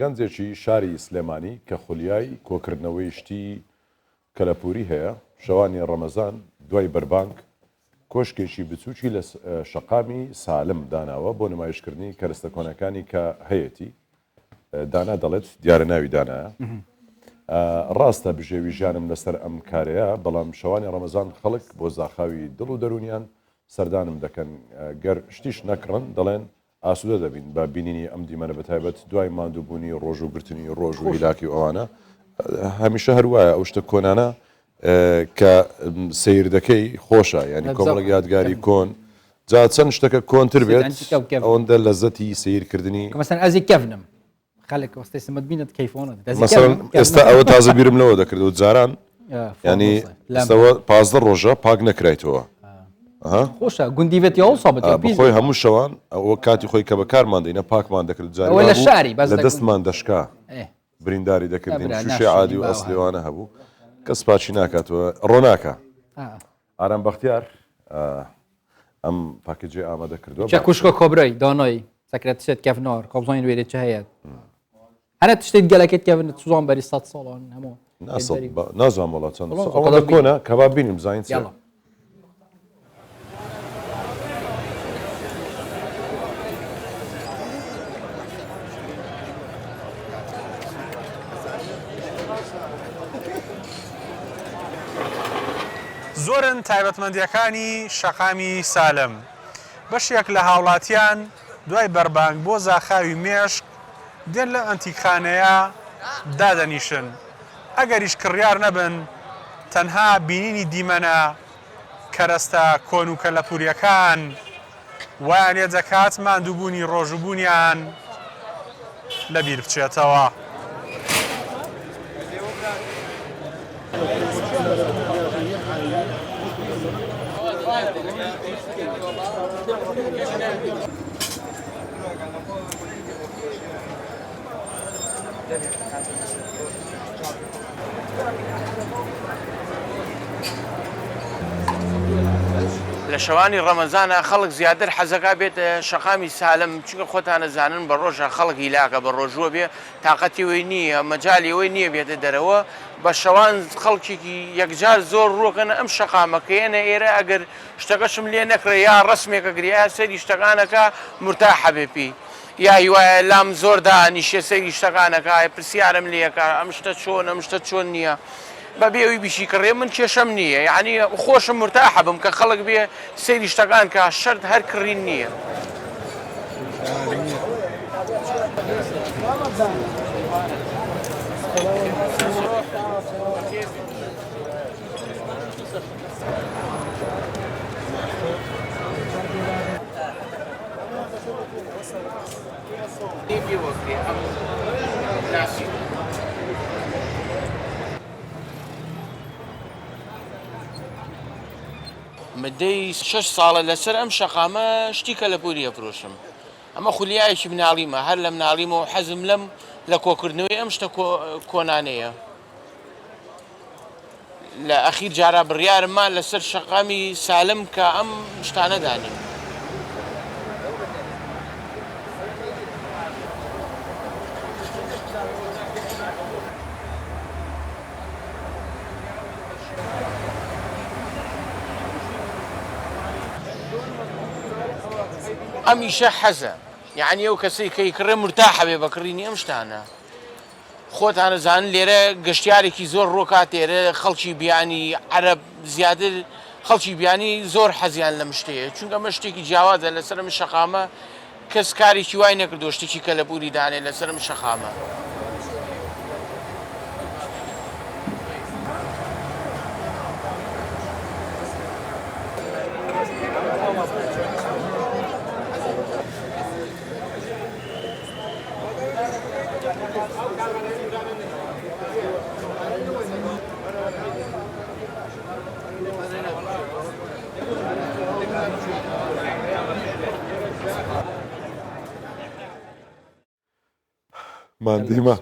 گەنجێکی شاری سلێمانی کە خولیای کۆکردنەوەی شتی کەلەپوری هەیە شەوانی ڕەمەزان دوای بەربانک کۆشکێکی بچووکی لە شەقامی سالم داناوە بۆ نمایشکردنی کەرستە کۆنەکانی کە هەیەی دانا دەڵێت دیارە ناوی دانایە ڕاستە بژێوی ژیانم لەسەر ئەم کارەیە بەڵام شەوانی ڕەمەزان خەڵک بۆ زاخاوی دڵ و دەرونیان سەردانم دەکەن گەر شتیش نەکڕن دەڵێن ئاسوودە دەبین بە بینینی ئەم دیمەنە بەتایبەت دوای ماندووبوونی ڕۆژ و گرتنی ڕۆژ و هیلاکی و ئەوانە هەمیشە هەروایە ئەو شتە کۆنانە کە سیر دەکەی خۆشە ینی کۆمەڵک یادگاری کۆن جا چەند شتەکە کۆنتر بێت ئەوەندە لەزەتی سیرکردنی مەسەن ئەزی کەفنم خەڵک وەستی سمت بینت کەیفۆنت ئێستا ئەوە تازە بیرم لەوە دەکرد و جاران ینی ئێستاەوە 15 ڕۆژە پاک نەکرایتەوە خۆشە گوندیبێتی ئەو سابەت بخۆی هەموو شەوان ئەوە کاتی خۆی کە بەکارمان دەینە پاکمان دەکرد جاری لە شاری لە دەستمان دەشکا برینداری دەکردین شوشێ عادی و ئەسلێوانە هەبوو کەس پاچی ناکاتەوە ڕۆناکە ئارام بەختیار ئەم پاکجێ ئامادە کردووە چە کوشکۆ کۆبرەی دانایی سەکرێتشێت کەفنار کابزانین وێرێت چه هەیە هەرە تشتێک گەلەکەت کەون سوزان بەری 100 ساڵان هەموو نازان وڵات چەند ئەوە کۆنە کەوا بینیم زین زۆرن تایبەتمەندیەکانی شەقامی سالم بەشێک لە هاوڵاتیان دوای بەربانگ بۆ زاخاوی مێشک دێن لە ئەنتیکخانەیە دادەنیشن ئەگەریش کڕیار نەبن تەنها بینینی دیمەنە کەرەستە کۆن و کەلەپوریەکان وایان لێ دەکات ماندووبوونی ڕۆژوبوونیان لەبیر بچێتەوە. لە شەوانی ڕەمەزانە خەڵک زیاتر حەزەکە بێت شەقامی سالم چونکە خۆتانە زانن بە ڕۆژە خەڵک هیلاکە بە ڕۆژوە بێ تااقەتی وی نییە مەجای ئەوەی نییە بێتە دەرەوە بە شەوان خەڵکێکی یەکجار زۆر ڕۆکەنە ئەم شەقامەکەیەنە ئێرە ئەگەر شتەکەشم لێ نەکرێ یا ڕسمێکە گریا سەری شتەکانەکە مرتاحە بێپی یا هیوایە لام زۆردا نیشە سەری شتەکانەکە پرسیارم لێەکە ئەم شتە چۆن ئەم شتە چۆن نییە بەبێەوەی بیشی کڕێ من کێشەم نییە یعنی خۆشم مرتاحە بم کە خەڵک بێ سەیری شتەکان کە شەرت هەر کڕین نییە. مدەی 6 ساڵە لەسەر ئەم شەقامە شتی کەلەپوری ئەفرۆشم ئەمە خولیایەکی مناڵیمە هەر لە مناڵیمەوە حەزم لەم لە کۆکردنەوەی ئەم شتە کۆنانەیە لە ئەخیر جارا بڕیارممان لەسەر شەقامی سالم کە ئەم شتانە دانیم. ئەمیشە حەزە یعنی ئەو کەسی کەی کڕێ مرتاحە بێ بەکڕینی ئەم شتانە خۆتانە زانن لێرە گەشتیارێکی زۆر ڕۆکات تێرە خەڵکی بیانی عەرەب زیاتر خەڵکی بیانی زۆر حەزیان لە مشتەیە چونکە ئەمە شتێکی جیاوازە لەسەر ئەم شەقامە کەس کارێکی وای نەکردو شتێکی کەلەپوری دانێ لەسەر ئەم شەقامە. مانديما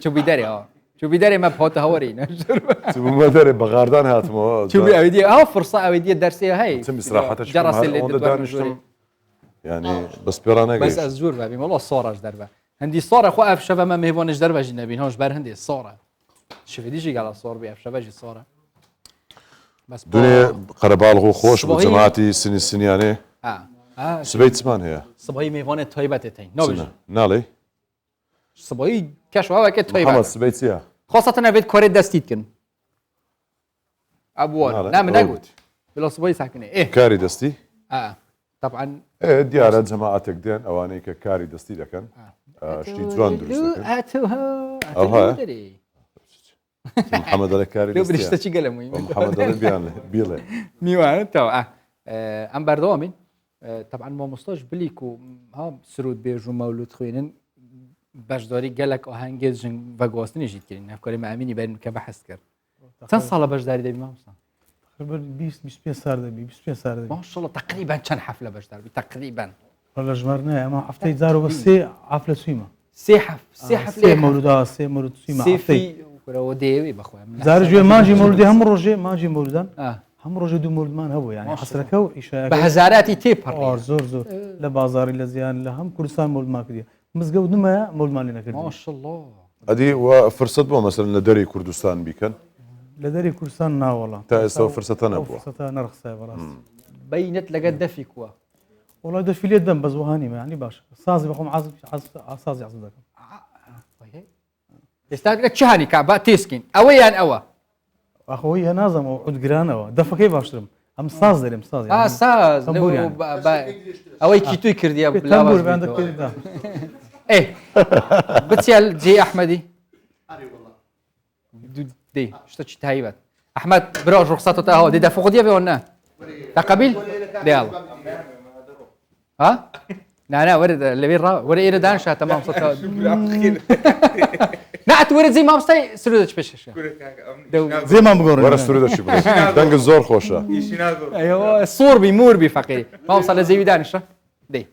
شو بيداري شو بيداري ما بحوت هوري شو ما داري بغاردان هاتمو شو بيدي فرصة أودية درسية هاي تم صراحة جرس اللي دانشتم يعني بس بيرانا بس أزور بابي والله الصورة دربة عندي الصورة خو أف شباب ما مهبونش دربة جنبين هوش بار هندي الصورة شوف ديجي على الصور بأف شباب جي الصورة بس دنيا قربالغو خوش بجماعتي سنيانه سبيت سمان هي صباحي مهبونة طيبة تين نوبج نالي صباحي كشوا وقت طيبة محمد سبيت سيا خاصة أنا بيت كوريت دستيت كن أبوال نعم نقول بلا صباحي ساكنة كاري دستي طبعا ديارة جماعتك دين أواني كاري دستي لكن شتي جوان دروس لكن محمد علي كاري دستي لو بديش تشي قلمي محمد علي بيله ميوان تو أم بردوامين طبعا ما مستاج بليكو ها سرود بيجو مولود خوينن باش داری گلک آهنگز جن و گوستنی جید کردن هفکاری معمینی بریم که بحث کرد چند سال باش داری دبی مامسا تقریبا 20 سال دبی 25 سال دبی ما شاء الله تقریبا چند حفله باش داری تقریبا والله جمرنا اما هفته زارو بس سه حفله سويما سه حفله سه مولود سويما هفته ورا ديوي بخويا زار جو ماجي مولودي هم روجي ماجي مولودان هم روجي دو مولد مان هو يعني حسركو ايشا بهزاراتي تيبر زور لا بازاري لا زيان لا هم كردستان مولد ما كدي مزقود نما مول مالنا كردي ما شاء الله ادي وفرصه بو مثلا لدري كردستان بيكن لدري كردستان نا والله تاسو فرصه نبو فرصه نرخصه براس بينت لقد دفيكوا والله دفي لي الدم بس وهاني ما يعني باش صازي بخوم عازف صازي عصدك يستاهل تشهاني كعبه تيسكين اويان اوا اخوي نازم وعود قرانه دفا كيف اشرم ام صاز دري صاز يعني صاز تنبور يعني اوي كيتو كردي ابو تنبور عندك كده ايه بتسال جي احمدي دي شتش تهيبت احمد براج رخصته تاهو دي دفوق دي ولا تقبل دي يلا ها لا ورد اللي بيرا ورد يردان شا تمام صوت نعت ورد زي ما مستي سرودش بش زي ما بقول ورا سرودش دنق الزور خوشه ايوه الصور بيمور بفقير ما وصل زي دانش دي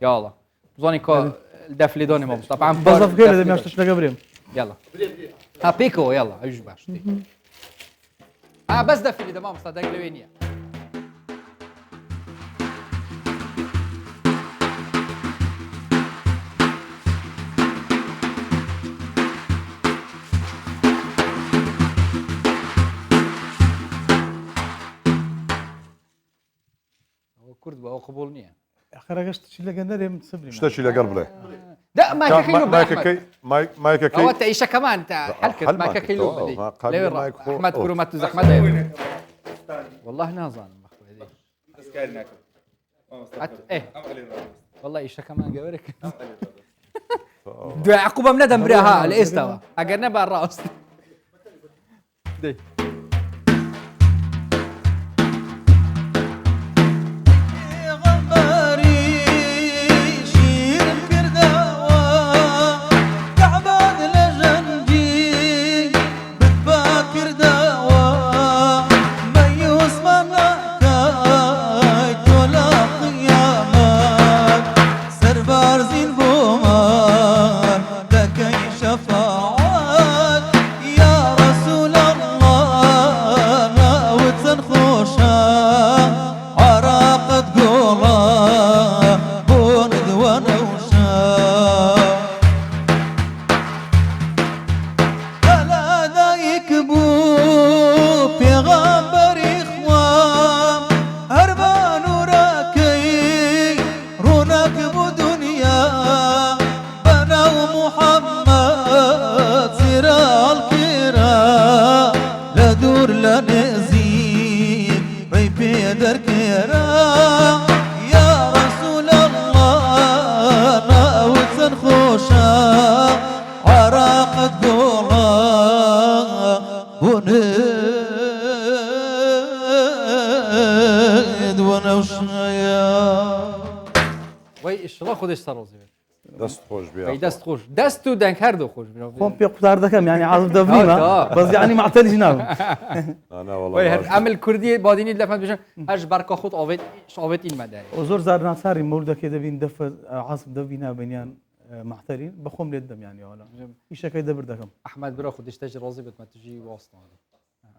يلا زوني كو الدفلي دوني ما طبعا بزاف كده زي ما شفتش لقبريم يلا ها بيكو يلا ايش باش بس دفلي ده ما مصدق لوينيا كرد بقى قبولني خرجت شي لقنا من صبري شتي لقلب له لا ما كيلو مايك كي هو تعيشه كمان انت حلكت ما كيلو بدي احمد كرومات زحمه والله نازل اخوي دي ايه والله ايشه كمان قورك دو عقوبه من ندم بريها الاستوى اقرنا بالراس دي دست خوش بیا دست خوش دست تو دنگ هر دو خوش بیا خب پیقدار دکم یعنی عازم دبنیما بس یعنی معتل جناب انا والله عمل كردي باديني لفت بشن اش بركه خود اويت این مداري وزور زار ناصري مولد كده بين دف عاصم دبينا بنيان معترين بخوم للدم يعني ولا ايش كي دبر دكم احمد برا خدش تجي رازي بت ما تجي واسطه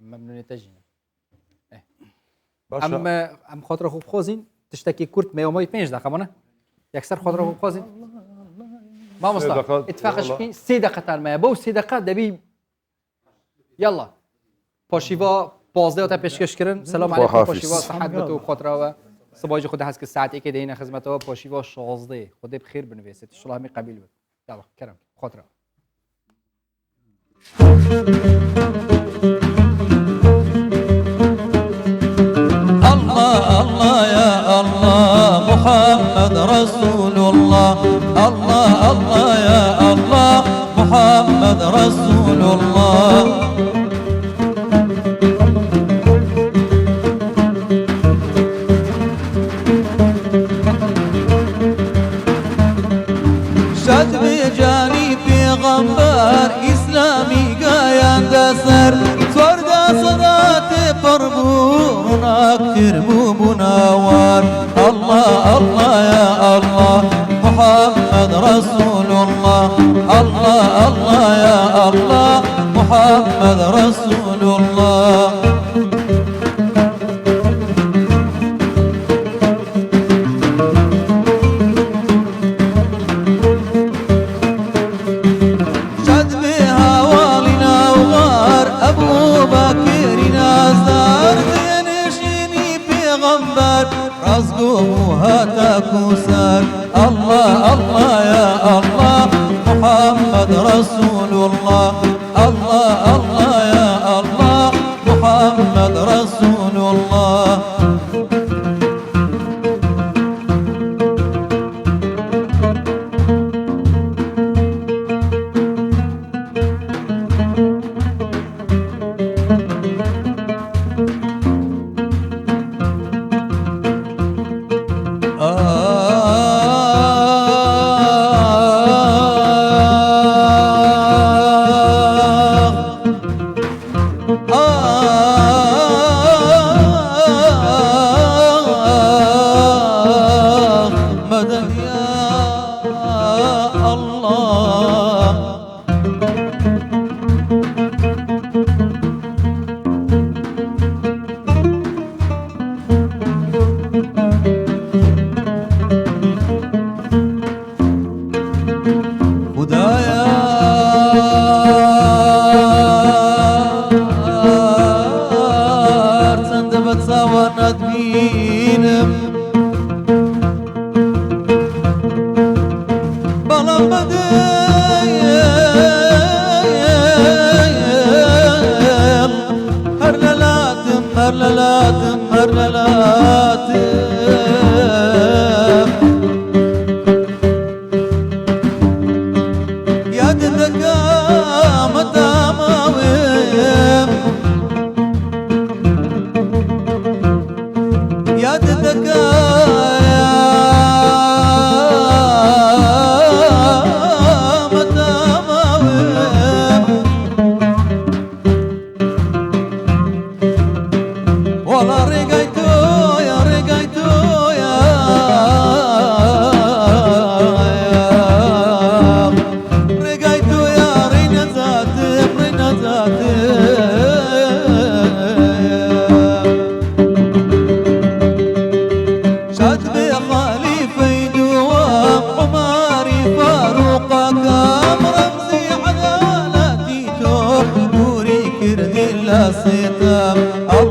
ممنون تجينا ام خاطر خوب خوزين تشتكي كرت 105 دقيقه مونه يكسر خاطر خوب خوزين ما مصطفى اتفاقش في 3 دقيقه ما بو 3 دقائق دبي يلا پاشیوا 15 تا پیشکش کردن سلام علیکم پاشیوا صحت بتو خاطر و صباحی خود هست که ساعتی که دین خدمت ها پاشیوا 16 خود بخیر بنویسید ان شاء الله می قبول بود یلا کرم خاطر الله الله يا الله محمد رسول الله الله الله يا الله محمد رسول الله شد بجاني پیغمبر اسلامی گایان دسر سوردا صدات پربون اکتر بوناوار الله الله يا الله محمد رسول الله الله الله يا الله محمد رسول الله كوسر الله الله يا الله محمد رسول الله الله الله يا الله محمد رسول الله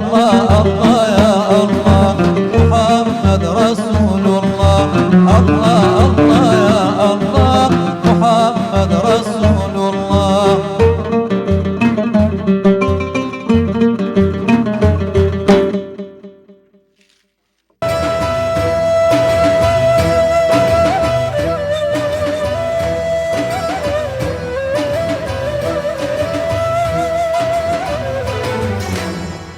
الله الله يا الله محمد رسول الله الله